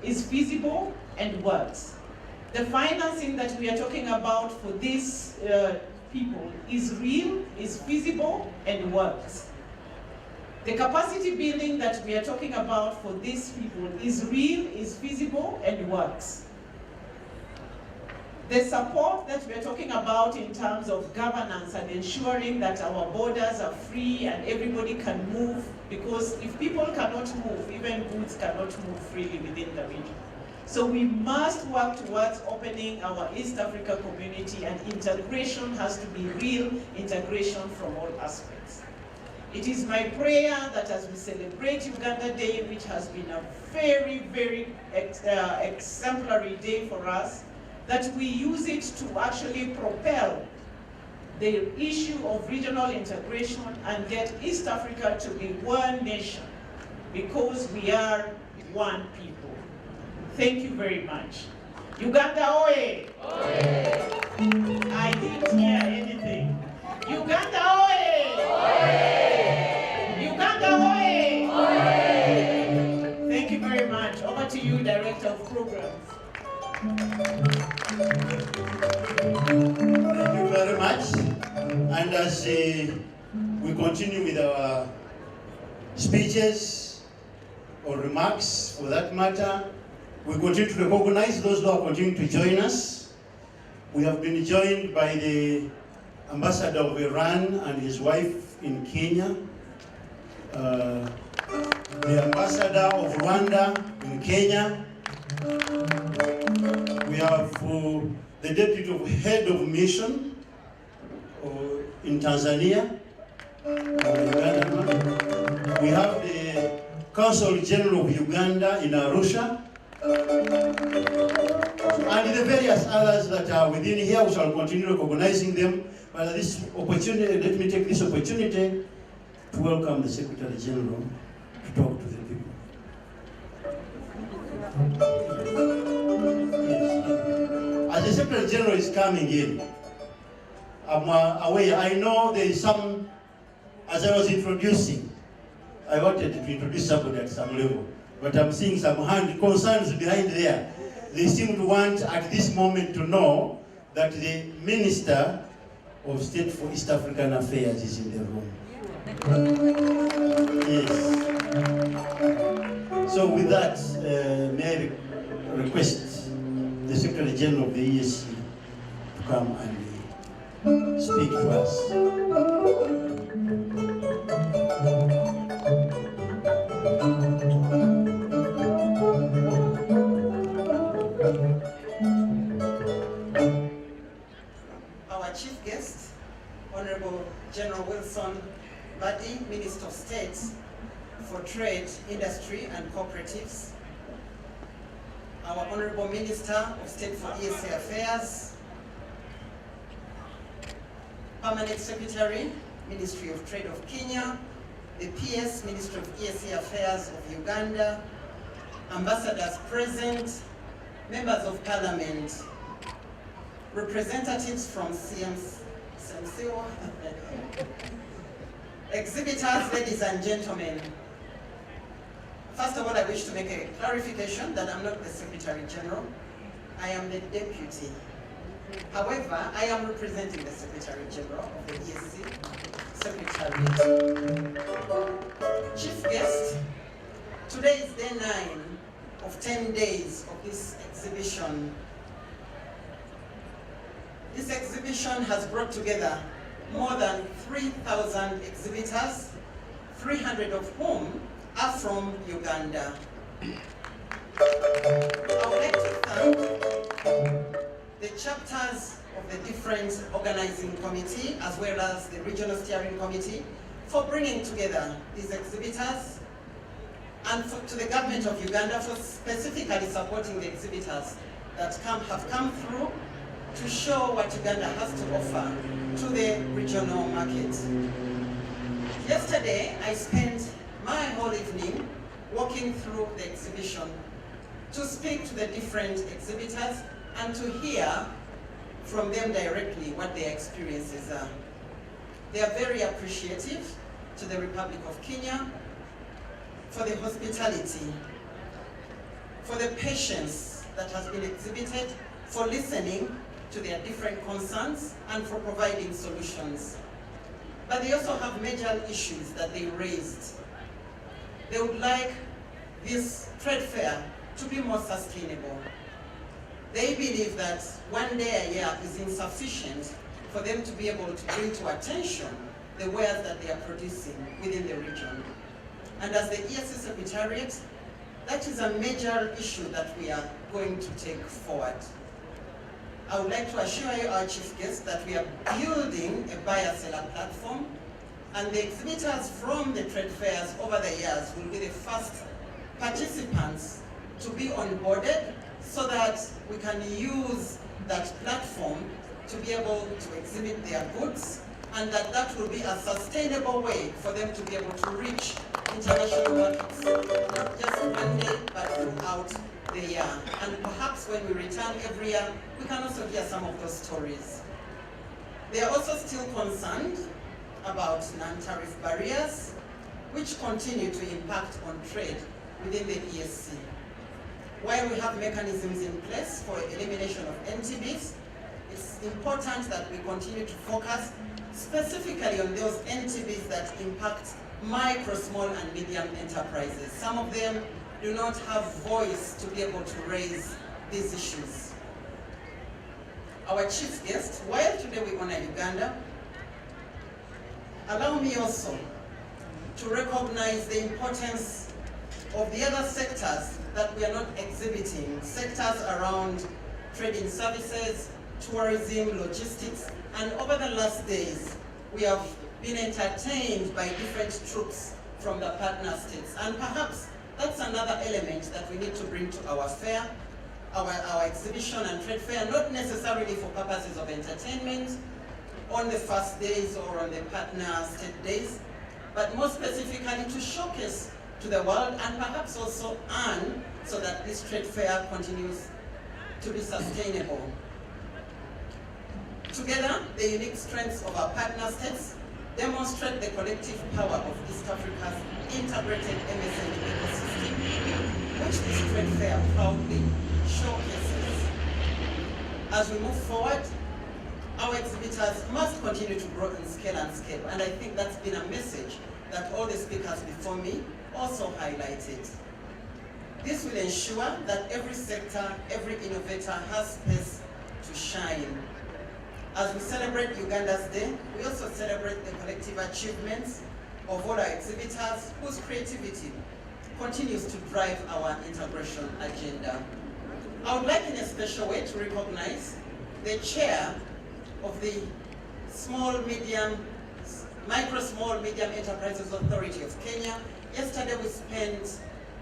is feasible, and works. The financing that we are talking about for these people is real, is feasible, and works. The capacity building that we are talking about for these people is real, is feasible, and works. The support that we are talking about in terms of governance and ensuring that our borders are free and everybody can move, because if people cannot move, even goods cannot move freely within the region. So we must work towards opening our East Africa community, and integration has to be real integration from all aspects. It is my prayer that as we celebrate Uganda Day, which has been a very, very exemplary day for us, that we use it to actually propel the issue of regional integration and get East Africa to be one nation, because we are one people. Thank you very much. Uganda oye! Oye! I didn't hear anything. Uganda oye! Oye! Uganda oye! Oye! Thank you very much. And as we continue with our speeches or remarks for that matter, we continue to recognize those who are continuing to join us. We have been joined by the Ambassador of Iran and his wife in Kenya, the Ambassador of Rwanda in Kenya. We have the Deputy Head of Mission in Tanzania. We have the Consul General of Uganda in Arusha. And the various others that are within here, we shall continue recognizing them. But at this opportunity, let me take this opportunity to welcome the Secretary General to talk to the people. Yes. As the Secretary General is coming in, I'm aware, I know there is some, as I was introducing, I wanted to introduce somebody at some level, but I'm seeing some concerns behind there. They seem to want at this moment to know that the Minister of State for East African Affairs is in the room. Yes. So with that, may I request the Secretary General of the EAC to come and speak to us. Our chief guest, Honorable General Wilson Buddy, Minister of State for Trade, Industry and Cooperatives, our Honorable Minister of State for EAC Affairs, Permanent Secretary, Ministry of Trade of Kenya, the PS, Ministry of EAC Affairs of Uganda, ambassadors present, members of Parliament, representatives from CMCO, exhibitors, ladies and gentlemen. First of all, I wish to make a clarification that I'm not the Secretary General. I am the Deputy. However, I am representing the Secretary General of the EAC Secretariat. Chief guest, today is day 9 of 10 days of this exhibition. This exhibition has brought together more than 3,000 exhibitors, 300 of whom are from Uganda. I would like to thank the chapters of the different organizing committee as well as the regional steering committee for bringing together these exhibitors, and to the government of Uganda for specifically supporting the exhibitors that have come through to show what Uganda has to offer to the regional market. Yesterday, I spent my whole evening walking through the exhibition to speak to the different exhibitors and to hear from them directly what their experiences are. They are very appreciative to the Republic of Kenya for the hospitality, for the patience that has been exhibited, for listening to their different concerns and for providing solutions. But they also have major issues that they raised. They would like this trade fair to be more sustainable. They believe that one day a year is insufficient for them to be able to bring to attention the wares that they are producing within the region. And as the EAC Secretariat, that is a major issue that we are going to take forward. I would like to assure you, our chief guest, that we are building a buyer-seller platform, and the exhibitors from the trade fairs over the years will be the first participants to be onboarded so that we can use that platform to be able to exhibit their goods, and that will be a sustainable way for them to be able to reach international markets, not just one day, but throughout the year. And perhaps when we return every year, we can also hear some of those stories. They are also still concerned about non-tariff barriers, which continue to impact on trade within the EAC. While we have mechanisms in place for elimination of NTBs, it's important that we continue to focus specifically on those NTBs that impact micro, small, and medium enterprises. Some of them do not have voice to be able to raise these issues. Our chief guest, while today we honor Uganda, allow me also to recognize the importance of the other sectors that we are not exhibiting, sectors around trading services, tourism, logistics, and over the last days, we have been entertained by different troops from the partner states. And perhaps that's another element that we need to bring to our fair, our exhibition and trade fair, not necessarily for purposes of entertainment on the first days or on the partner state days, but more specifically to showcase to the world and perhaps also earn so that this trade fair continues to be sustainable. Together, the unique strengths of our partner states demonstrate the collective power of East Africa's integrated MSME ecosystem, which this trade fair proudly showcases. As we move forward, our exhibitors must continue to grow in scale and scope, and I think that's been a message that all the speakers before me also highlighted. This will ensure that every sector, every innovator has space to shine. As we celebrate Uganda's Day, we also celebrate the collective achievements of all our exhibitors whose creativity continues to drive our integration agenda. I would like in a special way to recognize the chair of the Micro, Small, Medium Enterprises Authority of Kenya. Yesterday we spent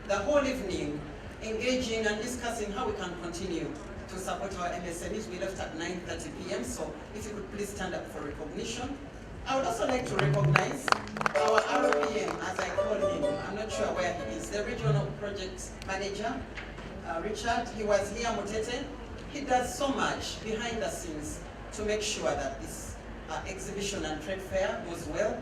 the whole evening engaging and discussing how we can continue to support our MSMEs. We left at 9:30 p.m., so if you could please stand up for recognition. I would also like to recognize our RPM, as I call him. I'm not sure where he is, the Regional Project Manager, Richard. He was here, Mutete. He does so much behind the scenes to make sure that this exhibition and trade fair goes well.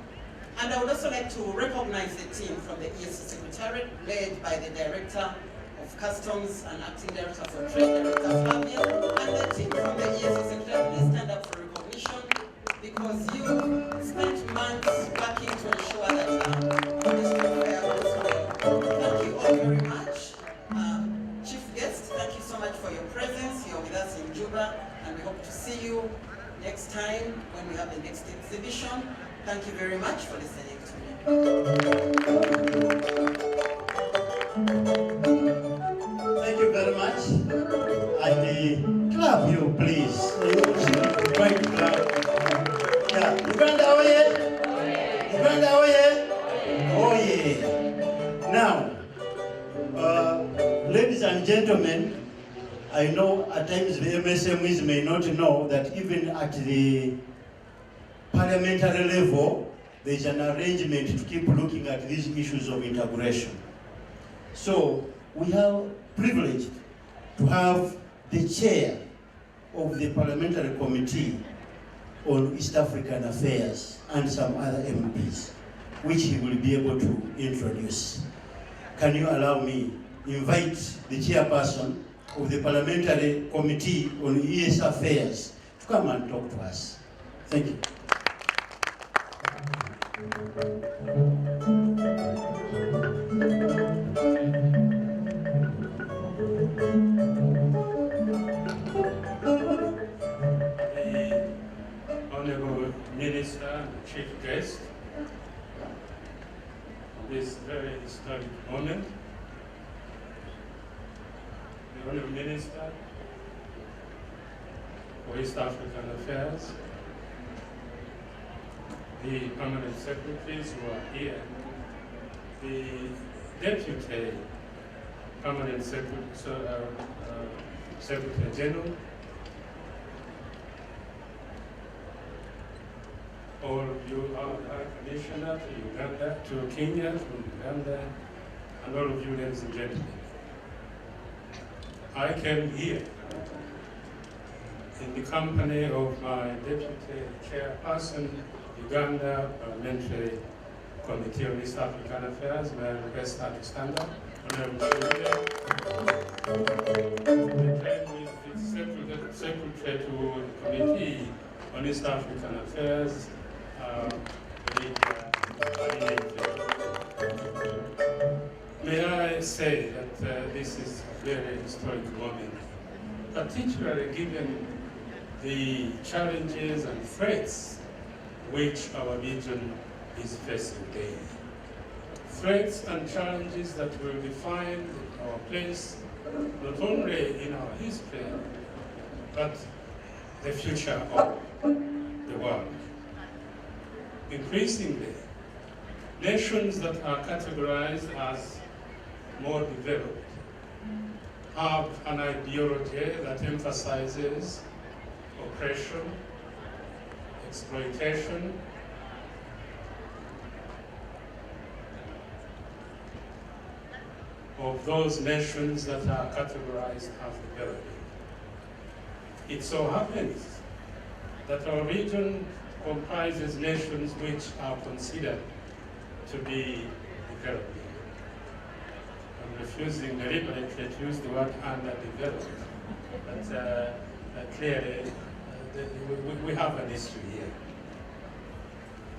And I would also like to recognize the team from the EAC Secretariat, led by the Director of Customs and Acting Director for Trade, Director Flavia, and the team from the EAC Secretariat. Please stand up for recognition, because you spent months working to ensure that this trade fair goes well. Thank you all very much. Chief guest, thank you so much for your presence. You're with us in Juba, and we hope to see you next time when we have the next exhibition. Thank you very much for listening to me. Thank you very much. And clap you, please. Right, clap. Yeah. Uganda, oh yeah? Uganda, oh yeah? Oh yeah. Now, ladies and gentlemen, I know at times the MSMEs may not know that even at the parliamentary level, there's an arrangement to keep looking at these issues of integration. So we are privileged to have the chair of the parliamentary committee on East African affairs and some other MPs, which he will be able to introduce. Can you allow me invite the chairperson of the parliamentary committee on EAC affairs to come and talk to us. Thank you. The Honorable Minister and Chief Guest, on this very historic moment, the Honorable Minister for East African Affairs, the permanent secretaries who are here, the Deputy Permanent Secretary General, all of you, our Commissioner to Uganda, to Kenya, from Uganda, and all of you, ladies and gentlemen. I came here in the company of my Deputy Chairperson, Uganda Parliamentary Committee on East African Affairs. May I request her to stand up? Honorable Secretary to the Committee on East African Affairs, say that this is a very historic moment, particularly given the challenges and threats which our region is facing daily. Threats and challenges that will define our place not only in our history, but the future of the world. Increasingly, nations that are categorized as more developed have an ideology that emphasizes oppression, exploitation, of those nations that are categorized as developing. It so happens that our region comprises nations which are considered to be developing. I'm refusing deliberately to use the word underdeveloped, but clearly we have an issue here.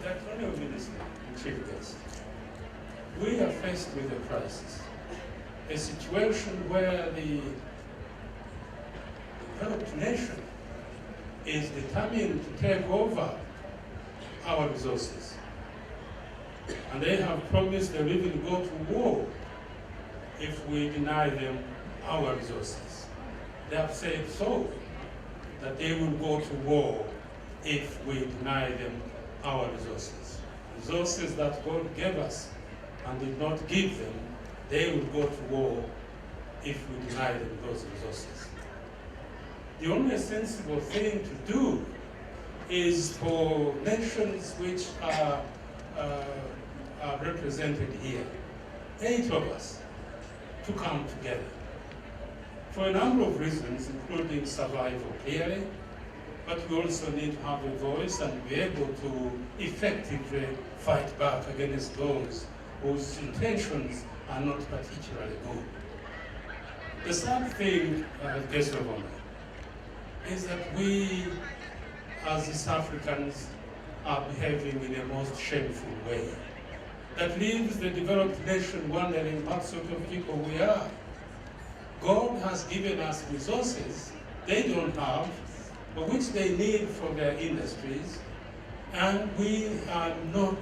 The Colonial Minister and Chief Guest, we are faced with a crisis, a situation where the developed nation is determined to take over our resources. And they have promised they will even go to war if we deny them our resources. They have said so, that they will go to war if we deny them our resources. Resources that God gave us and did not give them, they will go to war if we deny them those resources. The only sensible thing to do is for nations which are represented here, 8 of us, to come together for a number of reasons, including survival clearly, but we also need to have a voice and be able to effectively fight back against those whose intentions are not particularly good. The sad thing, guest of honor, is that we, as East Africans, are behaving in a most shameful way that leaves the developed nation wondering what sort of people we are. God has given us resources they don't have, but which they need for their industries, and we are not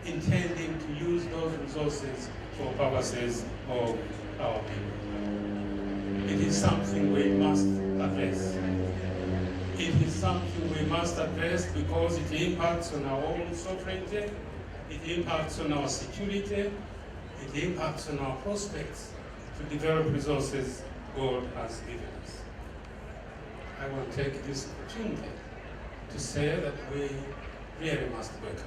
intending to use those resources for purposes of our people. It is something we must address. It is something we must address because it impacts on our own sovereignty, it impacts on our security, it impacts on our prospects to develop resources God has given us. I will take this opportunity to say that we really must wake up.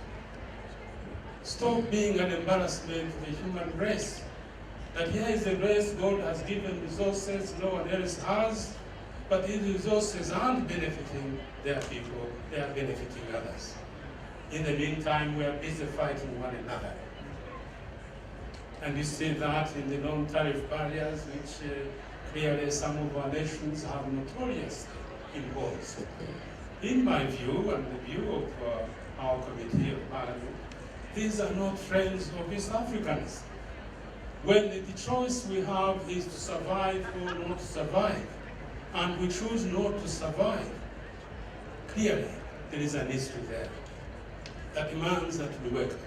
Stop being an embarrassment to the human race. That here is a race God has given resources no one else has, but these resources aren't benefiting their people, they are benefiting others. In the meantime, we are busy fighting one another. And you see that in the non-tariff barriers, which clearly some of our nations have notoriously imposed. In my view, and the view of our Committee of Parliament, these are not friends of East Africans. When the choice we have is to survive or not to survive, and we choose not to survive, clearly there is an issue there that demands that we wake up,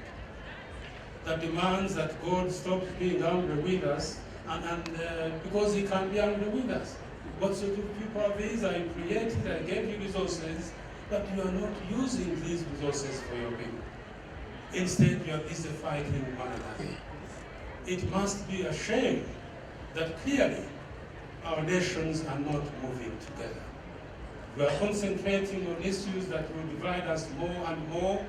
that demands that God stops being angry with us, and because He can be angry with us. What sort of people are these? I created, I gave you resources, but you are not using these resources for your people. Instead, you are busy fighting one another. It must be a shame that clearly our nations are not moving together. We are concentrating on issues that will divide us more and more,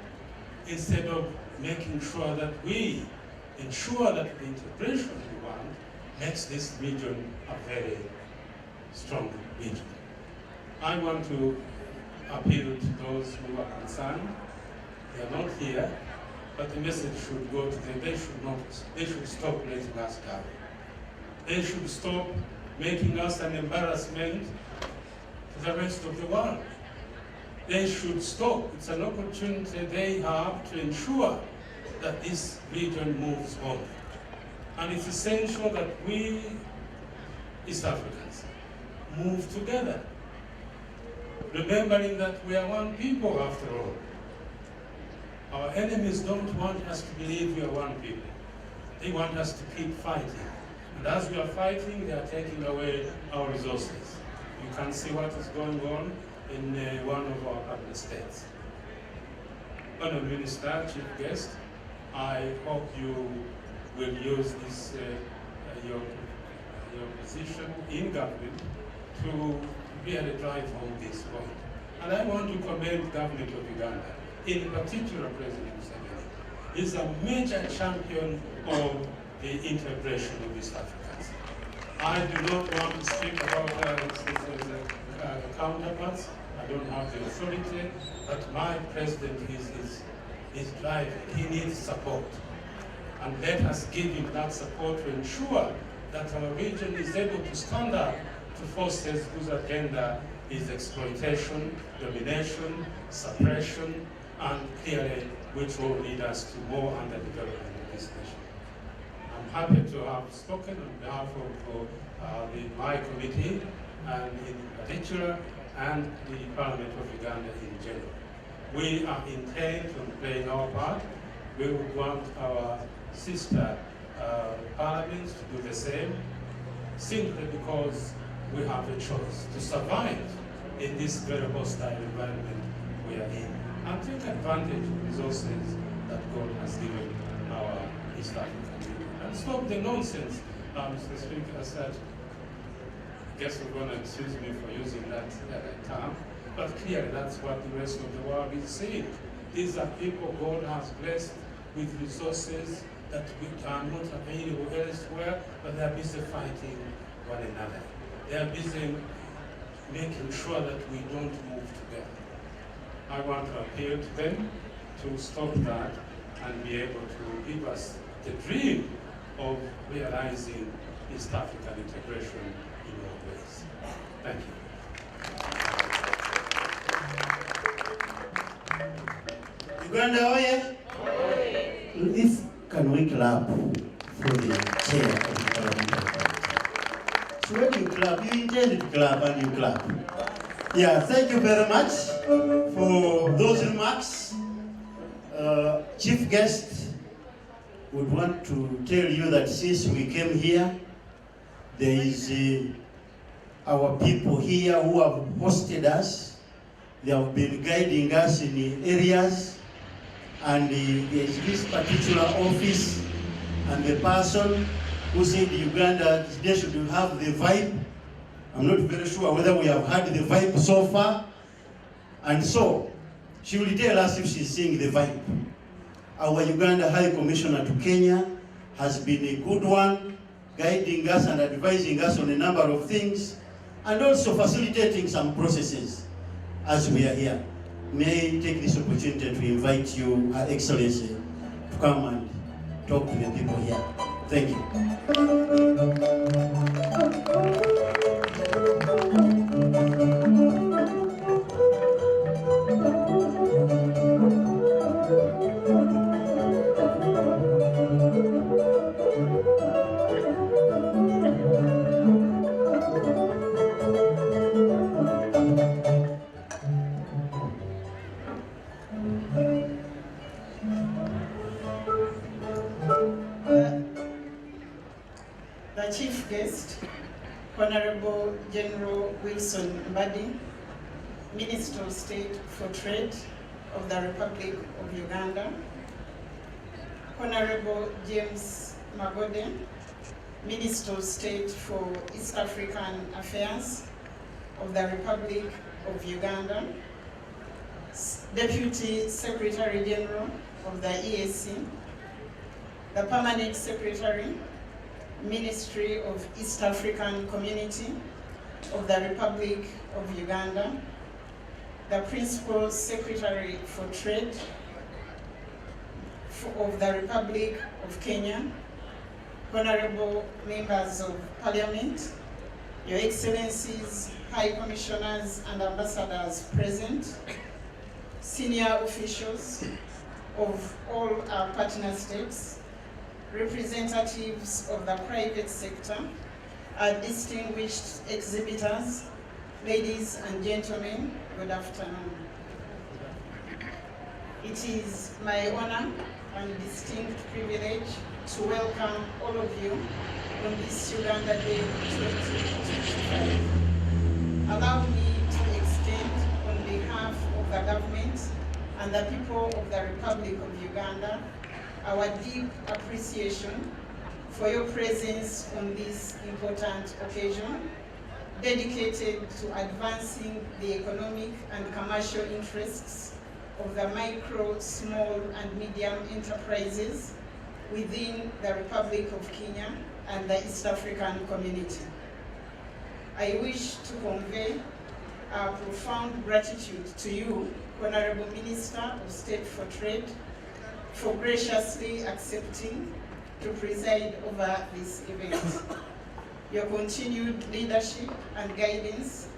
instead of making sure that we ensure that the integration we want makes this region a very strong region. I want to appeal to those who are concerned. They are not here, but the message should go to them. They should stop letting us down. They should stop making us an embarrassment to the rest of the world. They should stop. It's an opportunity they have to ensure that this region moves on. And it's essential that we, East Africans, move together, remembering that we are one people after all. Our enemies don't want us to believe we are one people. They want us to keep fighting. And as we are fighting, they are taking away our resources. You can see what is going on in one of our capital states. Honourable Minister, Chief Guest, I hope you will use this, your position in government to really drive home this point. And I want to commend the government of Uganda, in particular President Museveni. He's a major champion of the integration of East Africans. I do not want to speak about his counterparts. I don't have the authority, but my president is driving. He needs support. And let us give him that support to ensure that our region is able to stand up to forces whose agenda is exploitation, domination, suppression, and clearly which will lead us to more underdevelopment of this nation. I'm happy to have spoken on behalf of my committee, and in particular, and the Parliament of Uganda in general. We are intent on playing our part. We would want our sister parliaments to do the same, simply because we have a choice to survive in this very hostile environment we are in, and take advantage of the resources that God has given our East African region. And stop the nonsense, Mr. Speaker, as such. I guess you're going to excuse me for using that term, but clearly that's what the rest of the world is saying. These are people God has blessed with resources that are not available elsewhere, but they are busy fighting one another. They are busy making sure that we don't move together. I want to appeal to them to stop that and be able to give us the dream of realizing East African integration in all ways. Thank you. Uganda, oye? If can we clap for the chair of the Parliament? So when you clap, you intended to clap and you clap. Yeah, thank you very much for those remarks. Chief Guest would want to tell you that since we came here, there is our people here who have hosted us. They have been guiding us in the areas, and there is this particular office and the person who said Uganda they should have the vibe. I'm not very sure whether we have had the vibe so far, and so she will tell us if she's seeing the vibe. Our Uganda High Commissioner to Kenya has been a good one, guiding us and advising us on a number of things, and also facilitating some processes as we are here. May I take this opportunity to invite you, Her Excellency, to come and talk to the people here. Thank you. The Chief Guest, Honorable General Wilson Mbadi, Minister of State for Trade of the Republic of Uganda, Honorable James Magode, Minister of State for East African Affairs of the Republic of Uganda, Deputy Secretary General of the EAC, the Permanent Secretary, Ministry of East African Community of the Republic of Uganda, the Principal Secretary for Trade of the Republic of Kenya, Honorable Members of Parliament, Your Excellencies, High Commissioners and Ambassadors present, senior officials of all our partner states, representatives of the private sector, our distinguished exhibitors, ladies and gentlemen, good afternoon. It is my honor and distinct privilege to welcome all of you on this Uganda Day 2025. Allow me to extend on behalf of the government and the people of the Republic of Uganda our deep appreciation for your presence on this important occasion, dedicated to advancing the economic and commercial interests of the micro, small and medium enterprises within the Republic of Kenya and the East African community. I wish to convey our profound gratitude to you, Honorable Minister of State for Trade, for graciously accepting to preside over this event. Your continued leadership and guidance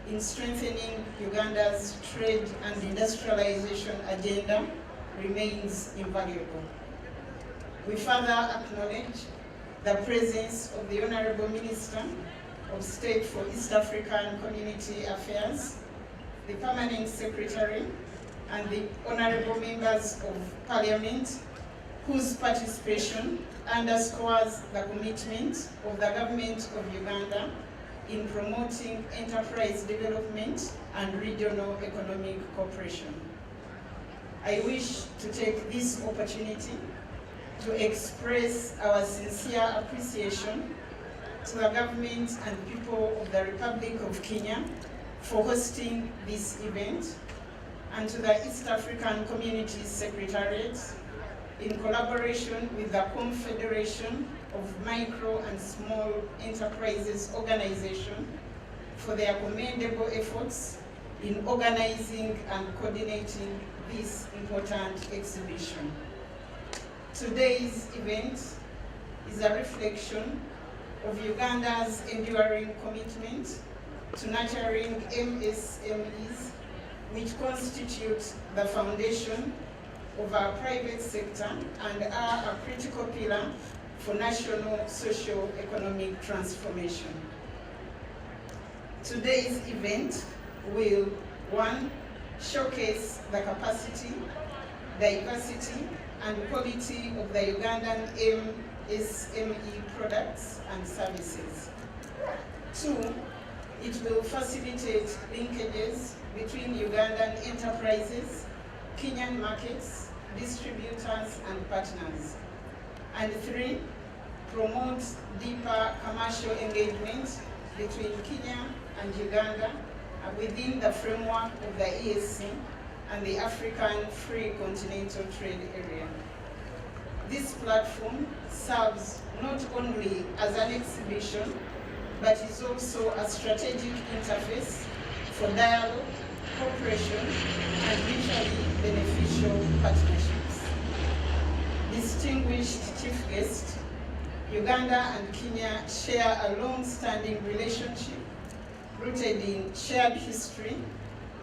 in strengthening Uganda's trade and industrialization agenda remains invaluable. We further acknowledge the presence of the Honorable Minister of State for East African Community Affairs, the Permanent Secretary, and the honorable members of Parliament, whose participation underscores the commitment of the government of Uganda in promoting enterprise development and regional economic cooperation. I wish to take this opportunity to express our sincere appreciation to the government and people of the Republic of Kenya for hosting this event, and to the East African Community Secretariat in collaboration with the Confederation of Micro and Small Enterprises Organization for their commendable efforts in organizing and coordinating this important exhibition. Today's event is a reflection of Uganda's enduring commitment to nurturing MSMEs, which constitute the foundation of our private sector and are a critical pillar for national socio-economic transformation. Today's event will, 1, showcase the capacity, diversity, and quality of the Ugandan MSME products and services. 2, it will facilitate linkages between Ugandan enterprises, Kenyan markets, distributors, and partners. And 3, promote deeper commercial engagement between Kenya and Uganda within the framework of the EAC and the African Free Continental Trade Area. This platform serves not only as an exhibition, but is also a strategic interface for dialogue, cooperation, and mutually beneficial partnerships. Distinguished chief guest, Uganda and Kenya share a long-standing relationship rooted in shared history,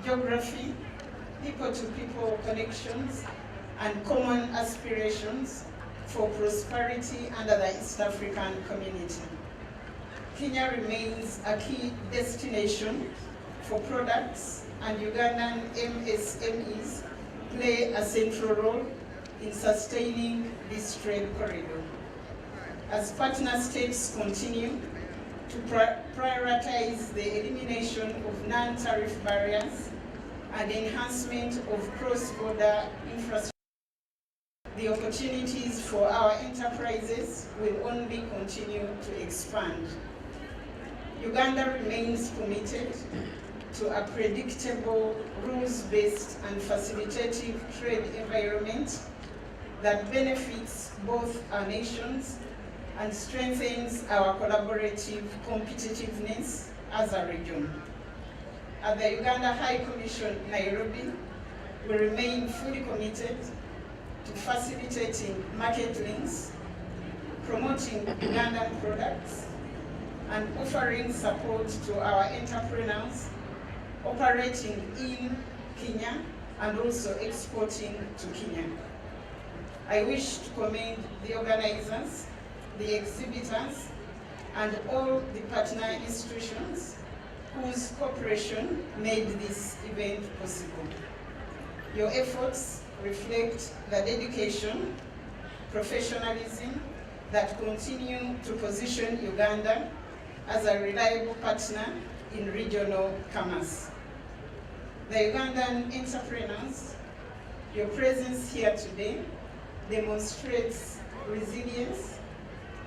geography, people-to-people connections, and common aspirations for prosperity under the East African community. Kenya remains a key destination for products, and Ugandan MSMEs play a central role in sustaining this trade corridor. As partner states continue to prioritize the elimination of non-tariff barriers and enhancement of cross-border infrastructure, the opportunities for our enterprises will only continue to expand. Uganda remains committed to a predictable, rules-based and facilitative trade environment that benefits both our nations and strengthens our collaborative competitiveness as a region. At the Uganda High Commission, Nairobi, we remain fully committed to facilitating market links, promoting Ugandan products, and offering support to our entrepreneurs operating in Kenya and also exporting to Kenya. I wish to commend the organizers, the exhibitors, and all the partner institutions whose cooperation made this event possible. Your efforts reflect the dedication, professionalism that continue to position Uganda as a reliable partner in regional commerce. The Ugandan entrepreneurs, your presence here today demonstrates resilience,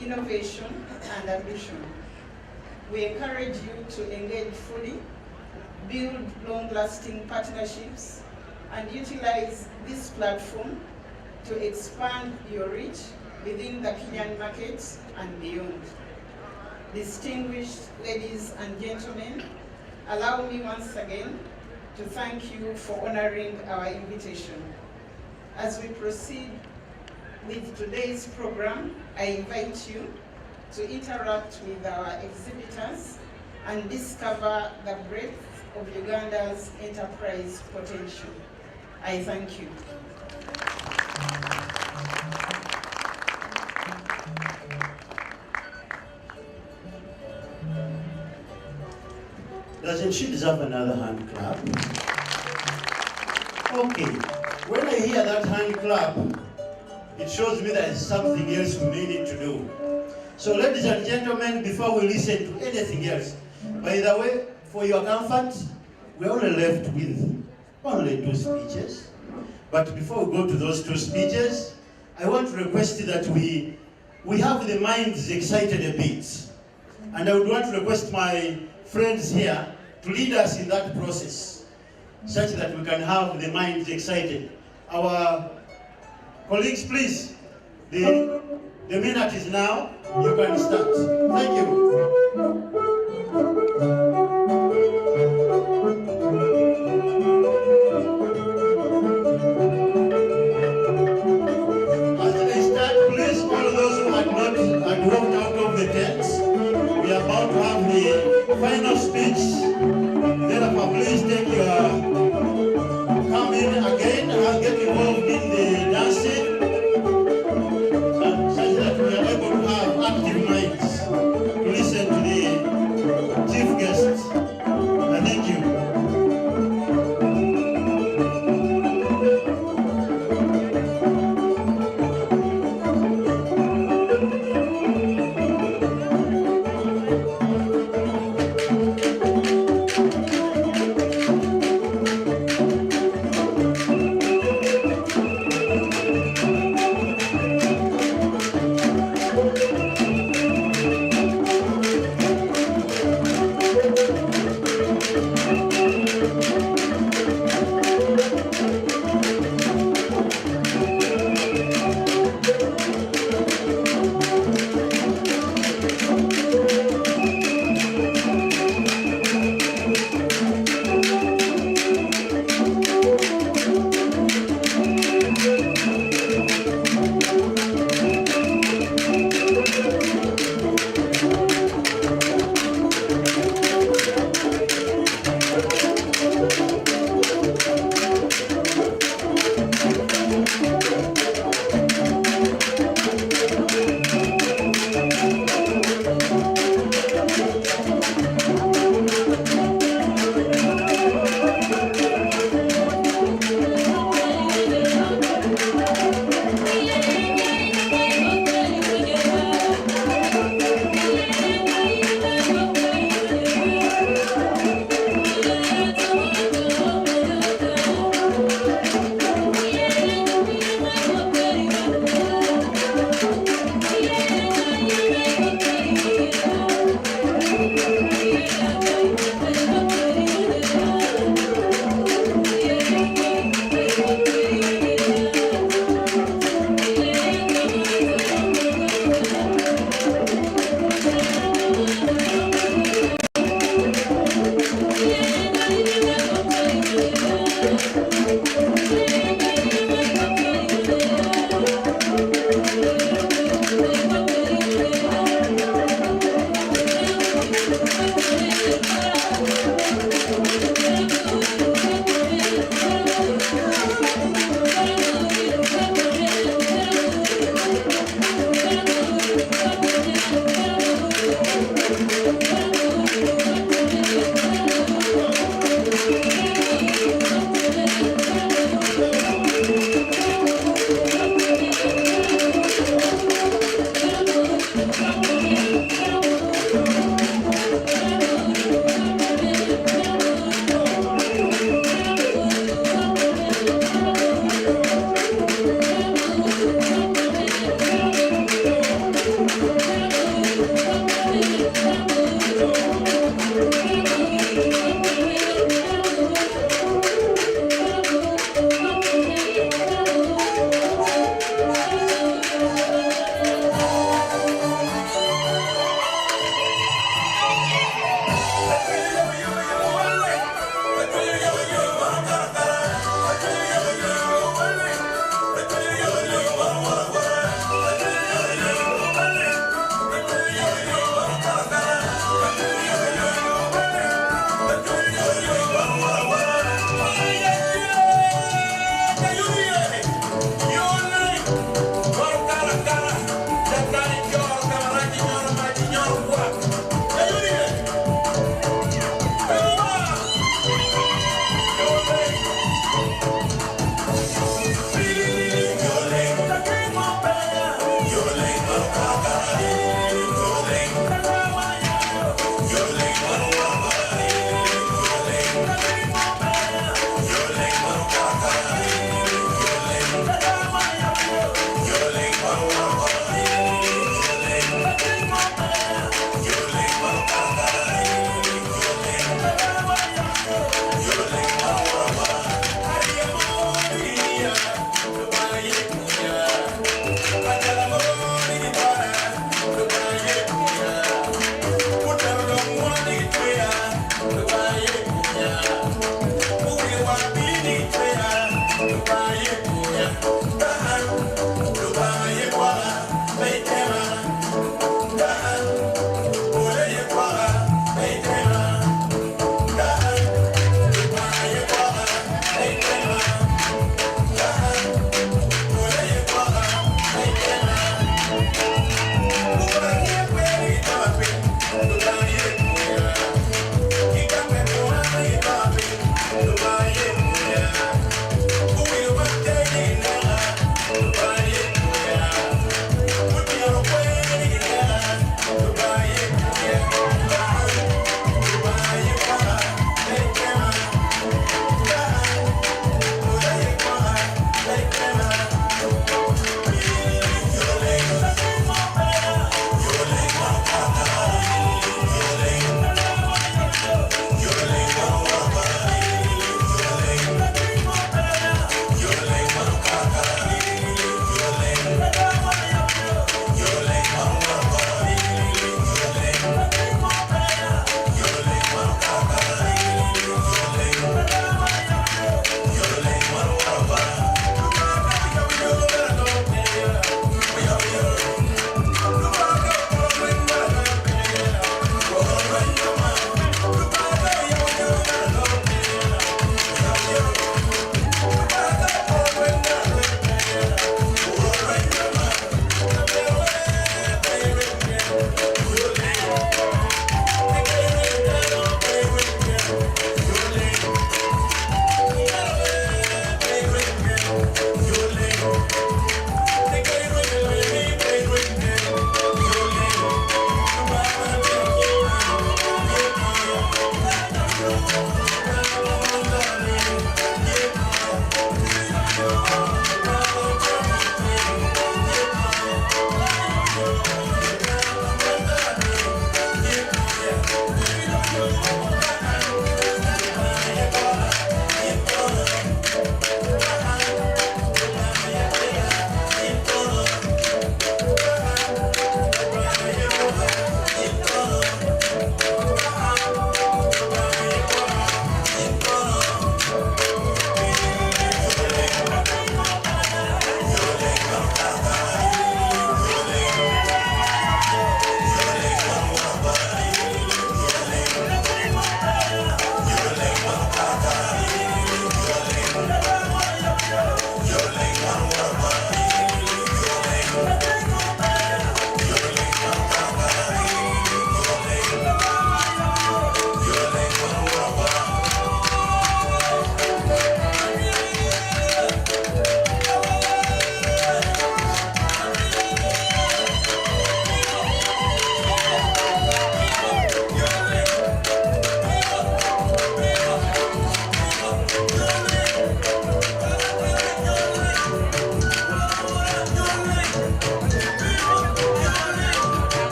innovation, and ambition. We encourage you to engage fully, build long-lasting partnerships, and utilize this platform to expand your reach within the Kenyan market and beyond. Distinguished ladies and gentlemen, allow me once again to thank you for honoring our invitation. As we proceed with today's program, I invite you to interact with our exhibitors and discover the breadth of Uganda's enterprise potential. I thank you. Doesn't she deserve another hand clap? Okay, when I hear that hand clap, it shows me there is something else we may need to do. So ladies and gentlemen, before we listen to anything else, by the way, for your comfort, we're only left with only 2 speeches. But before we go to those 2 speeches, I want to request that we have the minds excited a bit. And I would want to request my friends here to lead us in that process, such that we can have the minds excited. Our colleagues, please, the minute is now. You can start. Thank you. As they start, please, all those who had walked out of the tents, we are about to have the final speech. Therefore, please take come in again and get involved in the dancing, such that we are able to have active minds to listen to the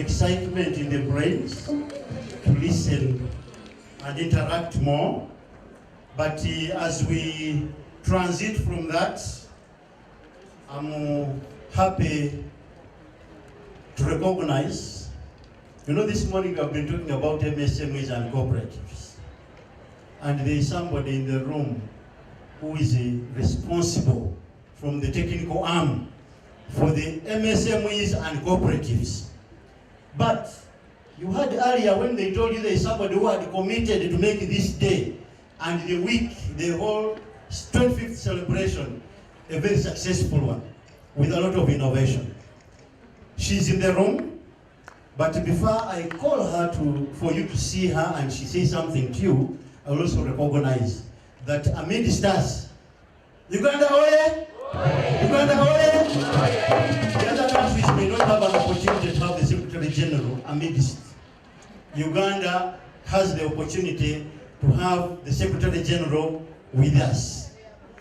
Excitement in the brains to listen and interact more. But as we transit from that, I'm happy to recognize, this morning we have been talking about MSMEs and cooperatives. And there is somebody in the room who is responsible from the technical arm for the MSMEs and cooperatives. But you heard earlier when they told you there is somebody who had committed to make this day and the week, the whole 25th celebration, a very successful one, with a lot of innovation. She's in the room, but before I call her for you to see her and she says something to you, I will also recognize that amidst us, Uganda oye! Uganda oye! The other countries may not have an opportunity to have the Secretary General amidst. Uganda has the opportunity to have the Secretary General with us.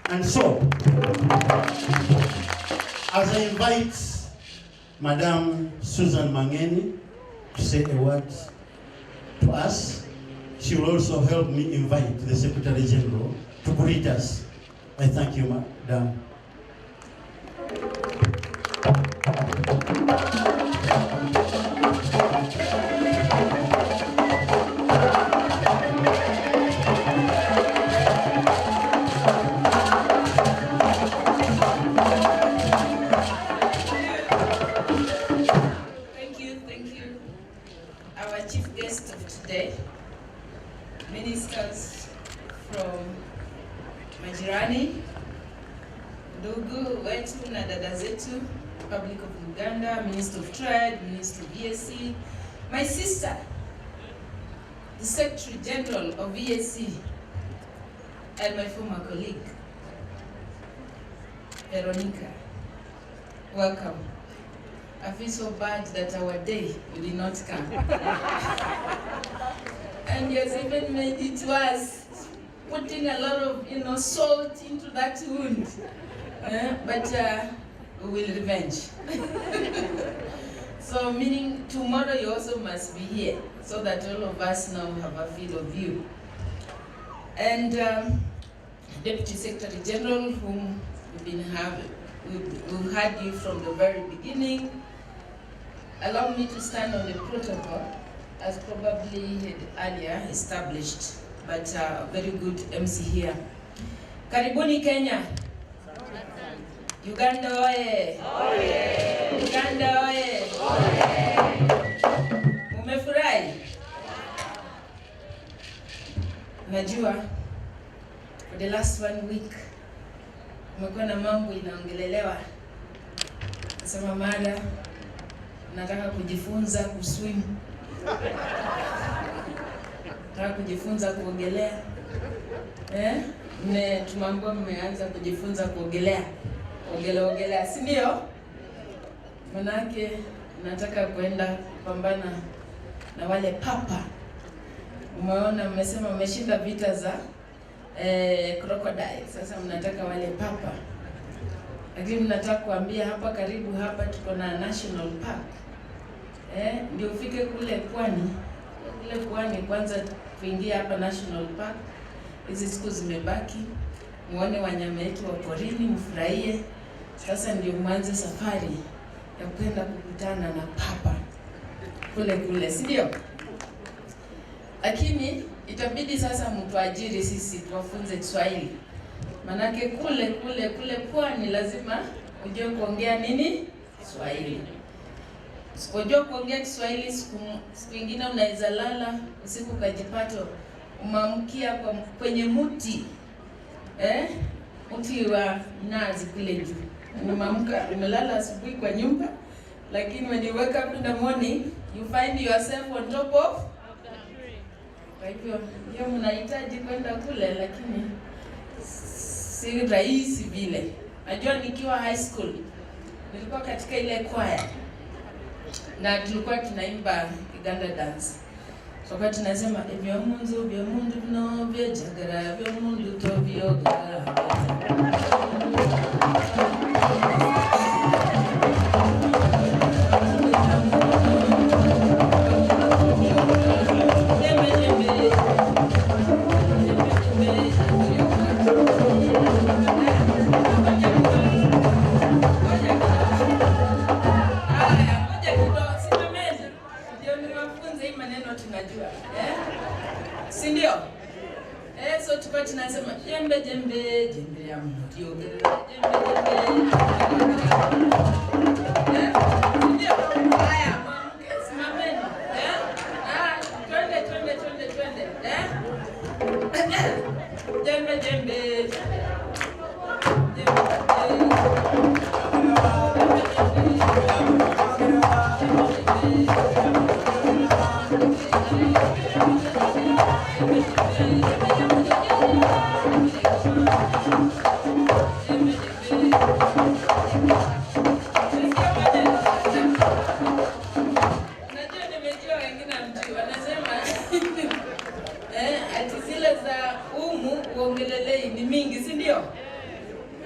And so, as I invite Madam Susan Mangeni to say a word to us, she will also help me invite the Secretary General to greet us. I thank you, Madam. Thank you. Our chief guest of today, ministers from majirani, ndugu wetu na dada zetu, Republic of Uganda, Minister of Trade, Minister of EAC, my sister, the Secretary General of EAC, and my former colleague, Veronica. Welcome. I feel so bad that our day you did not come. And you has even made it worse, putting a lot of salt into that wound. But we will revenge. So meaning tomorrow you also must be here, so that all of us now have a feel of you. And Deputy Secretary General, whom we've had you from the very beginning. Allow me to stand on the protocol, as probably earlier established, but a very good MC here. Karibuni Kenya. Uganda oye! Oye! Uganda oye! Oye! Umefurahi? Najua, for the last 1 week, umekuwa na mambo inaongelelewa. Nasema mada, nataka kujifunza kuswim. Nataka kujifunza kuogelea. Tumambo mmeanza kujifunza kuogelea. Ogelea, si ndio? Manake nataka kwenda kupambana na wale papa. Umeona mmesema mmeshinda vita za crocodile. Sasa mnataka wale papa. Lakini nataka kuambia hapa karibu hapa tuko na national park. Ndio ufike kule pwani. Kule pwani kwanza kuingia hapa national park. Hizi siku zimebaki. Muone wanyama wetu wa porini, mfurahie. Sasa ndio mwanze safari ya kwenda kukutana na papa. Kule, si ndio? Lakini itabidi sasa mtuajiri sisi tuwafunze Kiswahili. Manake kule pwani lazima ujue kuongea nini? Kiswahili. Usipojua kuongea Kiswahili siku nyingine unaweza lala usiku kajipata umamkia kwenye muti. Muti wa nazi kule juu. Umamka umelala asubuhi kwa nyumba, lakini when you wake up in the morning you find yourself on top of. Kwa hivyo mnahitaji kwenda kule, lakini si rahisi vile. Najua nikiwa high school nilikuwa katika ile choir na tulikuwa tunaimba Uganda dance. So kwa tunasema ebyo mundu no byejagara byo mundu to byoga. Si ndio? So tuko tunasema jembe ya mti ogelea ndio. Haya, simameni. Twende.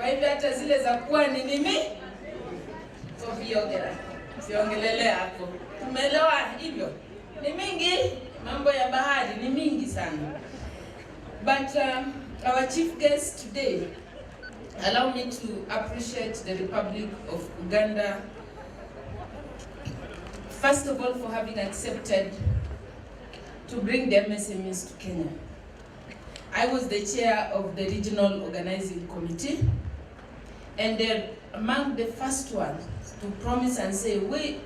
Kwa hivyo hata zile za pwani mimi siongelele hapo. Tumeelewa hivyo? Ni mingi, mambo ya bahari ni mingi sana. But our chief guest today, allow me to appreciate the Republic of Uganda, first of all, for having accepted to bring the MSMEs to Kenya. I was the chair of the regional organizing committee, and they're among the first ones to promise and say, we,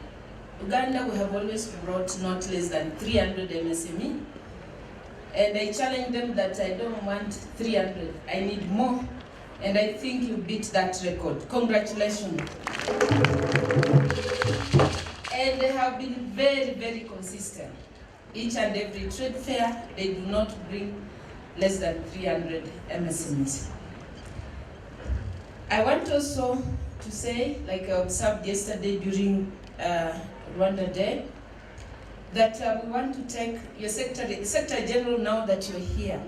Uganda, we have always brought not less than 300 MSME, and I challenged them that I don't want 300, I need more, and I think you beat that record. Congratulations. And they have been very, very consistent. Each and every trade fair, they do not bring less than 300 MSMEs. I want also to say, like I observed yesterday during Rwanda Day, that we want to take your Secretary General, now that you're here.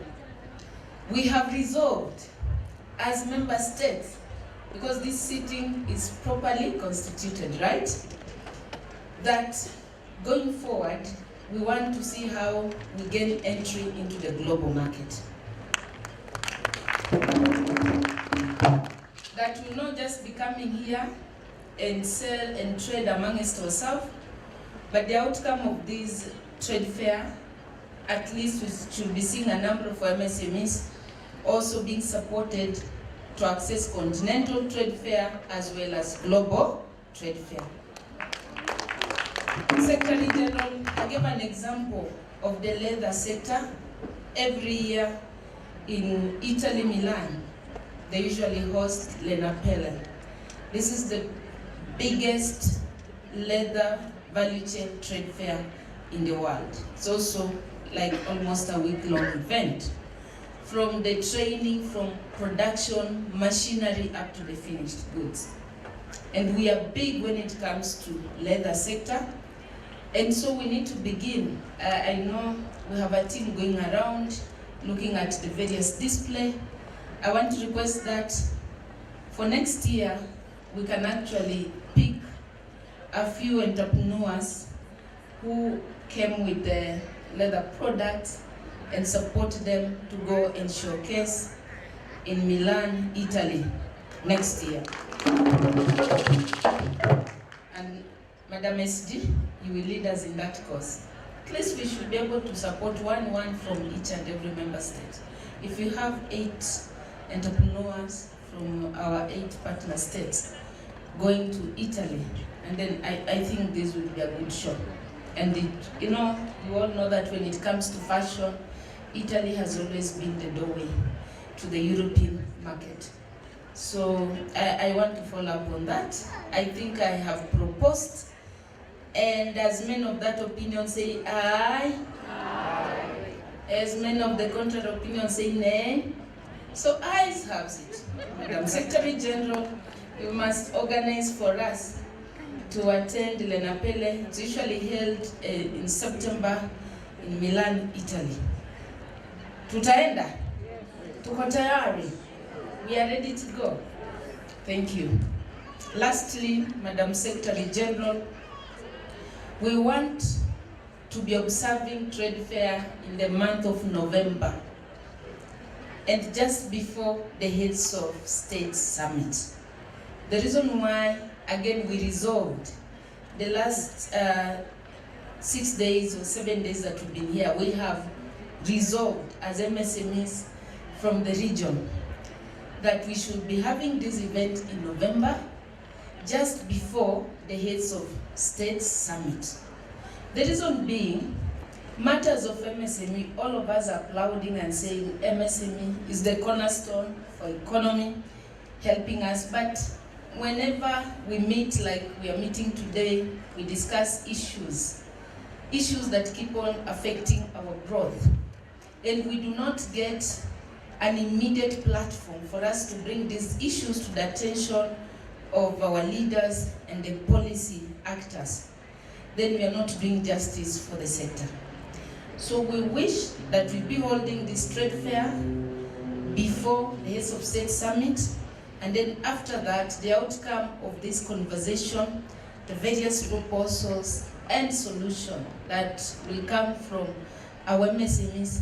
We have resolved as member states, because this sitting is properly constituted, right? That going forward, we want to see how we gain entry into the global market. That will not just be coming here and sell and trade amongst ourselves, but the outcome of this trade fair, at least we should be seeing a number of MSMEs also being supported to access continental trade fair as well as global trade fair. Secretary General, I gave an example of the leather sector. Every year in Italy, Milan, they usually host Lenapelle. This is the biggest leather value chain trade fair in the world. It's also like almost a week-long event. From the training, from production, machinery, up to the finished goods. And we are big when it comes to leather sector. And so we need to begin. I know we have a team going around looking at the various display. I want to request that for next year, we can actually pick a few entrepreneurs who came with the leather products and support them to go and showcase in Milan, Italy next year. And Madam SG, you will lead us in that course. At least we should be able to support one from each and every member state. If you have 8 entrepreneurs from our 8 partner states going to Italy, and then I think this will be a good show. And you all know that when it comes to fashion, Italy has always been the doorway to the European market. So I want to follow up on that. I think I have proposed, and as men of that opinion say aye. Aye. As men of the contrary opinion say nay. So ayes have it. Madam Secretary General, you must organize for us to attend Lenapelle. It's usually held in September in Milan, Italy. Tutaenda? Tuko tayari? We are ready to go. Thank you. Lastly, Madam Secretary General, we want to be observing trade fair in the month of November, and just before the Heads of State Summit. The reason why, again, we resolved the last 6 days or 7 days that we've been here, we have resolved as MSMEs from the region that we should be having this event in November, just before the Heads of State Summit. The reason being, matters of MSME, all of us are applauding and saying MSME is the cornerstone for economy, helping us, but whenever we meet like we are meeting today, we discuss issues that keep on affecting our growth. And we do not get an immediate platform for us to bring these issues to the attention of our leaders and the policy actors. Then we are not doing justice for the sector. So we wish that we'll be holding this trade fair before the Heads of State Summit, And then after that, the outcome of this conversation, the various proposals and solutions that will come from our MSMEs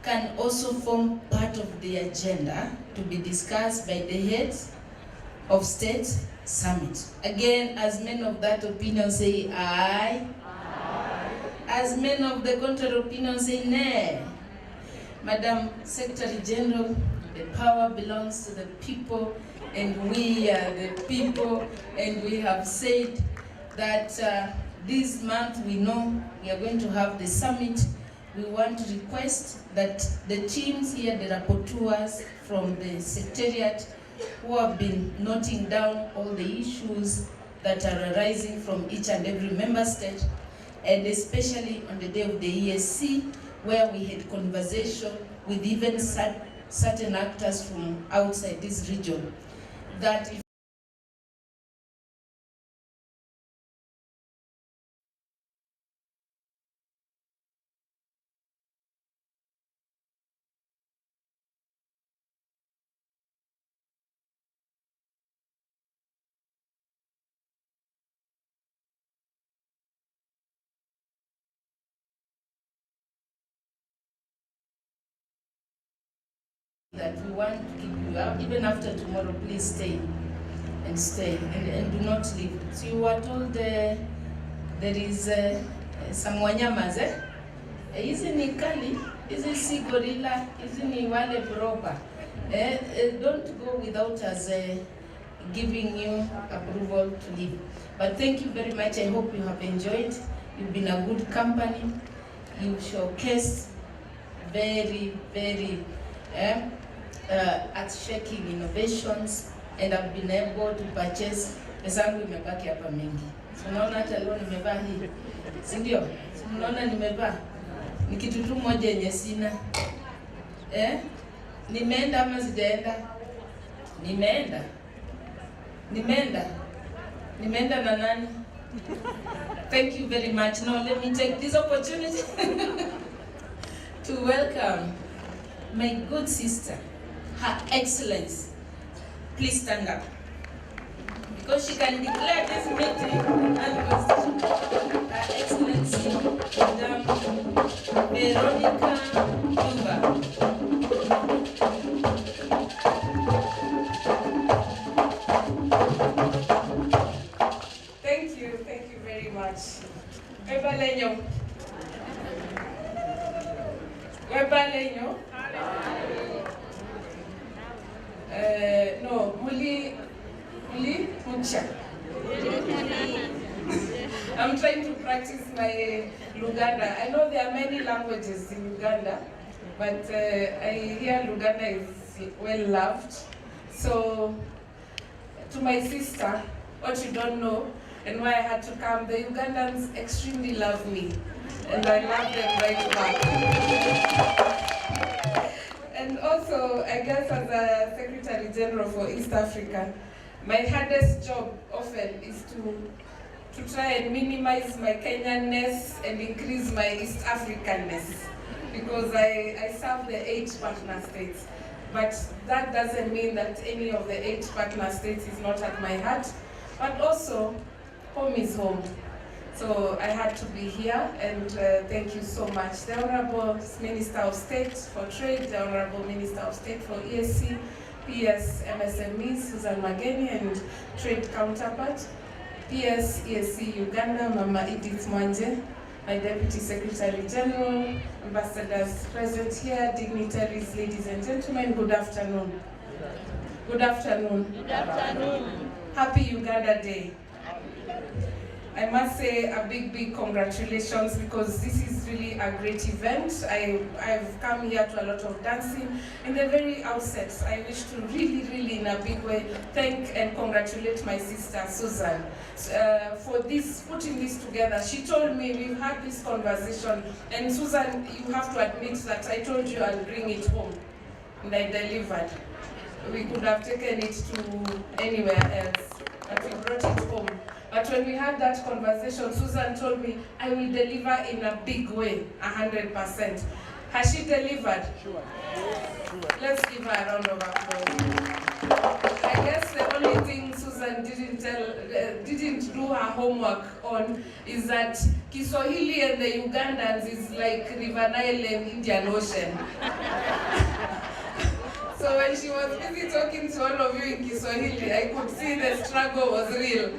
can also form part of the agenda to be discussed by the heads of state summit. Again, as men of that opinion say aye. Aye. As men of the contrary opinion say nay. Madam Secretary General, the power belongs to the people, and we are the people, and we have said that this month we know we are going to have the summit. We want to request that the teams here, the rapporteurs from the Secretariat, who have been noting down all the issues that are arising from each and every member state, and especially on the day of the EAC, where we had conversation with even certain actors from outside this region, that if that we want to keep you up, even after tomorrow, please stay and do not leave. So you were told there is some wanyamas, hizi ni kali, hizi si gorilla, hizi ni wale broba. Don't go without us giving you approval to leave. But thank you very much. I hope you have enjoyed. You've been a good company. You showcased very, very earth-shaking innovations, and I've been able to purchase. Pesa yangu imebaki hapa mingi. Unaona hata leo nimevaa hii. Si ndio? Unaona nimevaa. Ni kitu tu moja yenye sina. Nimeenda ama sijaenda? Nimeenda. Nimeenda na nani? Thank you very much. Now let me take this opportunity to welcome my good sister, Her Excellency. Please stand up, because she can declare this meeting unconstitutional. Her Excellency, Madam Veronica Yuba. Thank you very much. Webalenyo. No, muli mucha. I'm trying to practice my Luganda. I know there are many languages in Uganda, but I hear Luganda is well loved. So, to my sister, what you don't know, and why I had to come, the Ugandans extremely love me, and I love them right back. And also, I guess as a Secretary General for East Africa, my hardest job often is to try and minimize my Kenyanness and increase my East Africanness, because I serve the 8 partner states. But that doesn't mean that any of the 8 partner states is not at my heart, but also home is home. So I had to be here, and thank you so much. The Honorable Minister of State for Trade, the Honorable Minister of State for EAC, PS MSMEs, Susan Mageni, and Trade Counterpart, PS EAC Uganda, Mama Edith Mwanje, my Deputy Secretary General, ambassadors present here, dignitaries, ladies and gentlemen, good afternoon. Good afternoon. Good afternoon. Happy Uganda Day. I must say a big congratulations, because this is really a great event. I've come here to a lot of dancing. In the very outset, I wish to really in a big way thank and congratulate my sister Susan for putting this together. She told me, we've had this conversation, and Susan, you have to admit that I told you I'll bring it home, and I delivered. We could have taken it to anywhere else, but we brought it home. But when we had that conversation, Susan told me, I will deliver in a big way, 100%. Has she delivered? Sure. Let's give her a round of applause. I guess Susan didn't do her homework on is that Kiswahili and the Ugandans is like River Nile and Indian Ocean. So when she was busy talking to all of you in Kiswahili, I could see the struggle was real.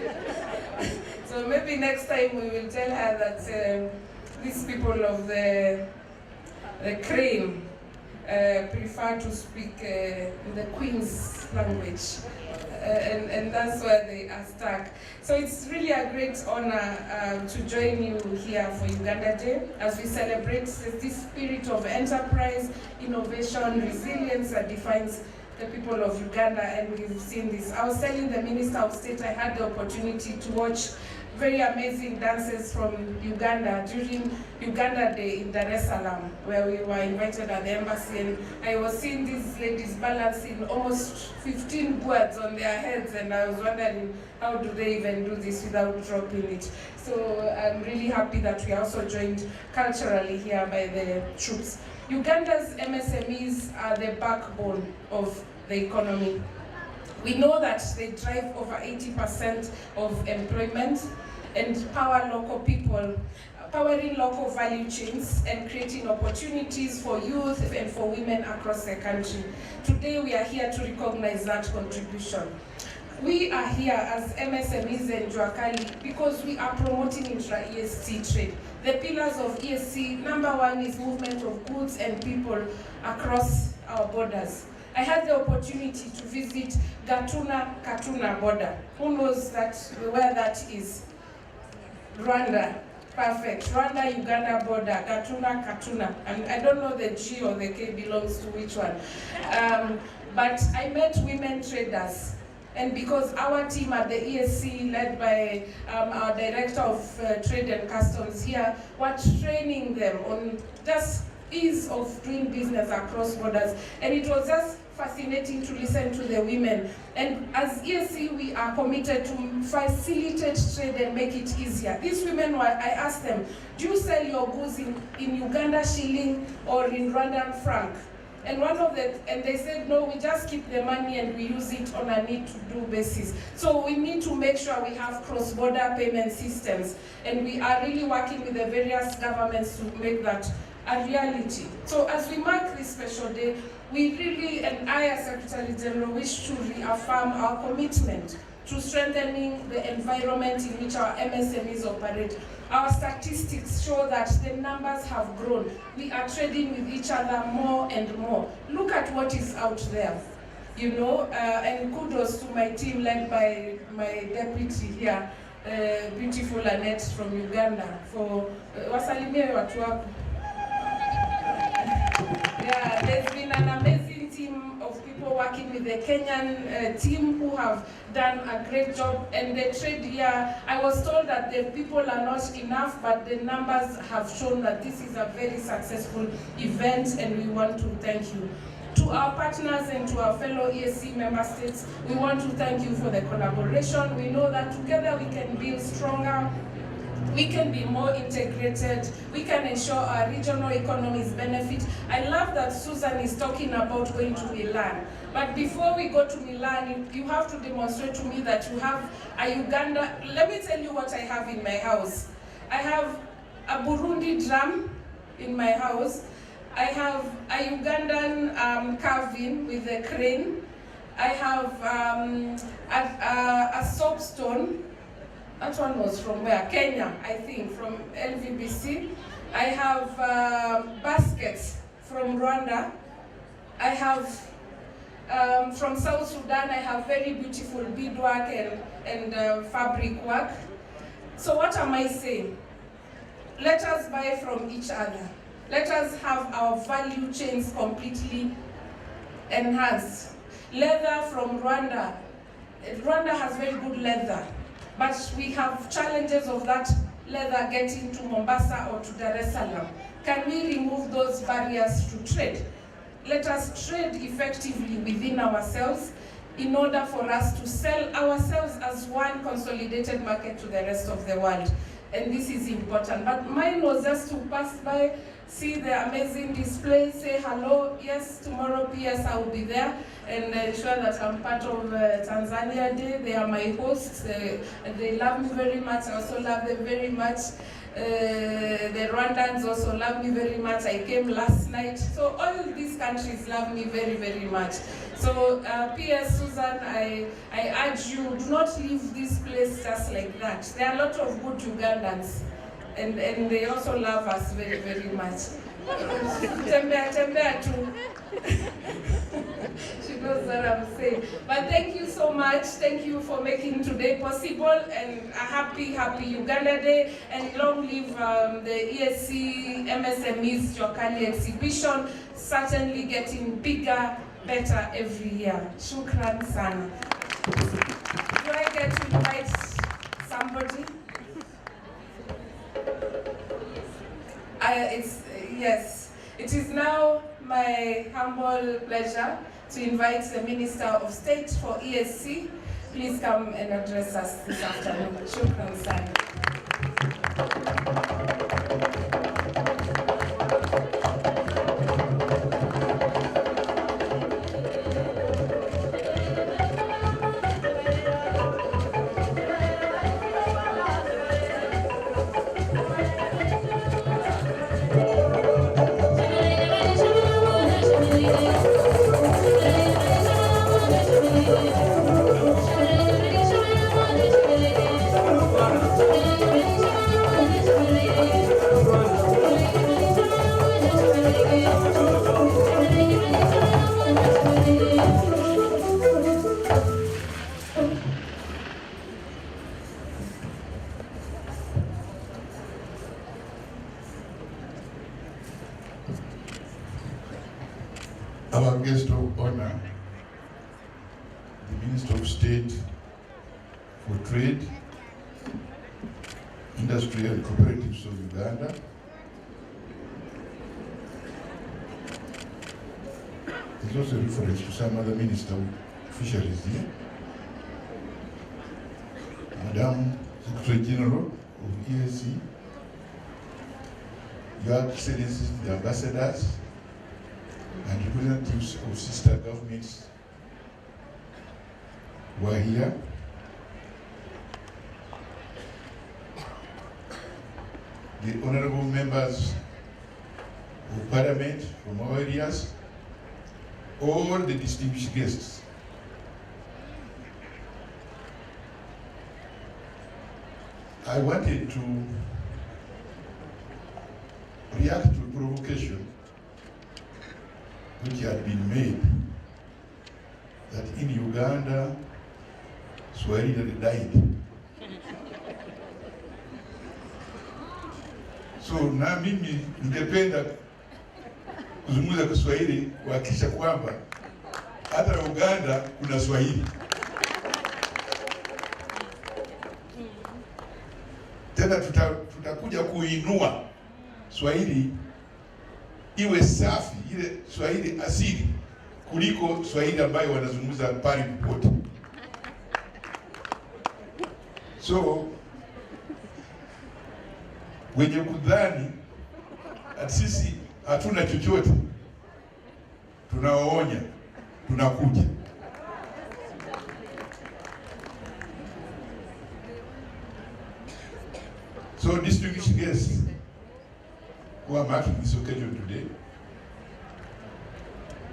So maybe next time we will tell her that these people of the crane prefer to speak the Queen's language. And that's where they are stuck. So it's really a great honor to join you here for Uganda Day as we celebrate this spirit of enterprise, innovation, resilience that defines the people of Uganda, and we've seen this. I was telling the Minister of State I had the opportunity to watch very amazing dances from Uganda during Uganda Day in Dar es Salaam, where we were invited at the embassy, and I was seeing these ladies balancing almost 15 gourds on their heads, and I was wondering how do they even do this without dropping it. So I'm really happy that we are also joined culturally here by the troops. Uganda's MSMEs are the backbone of the economy. We know that they drive over 80% of employment and power local people, powering local value chains and creating opportunities for youth and for women across the country. Today we are here to recognize that contribution. We are here as MSMEs and Juakali because we are promoting intra-EST trade. The pillars of ESC, number one is movement of goods and people across our borders. I had the opportunity to visit Gatuna-Katuna border. Who knows where that is? Rwanda. Perfect. Rwanda-Uganda border, Gatuna-Katuna. And I don't know the G or the K belongs to which one. But I met women traders. And because our team at the ESC, led by our Director of Trade and Customs here, were training them on just ease of doing business across borders. And it was just fascinating to listen to the women. And as ESC, we are committed to facilitate trade and make it easier. These women, I asked them, do you sell your goods in Uganda shilling or in Rwandan franc? And they said, no, we just keep the money and we use it on a need-to-do basis. So we need to make sure we have cross-border payment systems. And we are really working with the various governments to make that a reality. So as we mark this special day, we really, and I as Secretary General, wish to reaffirm our commitment to strengthening the environment in which our MSMEs operate. Our statistics show that the numbers have grown. We are trading with each other more and more. Look at what is out there, you know, and kudos to my team led by my deputy here, beautiful Annette from Uganda, for wasalimie watu wako. Yeah, there's been an amazing team of people working with the Kenyan team who have done a great job, and the trade here, I was told that the people are not enough, but the numbers have shown that this is a very successful event, and we want to thank you. To our partners and to our fellow ESC member states, we want to thank you for the collaboration. We know that together we can build stronger, we can be more integrated, we can ensure our regional economies benefit. I love that Susan is talking about going to Milan. But before we go to Milan, you have to demonstrate to me that you have a Uganda. Let me tell you what I have in my house. I have a Burundi drum in my house. I have a Ugandan carving with a crane. I have a soapstone. That one was from where? Kenya, I think, from LVBC. I have baskets from Rwanda. I have from South Sudan, I have very beautiful beadwork and fabric work. So what am I saying? Let us buy from each other. Let us have our value chains completely enhanced. Leather from Rwanda. Rwanda has very good leather, but we have challenges of that leather getting to Mombasa or to Dar es Salaam. Can we remove those barriers to trade? Let us trade effectively within ourselves in order for us to sell ourselves as one consolidated market to the rest of the world. And this is important. But mine was just to pass by see the amazing display, say hello. Yes, tomorrow PS I will be there and ensure that I'm part of Tanzania Day. They are my hosts. They love me very much. I also love them very much. The Rwandans also love me very much. I came last night. So all these countries love me very, very much. So PS Susan, I urge you, do not leave this place just like that. There are a lot of good Ugandans. And they also love us very, very much. Tembea too. She knows what I'm saying. But thank you so much. Thank you for making today possible, and a happy Uganda Day, and long live the EAC MSMEs Jokali exhibition, certainly getting bigger, better every year. Shukran sana. Do I get to invite somebody? Yes, it is now my humble pleasure to invite the Minister of State for ESC. Please come and address us this afternoon. Shukran sana. Our guest of honor, the Minister of State for Trade, Industry and Cooperatives of Uganda, there's also a reference to some other Minister of Fisheries here, Madam Secretary General of EAC, Your Excellencies, the ambassadors, and representatives of sister governments who are here. The honorable members of Parliament from our areas, all the distinguished guests. I wanted to react to a provocation which had been made, that in Uganda, Swahili died. So na mimi ningependa kuzungumza Kiswahili kuhakikisha kwamba hata Uganda kuna Swahili. Tena tutakuja kuinua Swahili iwe safi, ile Swahili asili kuliko Swahili ambayo wanazungumza pale popote. So wenye kudhani ati sisi hatuna chochote, tunawaonya, tunakuja. So distinguished guests who are marking this occasion today,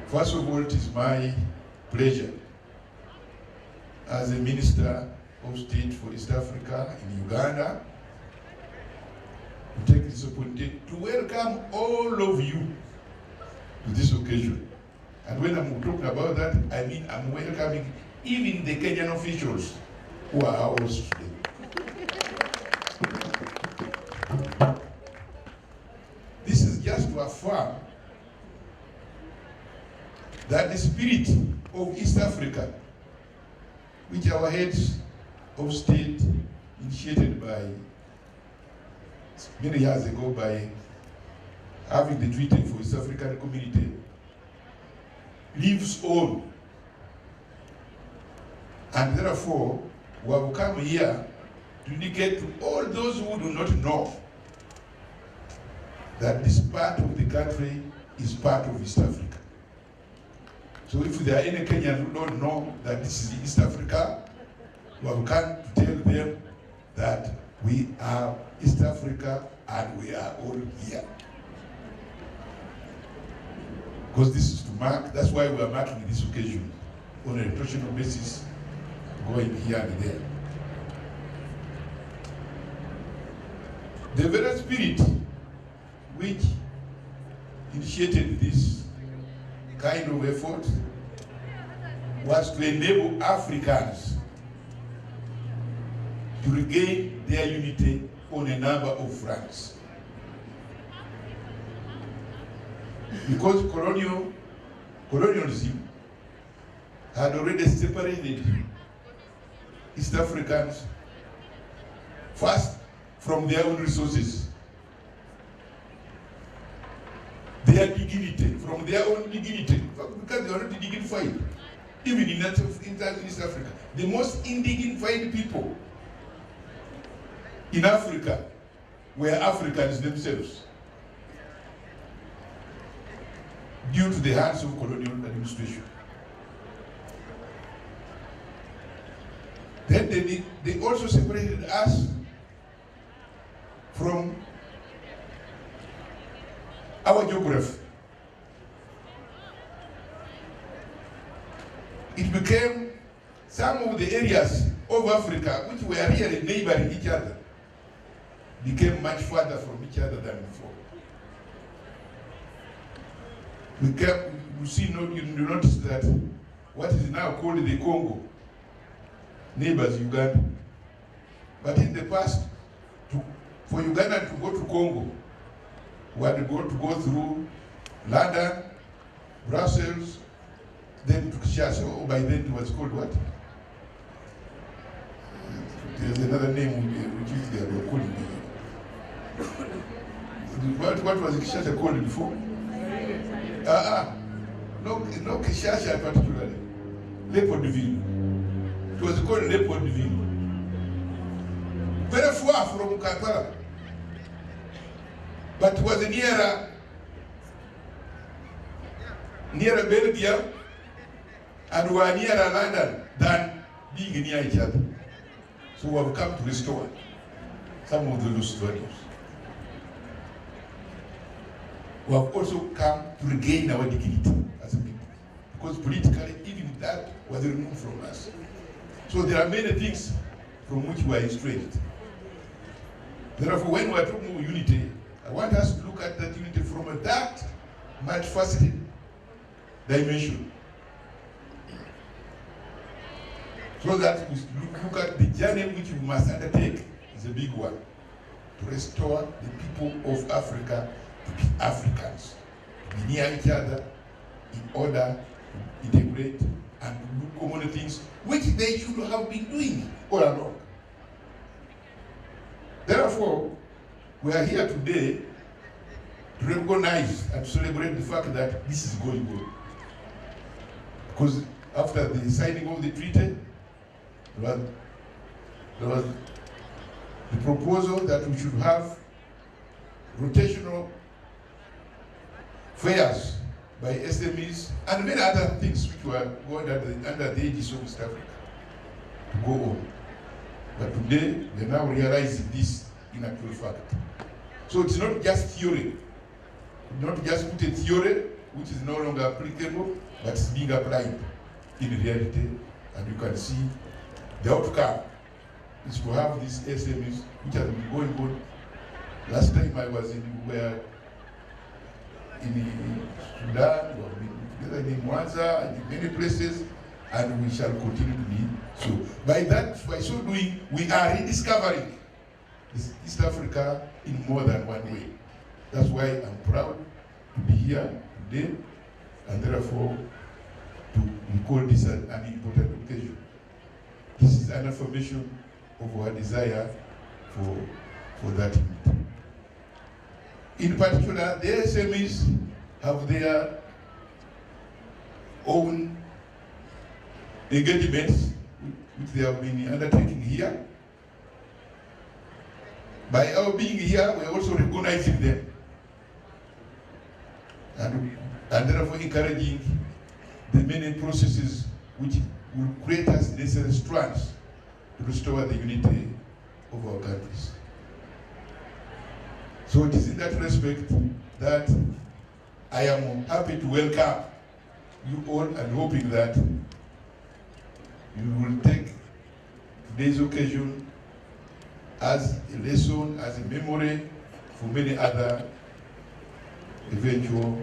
first of all, it is my pleasure as a Minister of State for East Africa in Uganda to take this opportunity to welcome all of you to this occasion. And when I'm talking about that, I mean I'm welcoming even the Kenyan officials who are our hosts today. This is just to affirm that the spirit of East Africa, which our heads of state initiated by many years ago by having the Treaty for East African Community, lives on. And therefore, we have come here to indicate to all those who do not know that this part of the country is part of East Africa. So if there are any Kenyans who don't know that this is East Africa, we have come to tell them that we are East Africa and we are all here. Because this is to mark, that's why we are marking this occasion on a rotational basis, going here and there. The very spirit which initiated this kind of effort was to enable Africans to regain their unity on a number of fronts. Because colonialism had already separated East Africans first from their own resources, their dignity, from their own dignity, because they are not dignified. Even in East Africa, the most indignified people in Africa were Africans themselves, due to the hands of colonial administration. Then they also separated us from our geography. It became some of the areas of Africa which were really neighboring each other became much further from each other than before. You notice that what is now called the Congo neighbors Uganda. But in the past, for Uganda to go to Congo, we had to go through London, Brussels, then to Kinshasa, or by then it was called what? There's another name which is there, we're calling it. What was Kinshasa called before? No Kinshasa particularly. Leopoldville. It was called Leopoldville. Very far from Kampala. But it was nearer Belgium and were nearer London than being near each other. So we have come to restore some of the lost values. We have also come to regain our dignity as a people. Because politically, even that was removed from us. So there are many things from which we are estranged. Therefore, when we are talking about unity, I want us to look at that unity from that multifaceted dimension. So that we look at the journey which we must undertake is a big one. To restore the people of Africa to be Africans, to be near each other in order to integrate and to do common things which they should have been doing all along. Therefore, we are here today to recognize and celebrate the fact that this is going on. Because after the signing of the treaty, there was the proposal that we should have rotational fairs by SMEs and many other things which were going under the aegis of East Africa to go on. But today, we are now realizing this in actual fact. So it's not just theory, not just put a theory which is no longer applicable, but it's being applied in reality, and you can see the outcome is to have these SMEs which have been going on. Last time I was in Sudan, we have been together in Mwanza and in many places, and we shall continue to be so. By so doing, we are rediscovering East Africa in more than one way. That's why I'm proud to be here today, and therefore we call this an important occasion. This is an affirmation of our desire for that unity. In particular, the SMEs have their own engagements which they have been undertaking here. By our being here, we are also recognizing them and therefore encouraging the many processes which will create us necessary strands to restore the unity of our countries. So it is in that respect that I am happy to welcome you all and hoping that you will take today's occasion as a lesson, as a memory for many other eventual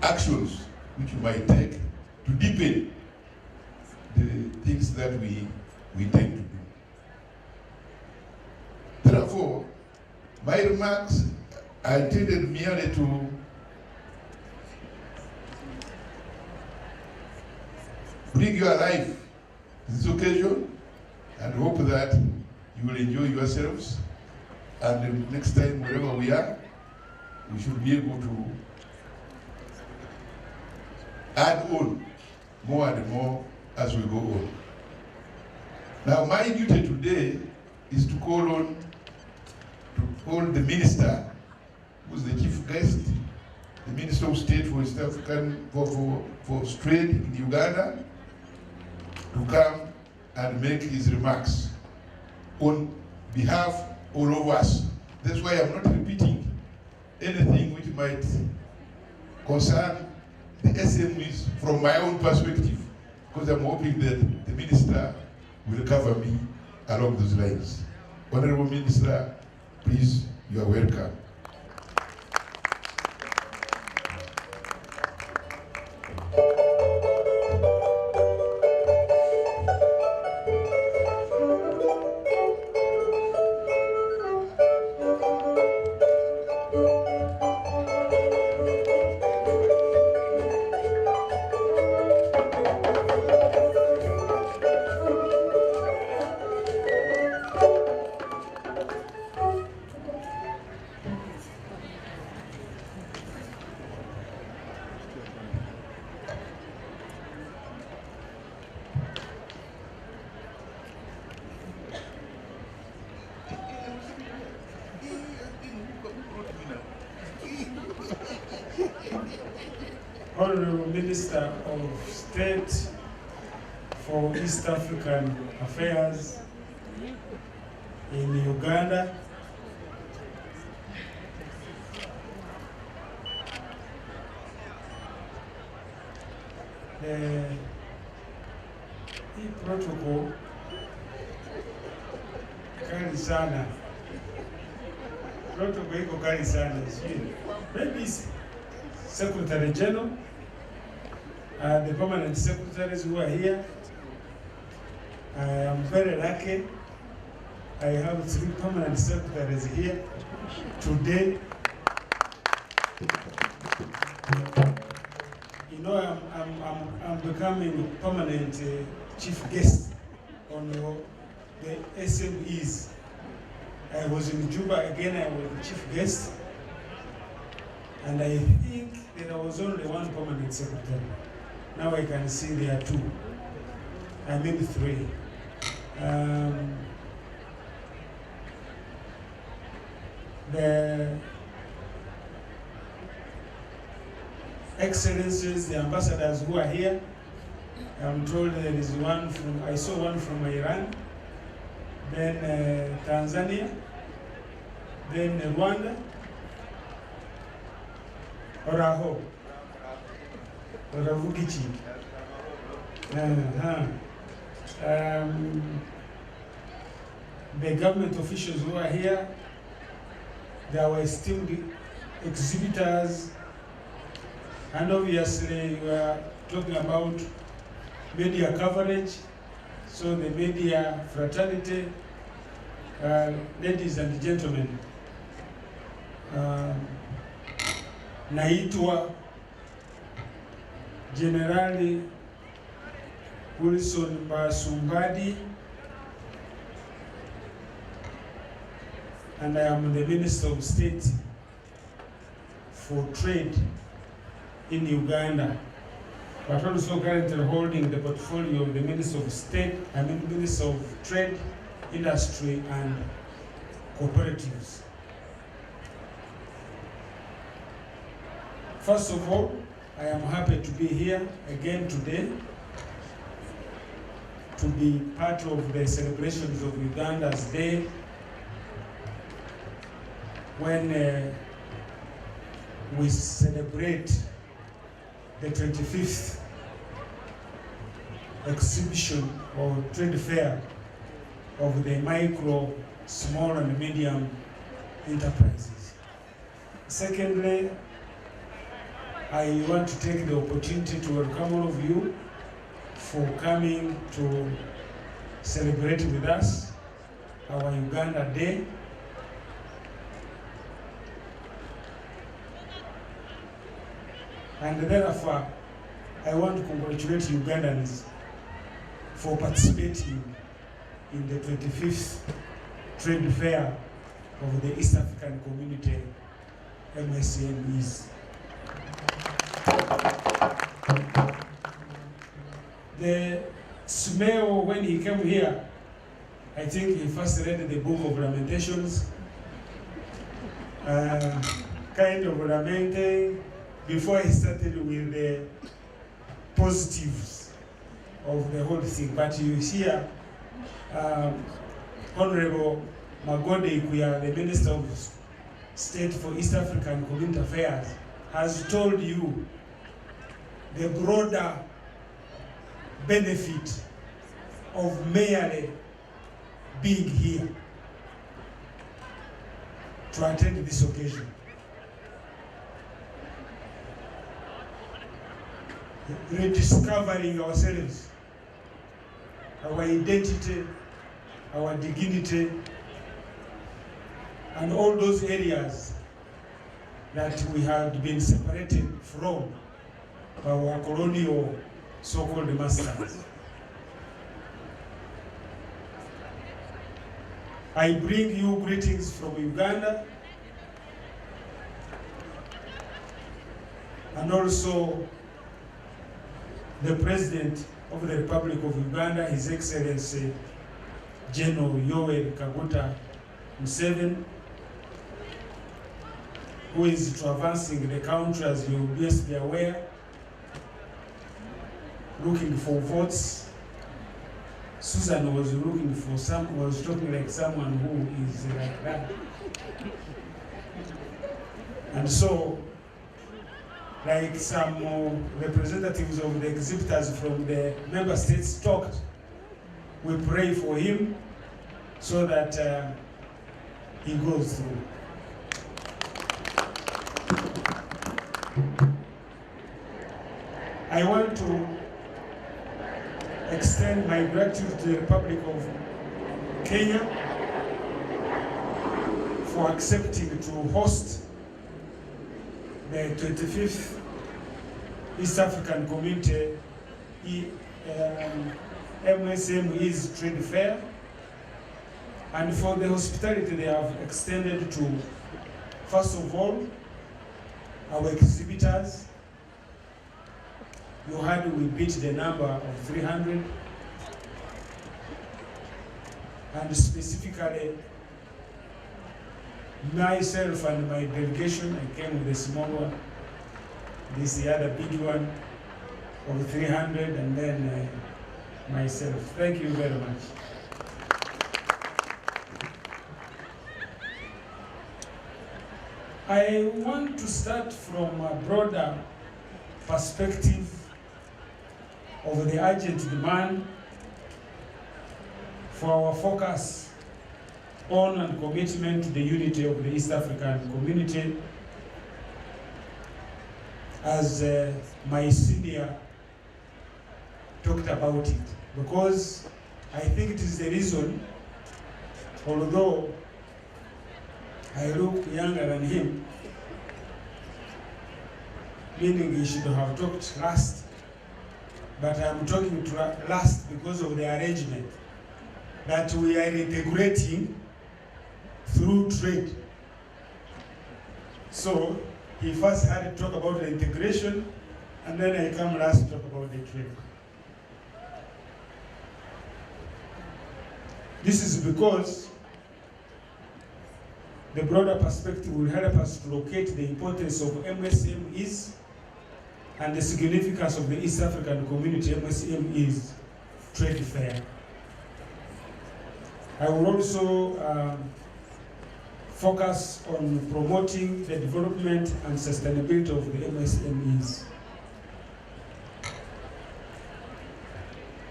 actions which you might take to deepen the things that we intend to do. Therefore, my remarks are intended merely to bring you alive this occasion and hope that you will enjoy yourselves, and next time wherever we are, we should be able to add on more and more as we go on. Now my duty today is to call the minister, who's the chief guest, the Minister of State for East African for Trade in Uganda, to come and make his remarks on behalf of all of us. That's why I'm not repeating anything which might concern the SMEs from my own perspective, because I'm hoping that the minister will cover me along those lines. Honorable Minister, please, you are welcome. Honorable Minister of State for East African Affairs in Uganda, hii protocol kali sana, protocol iko kali sana, maybe Secretary General, the permanent secretaries who are here. I am very lucky. I have 3 permanent secretaries here today. You know, I'm becoming permanent chief guest on the SMEs. I was in Juba again. I was the chief guest. And I think there was only 1 permanent secretary. Now I can see there are 2. I mean 3. The excellencies, the ambassadors who are here, I'm told there is one from, I saw one from Iran, then Tanzania, then Rwanda, Oraho, Oravugichi. The government officials who are here, there were esteemed exhibitors, and obviously we are talking about media coverage, so the media fraternity, ladies and gentlemen, naitwa Generali Wilson Basumbadi, and I am the Minister of State for Trade in Uganda, but also currently holding the portfolio of the Minister of State, Minister of Trade, Industry and Cooperatives. First of all, I am happy to be here again today to be part of the celebrations of Uganda's Day, when we celebrate the 25th exhibition or trade fair of the micro, small and medium enterprises. Secondly, I want to take the opportunity to welcome all of you for coming to celebrate with us our Uganda Day. And therefore, I want to congratulate Ugandans for participating in the 25th Trade Fair of the East African Community, MSMEs. The smell when he came here, I think he first read the book of Lamentations, kind of lamenting before he started with the positives of the whole thing. But you hear Honorable Magode Ikuya, the Minister of State for East African Community Affairs, has told you the broader benefit of merely being here to attend this occasion. Rediscovering ourselves, our identity, our dignity, and all those areas that we had been separated from by our colonial so-called masters. I bring you greetings from Uganda, and also the President of the Republic of Uganda, His Excellency General Yoweri Kaguta Museveni, who is traversing the country, as you will best be aware, looking for votes. Susan was looking for was talking like someone who is like that. And so, like some representatives of the exhibitors from the member states talked, we pray for him so that he goes through. I want to extend my gratitude to the Republic of Kenya for accepting to host the 25th East African Community MSMEs Trade Fair, and for the hospitality they have extended to, first of all, our exhibitors. You heard we beat the number of 300, and specifically myself and my delegation, I came with a small one, this is the other big one of 300, and then myself. Thank you very much. I want to start from a broader perspective of the urgent demand for our focus on and commitment to the unity of the East African community, as my senior talked about it, because I think it is the reason, although I look younger than him, meaning he should have talked last, but I'm talking to last because of the arrangement that we are integrating through trade. So he first had to talk about the integration, and then I come last to talk about the trade. This is because The broader perspective will help us to locate the importance of MSMEs and the significance of the East African Community MSMEs trade fair. I will also focus on promoting the development and sustainability of the MSMEs.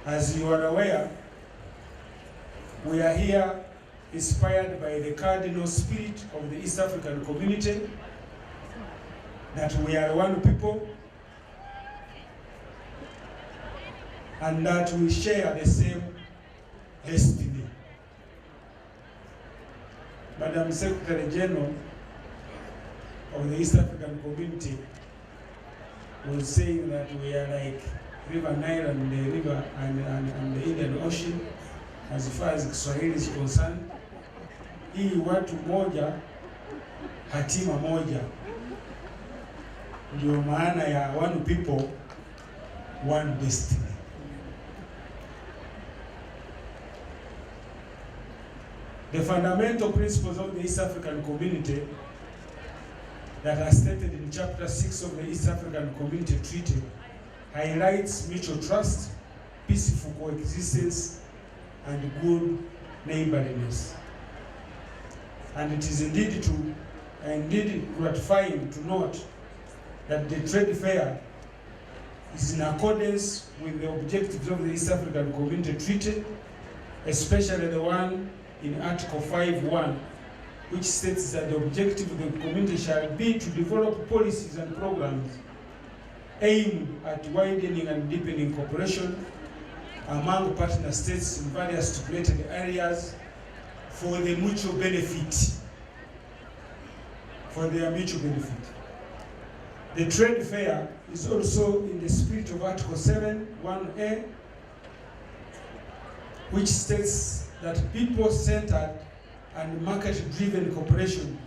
As you are aware, we are here inspired by the cardinal spirit of the East African Community, that we are one people and that we share the same destiny. Madam Secretary General of the East African Community was saying that we are like River Nile and the river and the Indian Ocean as far as Kiswahili is concerned. Hii watu moja, hatima moja. Ndio maana ya one people, one destiny. The fundamental principles of the East African Community that are stated in Chapter 6 of the East African Community Treaty highlights mutual trust, peaceful coexistence, and good neighborliness. And it is indeed gratifying to note that the trade fair is in accordance with the objectives of the East African Community Treaty, especially the one in Article 5.1, which states that the objective of the community shall be to develop policies and programs aimed at widening and deepening cooperation among partner states in various stipulated areas for the mutual benefit, for their mutual benefit. The trade fair is also in the spirit of Article 7.1a, which states that people-centered and market-driven cooperation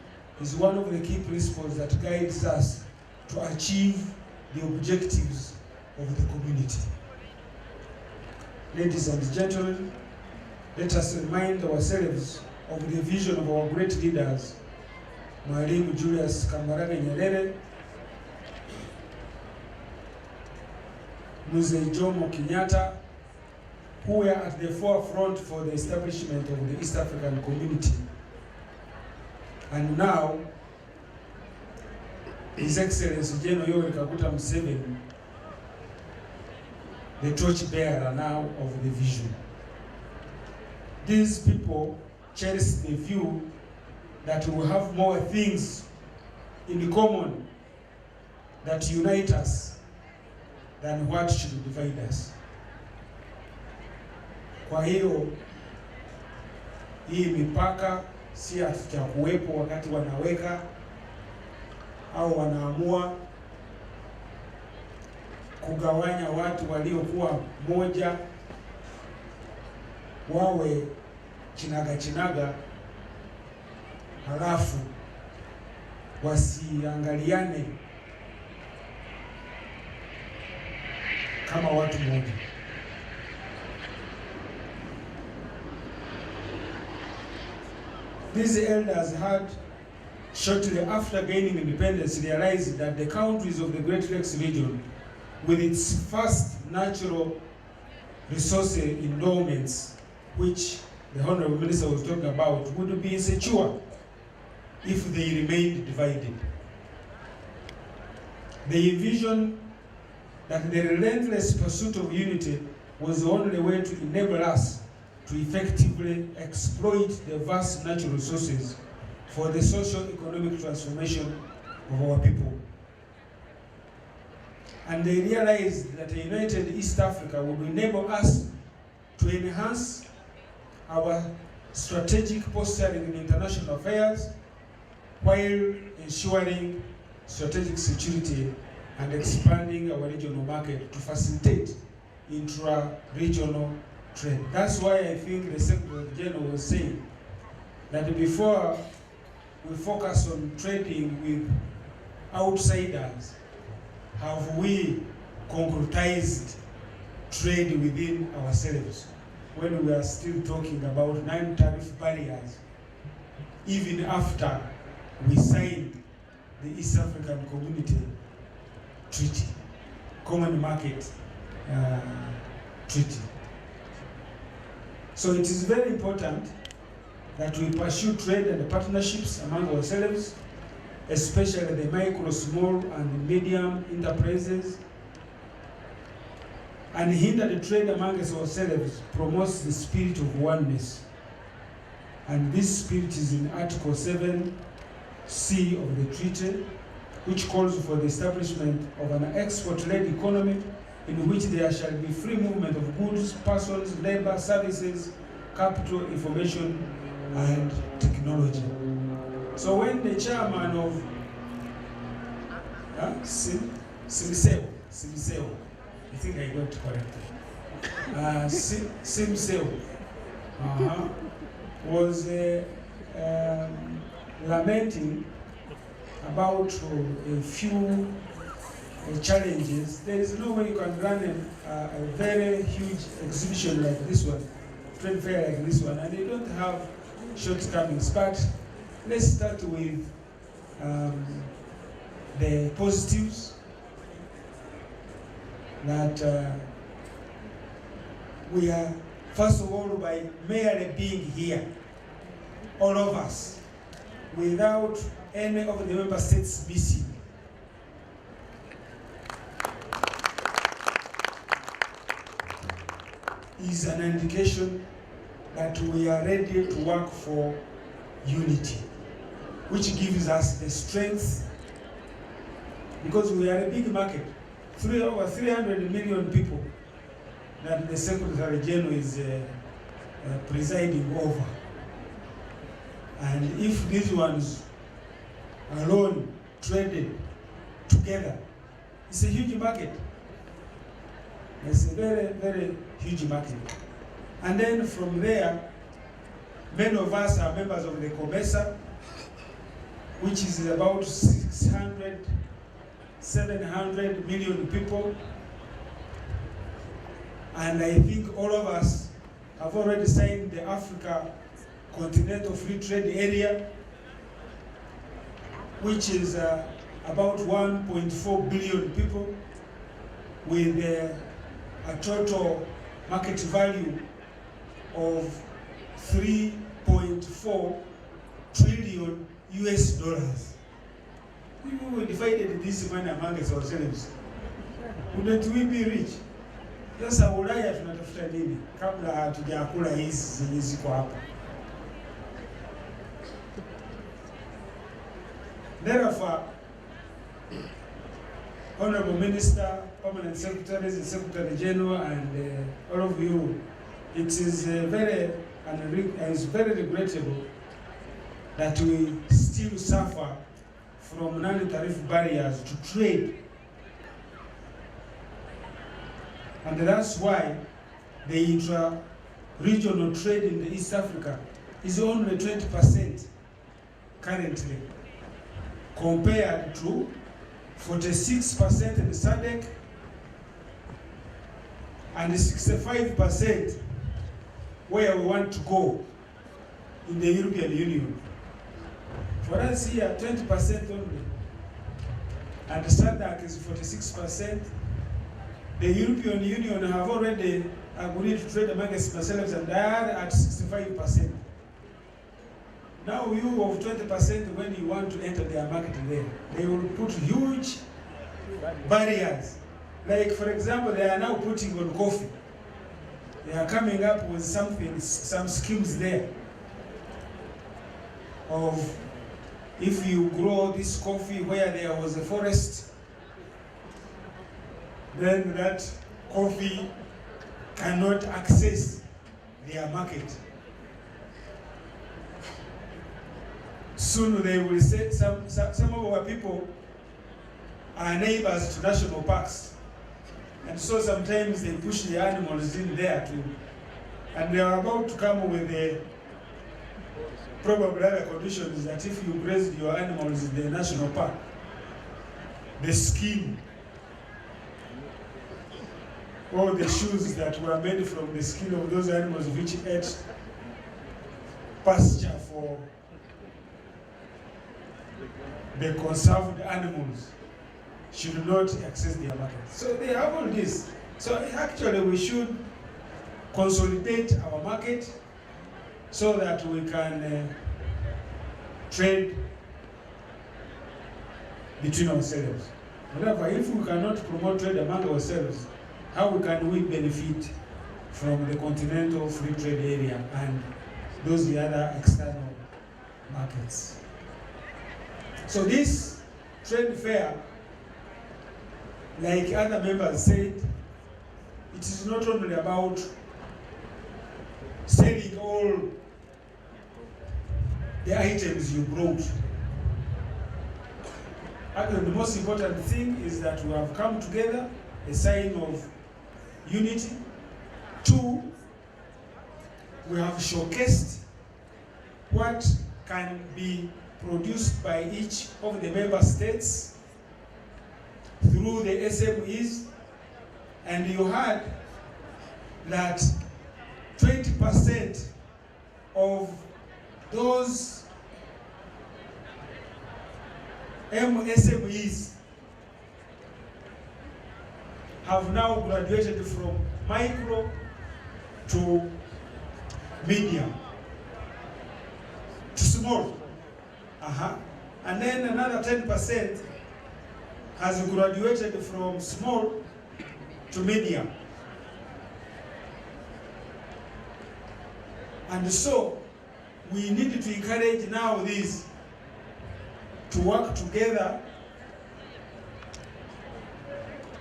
is one of the key principles that guides us to achieve the objectives of the community. Ladies and gentlemen, let us remind ourselves of the vision of our great leaders, Mwalimu Julius Kambarage Nyerere, Mzee Jomo Kenyatta, who were at the forefront for the establishment of the East African Community. And now, His Excellency General Yoweri Kaguta Museveni, the torchbearer now of the vision. These people cherish the view that we have more things in common that unite us than what should divide us. Kwa hiyo hii mipaka si hatujakuwepo wakati wanaweka au wanaamua kugawanya watu waliokuwa moja wawe chinaga, halafu wasiangaliane kama watu moja. These elders had, shortly after gaining independence, realized that the countries of the Great Lakes region, with its vast natural resource endowments, which the Honorable Minister was talking about, would be insecure if they remained divided. They envisioned that the relentless pursuit of unity was the only way to enable us to effectively exploit the vast natural resources for the socio-economic transformation of our people. And they realized that a united East Africa would enable us to enhance our strategic posturing in international affairs while ensuring strategic security and expanding our regional market to facilitate intra-regional trade. That's why I think the Secretary General was saying that before we focus on trading with outsiders, have we concretized trade within ourselves when we are still talking about non-tariff barriers even after we signed the East African Community Treaty, Common Market Treaty. So it is very important that we pursue trade and partnerships among ourselves, especially the micro, small, and medium enterprises, and hinder the trade amongst ourselves promotes the spirit of oneness. And this spirit is in Article 7C of the treaty, which calls for the establishment of an export-led economy in which there shall be free movement of goods, persons, labor, services, capital, information, and technology. So when the chairman of Simseo, I think I got it correctly, Simseo was lamenting about a few challenges, there is no way you can run a very huge exhibition like this one, trade fair like this one, and you don't have shortcomings. But let's start with the positives that we are, first of all, by merely being here, all of us, without any of the member states missing. Is an indication that we are ready to work for unity, which gives us the strength, because we are a big market, over 300 million people that the Secretary General is presiding over. And if these ones alone traded together, it's a huge market. It's a very, very huge market. And then from there, many of us are members of the COMESA, which is about 700 million people. And I think all of us have already signed the Africa Continental Free Trade Area, which is about 1.4 billion people with a total market value of $3.4 trillion US dollars. We divided this money amongst ourselves. Wouldn't we be rich? Sasa Ulaya tunatafuta nini kabla hatujakula hizi zenye ziko hapa? Therefore, Honorable Minister, Permanent Secretaries, and Secretary General, and all of you, it is very regrettable that we still suffer from non-tariff barriers to trade. And that's why the intra-regional trade in the East Africa is only 20% currently, compared to 46% in the SADC and 65% where we want to go in the European Union. For us here, 20% only. And the SADC is 46%. The European Union have already agreed to trade amongst themselves, and they are at 65%. Now you of 20%, when you want to enter their market there, they will put huge barriers. Like, for example, they are now putting on coffee. They are coming up with some schemes there of if you grow this coffee where there was a forest, then that coffee cannot access their market. Soon they will say some of our people are neighbors to national parks. And so sometimes they push the animals in there too. And they are about to come with the probably other conditions that if you graze your animals in the national park, the skin, all the shoes that were made from the skin of those animals which ate pasture for the conserved animals should not access their market. So they have all this. So actually we should consolidate our market so that we can trade between ourselves. However, if we cannot promote trade among ourselves, how can we benefit from the continental free trade area and those the other external markets? So this trade fair, like other members said, it is not only about selling all the items you brought. Actually, the most important thing is that we have come together, a sign of unity. 2, we have showcased what can be produced by each of the member states through the SMEs, and you heard that 20% of those MSMEs have now graduated from micro to medium to small. And then another 10% has graduated from small to medium. And so we need to encourage now these to work together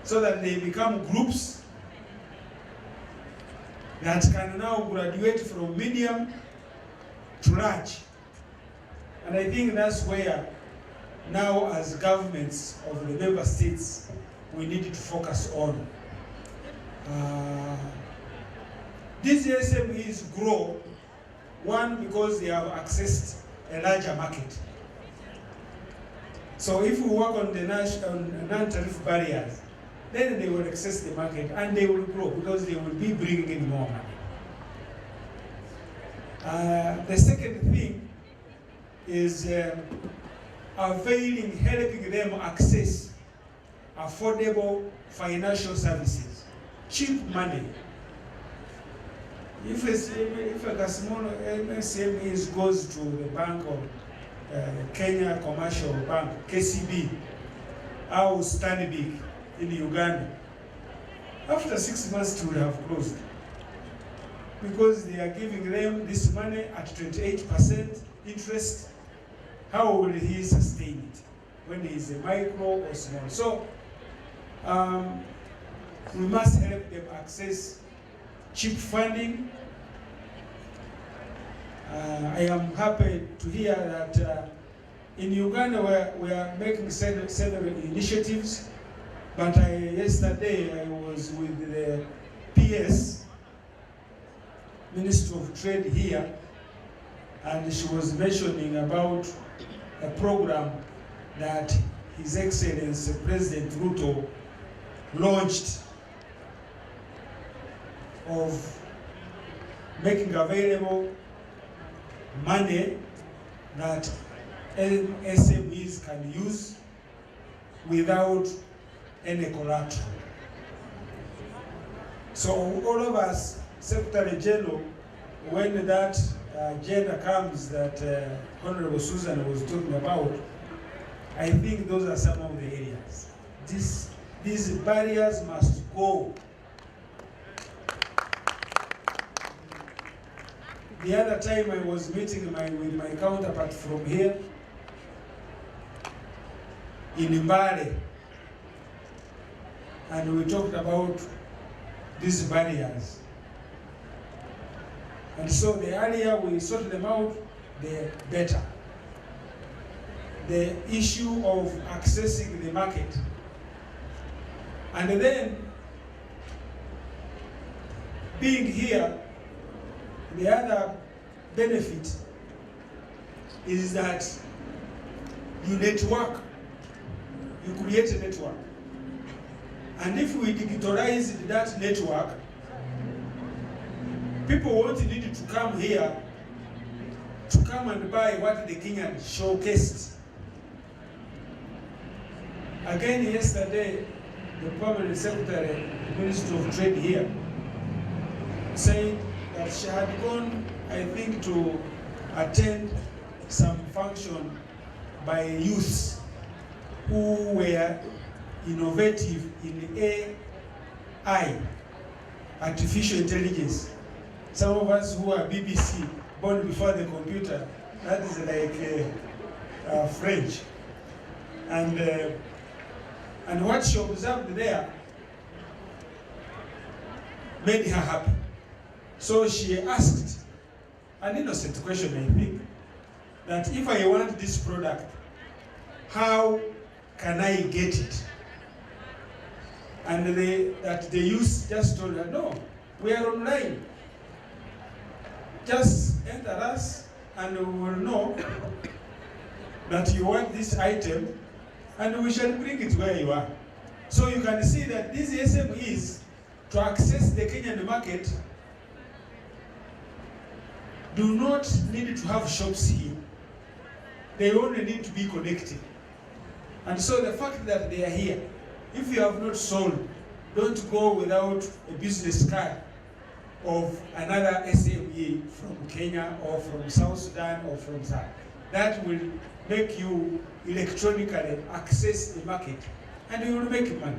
so that they become groups that can now graduate from medium to large. And I think that's where now, as governments of the member states, we need to focus on. These SMEs grow, one, because they have accessed a larger market. So if we work on the non-tariff barriers, then they will access the market and they will grow because they will be bringing in more money. The second thing is helping them access affordable financial services, cheap money. If a small MSME goes to the bank of Kenya Commercial Bank, KCB, or Stanbic in Uganda, after 6 months it will have closed because they are giving them this money at 28% interest. How will he sustain it when he is a micro or small? So we must help them access cheap funding. I am happy to hear that in Uganda we are making several initiatives, but yesterday I was with the PS, Minister of Trade here, and she was mentioning about a program that His Excellency President Ruto launched of making available money that SMEs can use without any collateral. So all of us, Secretary General, when that agenda comes that Honorable Susan was talking about, I think those are some of the areas. These barriers must go. The other time I was meeting with my counterpart from here in Mbale, and we talked about these barriers. And so the earlier we sort them out, the better. The issue of accessing the market. And then, being here, the other benefit is that you network, you create a network. And if we digitalize that network, people won't need to come here to come and buy what the Kenyan showcased. Again, yesterday, the Permanent Secretary, Minister of Trade here, said that she had gone, I think, to attend some function by youths who were innovative in AI, artificial intelligence. Some of us who are BBC, born before the computer, that is like French. And what she observed there made her happy. So she asked an innocent question, I think, that if I want this product, how can I get it? And that the youth just told her, no, we are online. Just enter us and we will know that you want this item and we shall bring it where you are. So you can see that these SMEs, to access the Kenyan market, do not need to have shops here. They only need to be connected. And so the fact that they are here, if you have not sold, don't go without a business card of another SME from Kenya or from South Sudan or from South. That will make you electronically access the market and you will make money.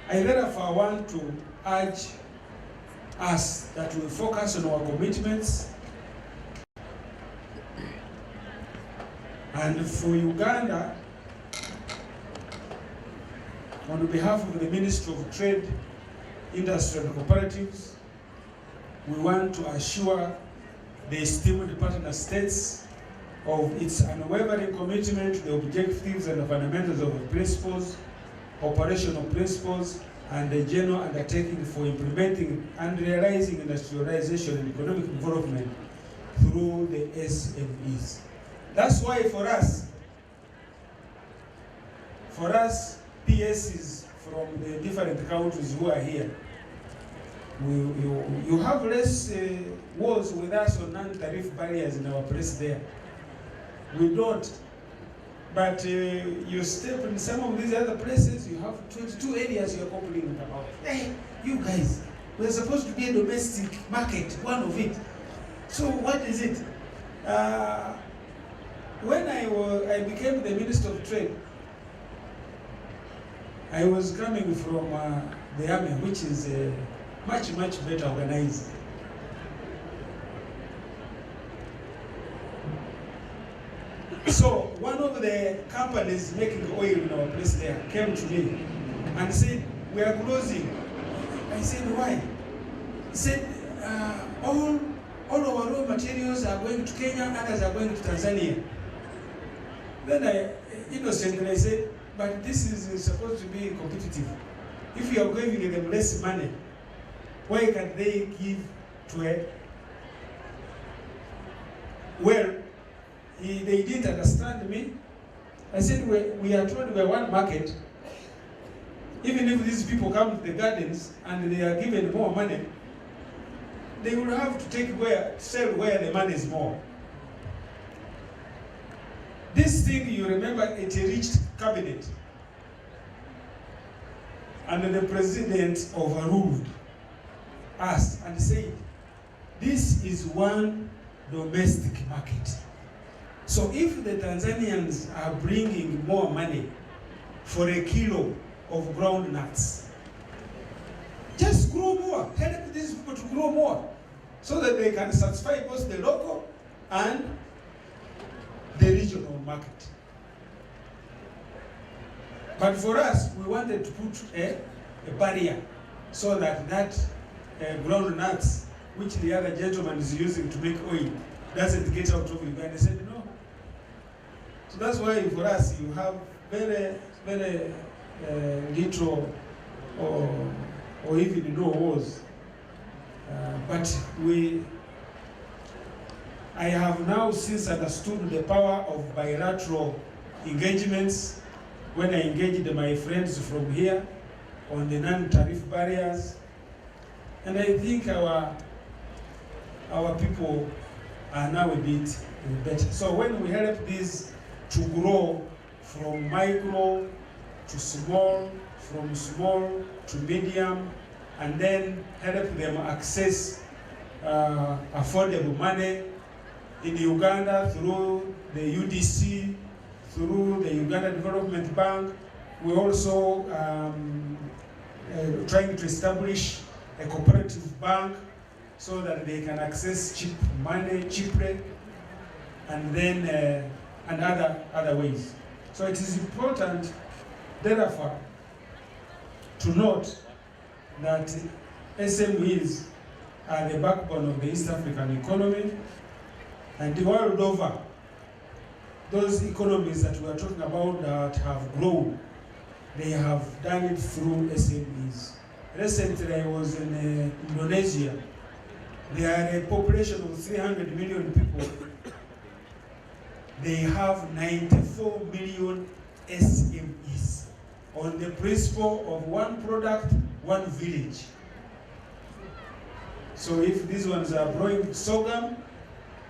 I therefore want to urge us that we focus on our commitments, and for Uganda, on behalf of the Ministry of Trade, Industry and Cooperatives, we want to assure the esteemed partner states of its unwavering commitment to the objectives and the fundamentals of the principles, operational principles, and the general undertaking for implementing and realizing industrialization and economic development through the SMEs. That's why for us, PSs from the different countries who are here, you have less wars with us on non-tariff barriers in our place there. We don't. But you step in some of these other places, you have 22 areas you're complaining about. Hey, you guys, we're supposed to be a domestic market, one of it. So what is it? When I became the Minister of Trade, I was coming from the army, which is much, much better organized. So one of the companies making oil in our place there came to me and said, we are closing. I said, why? He said, all our raw materials are going to Kenya, others are going to Tanzania. Then I innocently said, but this is supposed to be competitive. If you are giving them less money, why can't they give to a... Well, they didn't understand me. I said, we are told we are one market. Even if these people come to the gardens and they are given more money, they will have to sell where the money is more. This thing, you remember, it reached cabinet. And the president overruled us and said, this is one domestic market. So if the Tanzanians are bringing more money for a kilo of ground nuts, just grow more. Help these people to grow more so that they can satisfy both the local and the regional market. But for us, we wanted to put a barrier so that ground nuts, which the other gentleman is using to make oil, doesn't get out of Uganda. I said no. So that's why for us, you have very, very little or even no wars. But I have now since understood the power of bilateral engagements when I engaged my friends from here on the non-tariff barriers. And I think our people are now a bit better. So when we help these to grow from micro to small, from small to medium, and then help them access affordable money in Uganda through the UDC, through the Uganda Development Bank. We're also trying to establish a cooperative bank so that they can access cheap money cheaply, and then and other ways. So it is important, therefore, to note that SMEs are the backbone of the East African economy, and the world over, those economies that we are talking about that have grown, they have done it through SMEs. Recently, I was in Indonesia. There are a population of 300 million people. They have 94 million SMEs on the principle of one product, one village. So if these ones are growing sorghum,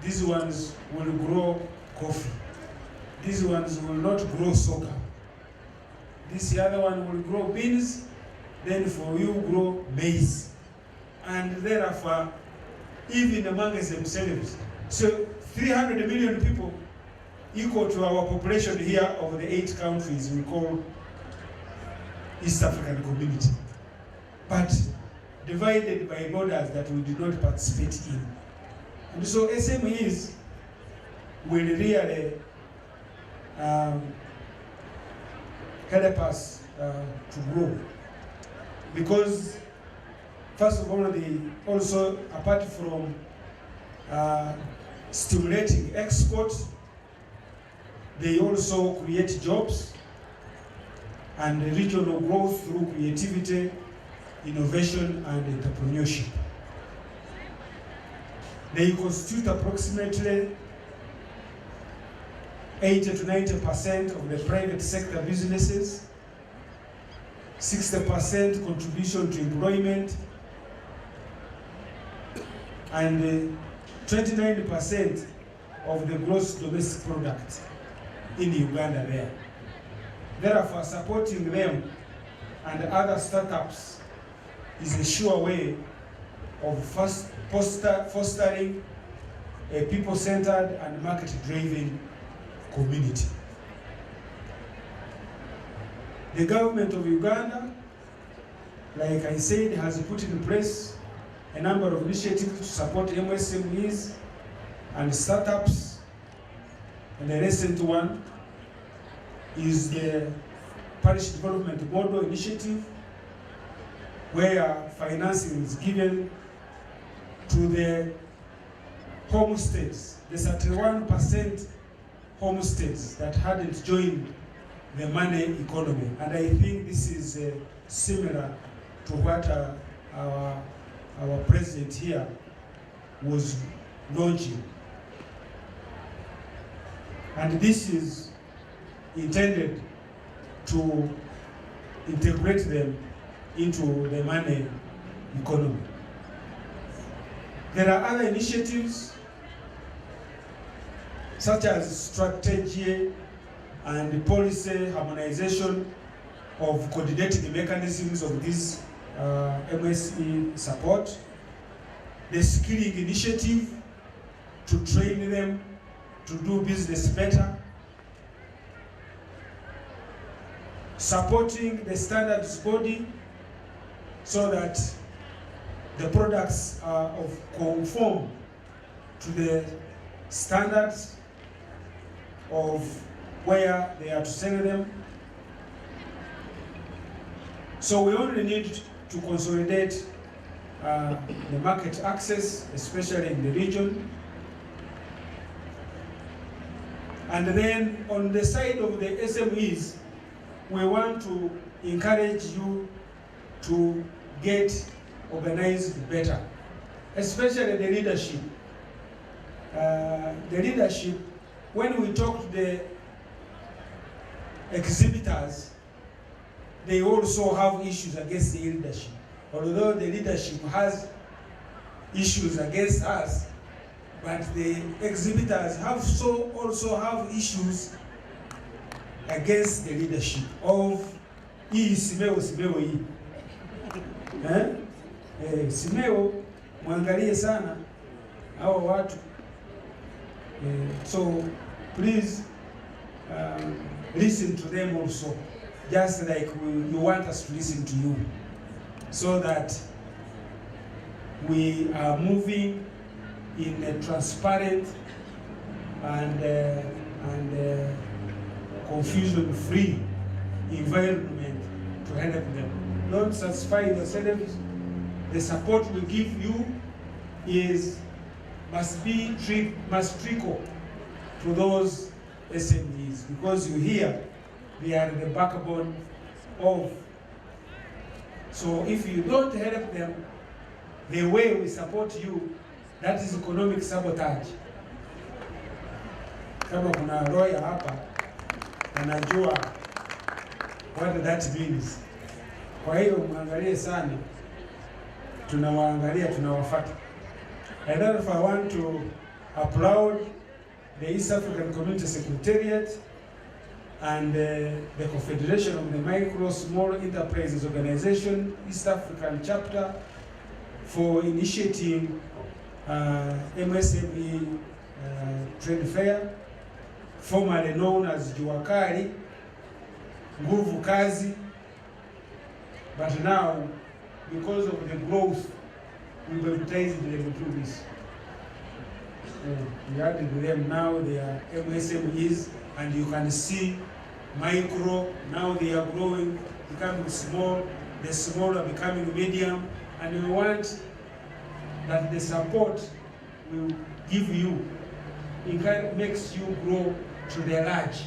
these ones will grow coffee. These ones will not grow sorghum. This other one will grow beans, then for you grow maize. And therefore, even amongst themselves. So 300 million people equal to our population here of the 8 countries we call East African Community. But divided by borders that we did not participate in. And so SMEs will really help us to grow. Because first of all, they also, apart from stimulating export, they also create jobs and regional growth through creativity, innovation, and entrepreneurship. They constitute approximately 80 to 90% of the private sector businesses, 60% contribution to employment, and 29% of the gross domestic product in Uganda there. Therefore, supporting them and other startups is a sure way of fostering a people-centered and market-driven community. The government of Uganda, like I said, has put in place a number of initiatives to support MSMEs and startups. And the recent one is the Parish Development Model Initiative, where financing is given to the homesteads, the 31% homesteads that hadn't joined the money economy. And I think this is similar to what our president here was launching. And this is intended to integrate them into the money economy. There are other initiatives such as strategy and policy harmonization of coordinating mechanisms of this MSE support, the skilling initiative to train them to do business better, supporting the standards body so that the products are conform to the standards of where they are to sell them. So we only need to consolidate the market access, especially in the region. And then on the side of the SMEs, we want to encourage you to get organized better, especially the leadership. The leadership, when we talk to the exhibitors, they also have issues against the leadership. Although the leadership has issues against us, but the exhibitors also have issues against the leadership of Simeo hii. Simeo mwangalie sana hawa watu. So please listen to them also, just like you want us to listen to you, so that we are moving in a transparent and confusion-free environment to help them. Don't satisfy yourselves. The support we give you must trickle to those SMEs, because you hear they are the backbone of. So if you don't help them the way we support you, that is economic sabotage. Kama kuna lawyer hapa anajua what that means. Kwa hiyo muangalie sana, tunawaangalia, tunawafuata. I don't know if I want to applaud the East African Community Secretariat and the Confederation of the Micro Small Enterprises Organization, East African Chapter, for initiating MSME trade fair, formerly known as Juakali, Nguvu Kazi, but now, because of the growth, we baptized them through this. We added them, now they are MSMEs, and you can see micro, now they are growing, becoming small, the small are becoming medium, and we want that the support will give you, it kind of makes you grow to the large,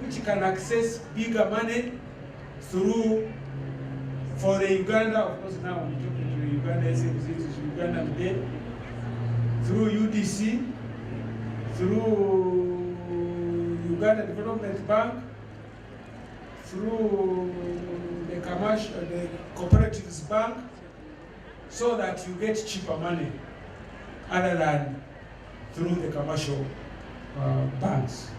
which can access bigger money through, for the Uganda, of course now I'm talking to the Uganda SMEs, Uganda today, through UDC, through Uganda Development Bank, through the Cooperatives Bank, so that you get cheaper money other than through the commercial banks.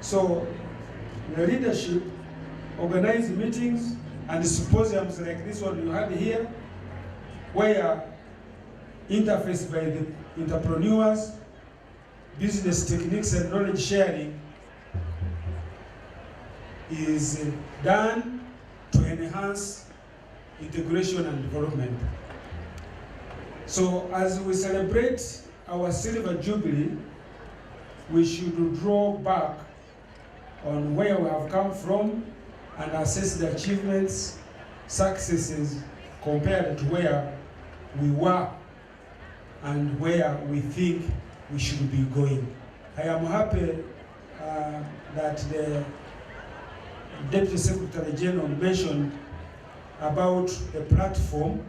So the leadership organize meetings and symposiums like this one you had here, where interface by the entrepreneurs, business techniques and knowledge sharing is done to enhance integration and development. So as we celebrate our Silver Jubilee, we should draw back on where we have come from and assess the achievements, successes compared to where we were and where we think we should be going. I am happy that the Deputy Secretary General mentioned about a platform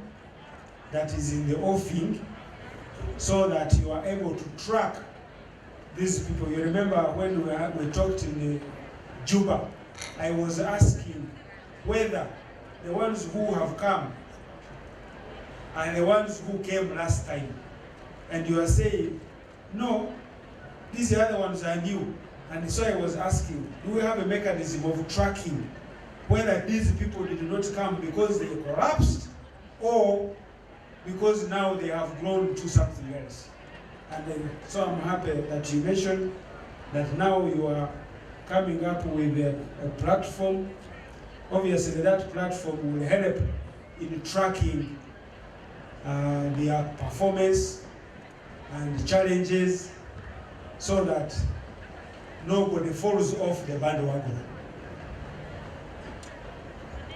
that is in the offing, so that you are able to track these people. You remember when we talked in Juba, I was asking whether the ones who have come and the ones who came last time, and you are saying, no, these other ones are new. And so I was asking, do we have a mechanism of tracking whether these people did not come because they collapsed or because now they have grown to something else? And so I'm happy that you mentioned that now you are coming up with a platform. Obviously that platform will help in tracking their performance and challenges, so that nobody falls off the bandwagon.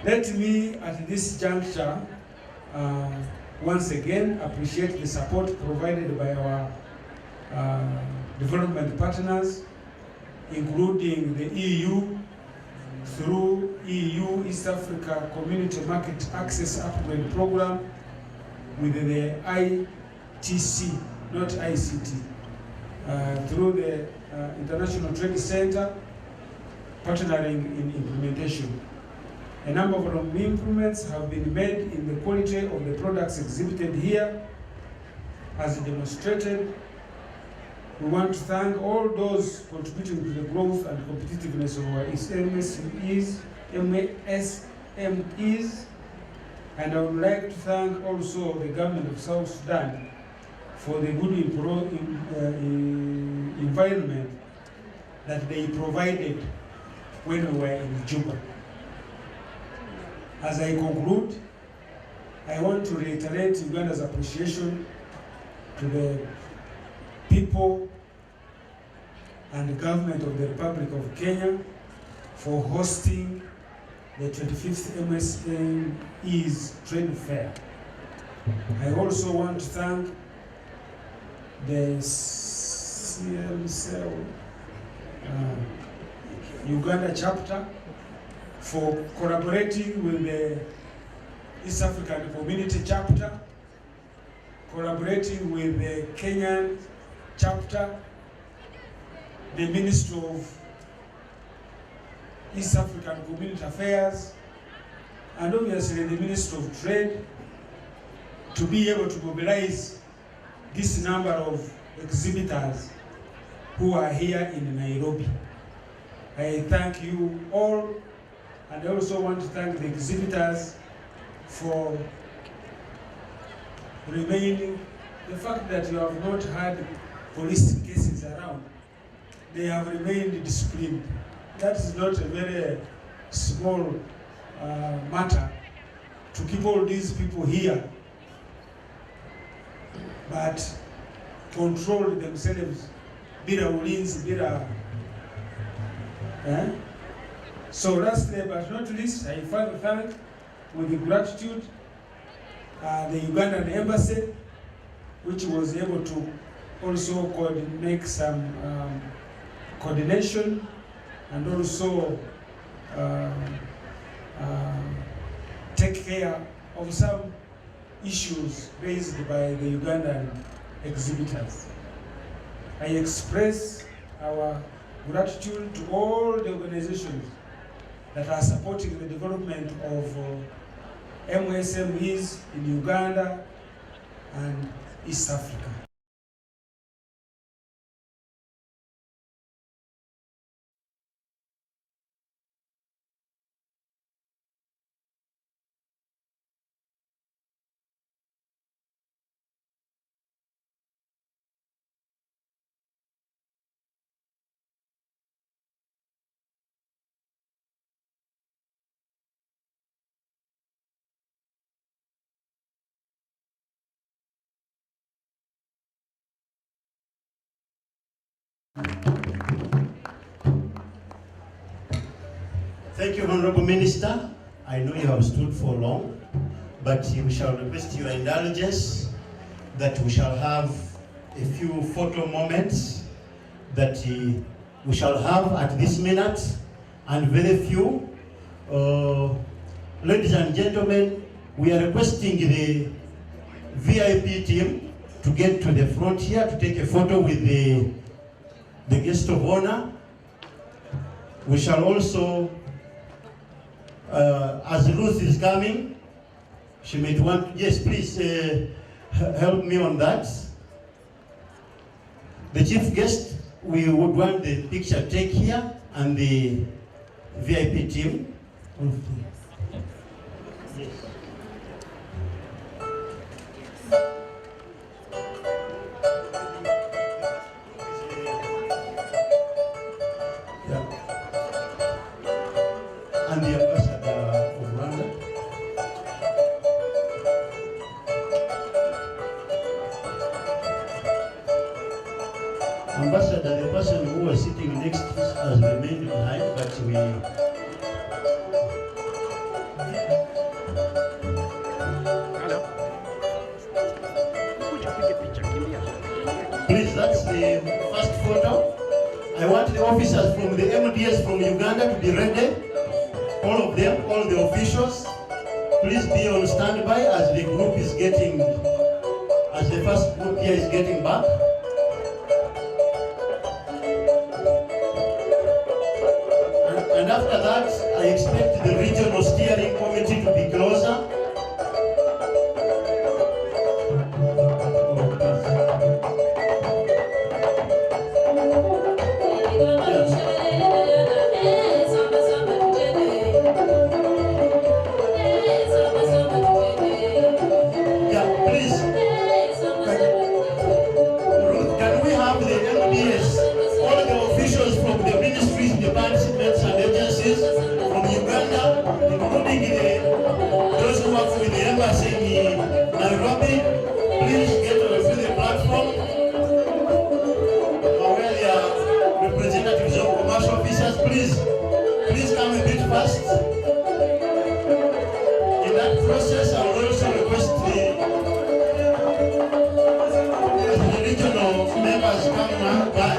Let me, at this juncture, once again appreciate the support provided by our development partners, including the EU, through EU East Africa Community Market Access Upgrade Program with the ITC, not ICT, through the International Trade Center, partnering in implementation. A number of improvements have been made in the quality of the products exhibited here. As demonstrated, we want to thank all those contributing to the growth and competitiveness of our MSMEs, and I would like to thank also the government of South Sudan for the good environment that they provided when we were in Juba. As I conclude, I want to reiterate Uganda's appreciation to the people and the government of the Republic of Kenya for hosting the 25th MSMEs Trade Fair. I also want to thank the Uganda chapter for collaborating with the East African Community chapter, collaborating with the Kenyan chapter, the Ministry of East African Community Affairs, and obviously the Ministry of Trade, to be able to mobilize this number of exhibitors who are here in Nairobi. I thank you all, and I also want to thank the exhibitors for remaining. The fact that you have not had police cases around, they have remained disciplined. That is not a very small matter to keep all these people here, but control themselves, bila ulinzi, bila. So lastly but not least, I further thank with gratitude the Ugandan embassy, which was able to also make some coordination and also take care of some issues raised by the Ugandan exhibitors. I express our gratitude to all the organizations that are supporting the development of MSMEs in Uganda and East Africa. Thank you, Honorable Minister. I know you have stood for long, but we shall request your indulgence that we shall have a few photo moments that we shall have at this minute, and very few. Ladies and gentlemen, we are requesting the VIP team to get to the front here to take a photo with the guest of honor. We shall also, as Ruth is coming, she may want, yes, please help me on that. The chief guest, we would want the picture take here, and the VIP team. Yes. And the ambassador of Rwanda. Ambassador, the person who was sitting next to us has remained behind, but we... Please, that's the first photo. I want the officers from the MDS from Uganda to be ready. All of them, all the officials, please be on standby as the group is getting, as the first group here is getting back. And after that, I expect the regional steering first. In that process, I will also request the regional members come now back.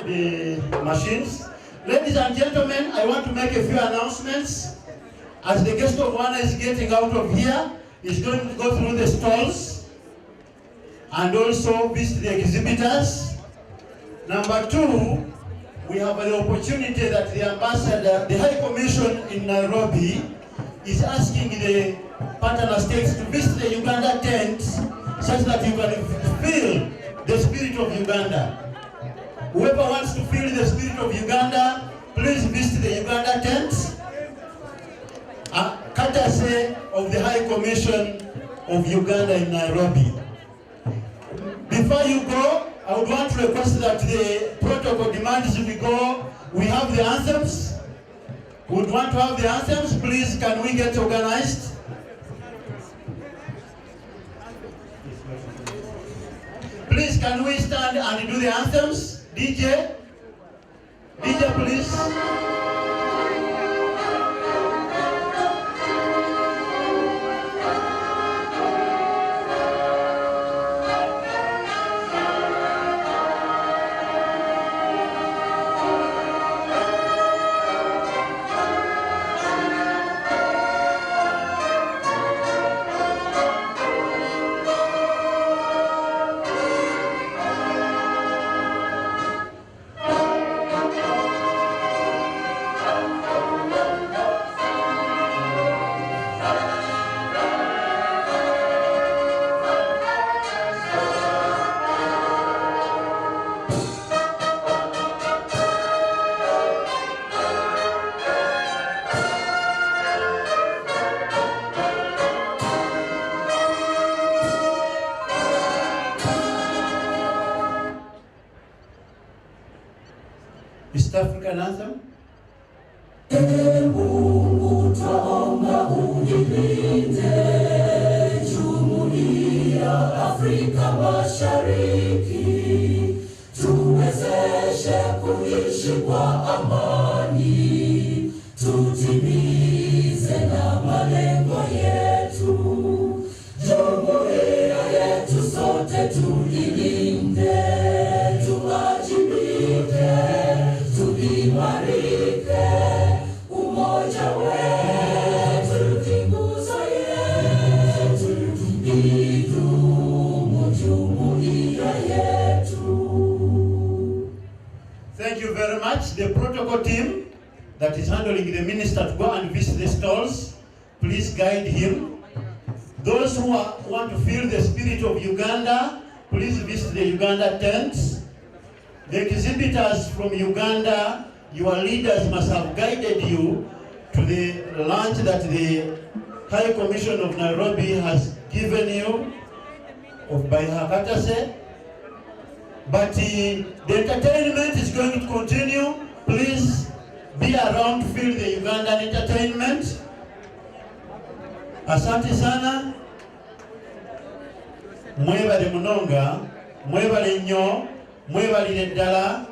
The machines. Ladies and gentlemen, I want to make a few announcements. As the guest of honor is getting out of here, he's going to go through the stalls and also visit the exhibitors. Number two, we have the opportunity that the ambassador, the High Commission in Nairobi, is asking the partner states to visit the Uganda tent such that you can feel the spirit of Uganda. Whoever wants to feel the spirit of Uganda, please visit the Uganda tent, courtesy of the High Commission of Uganda in Nairobi. Before you go, I would want to request that the protocol demands we go, we have the anthems. We would want to have the anthems. Please, can we get organized? Please, can we stand and do the anthems? DJ, please. tuishi kwa amani, tutimize na malengo yetu. Jumuiya yetu sote tuilinde, tuwajibike, tuimarike, umoja wetu ni nguzo yetu, idumu jumuiya yetu. Thank you very much. The protocol team that is handling the minister to go and visit the stalls, please guide him. Those who want to feel the spirit of Uganda, please visit the Uganda tents. The exhibitors from Uganda, your leaders must have guided you to the lunch that the High Commission of Nairobi has given you by Hakatase. But the entertainment is going to continue. Please be around to feel the Ugandan entertainment. Asante sana. Mwebale munonga, mwebale nnyo, mwebalire ddala.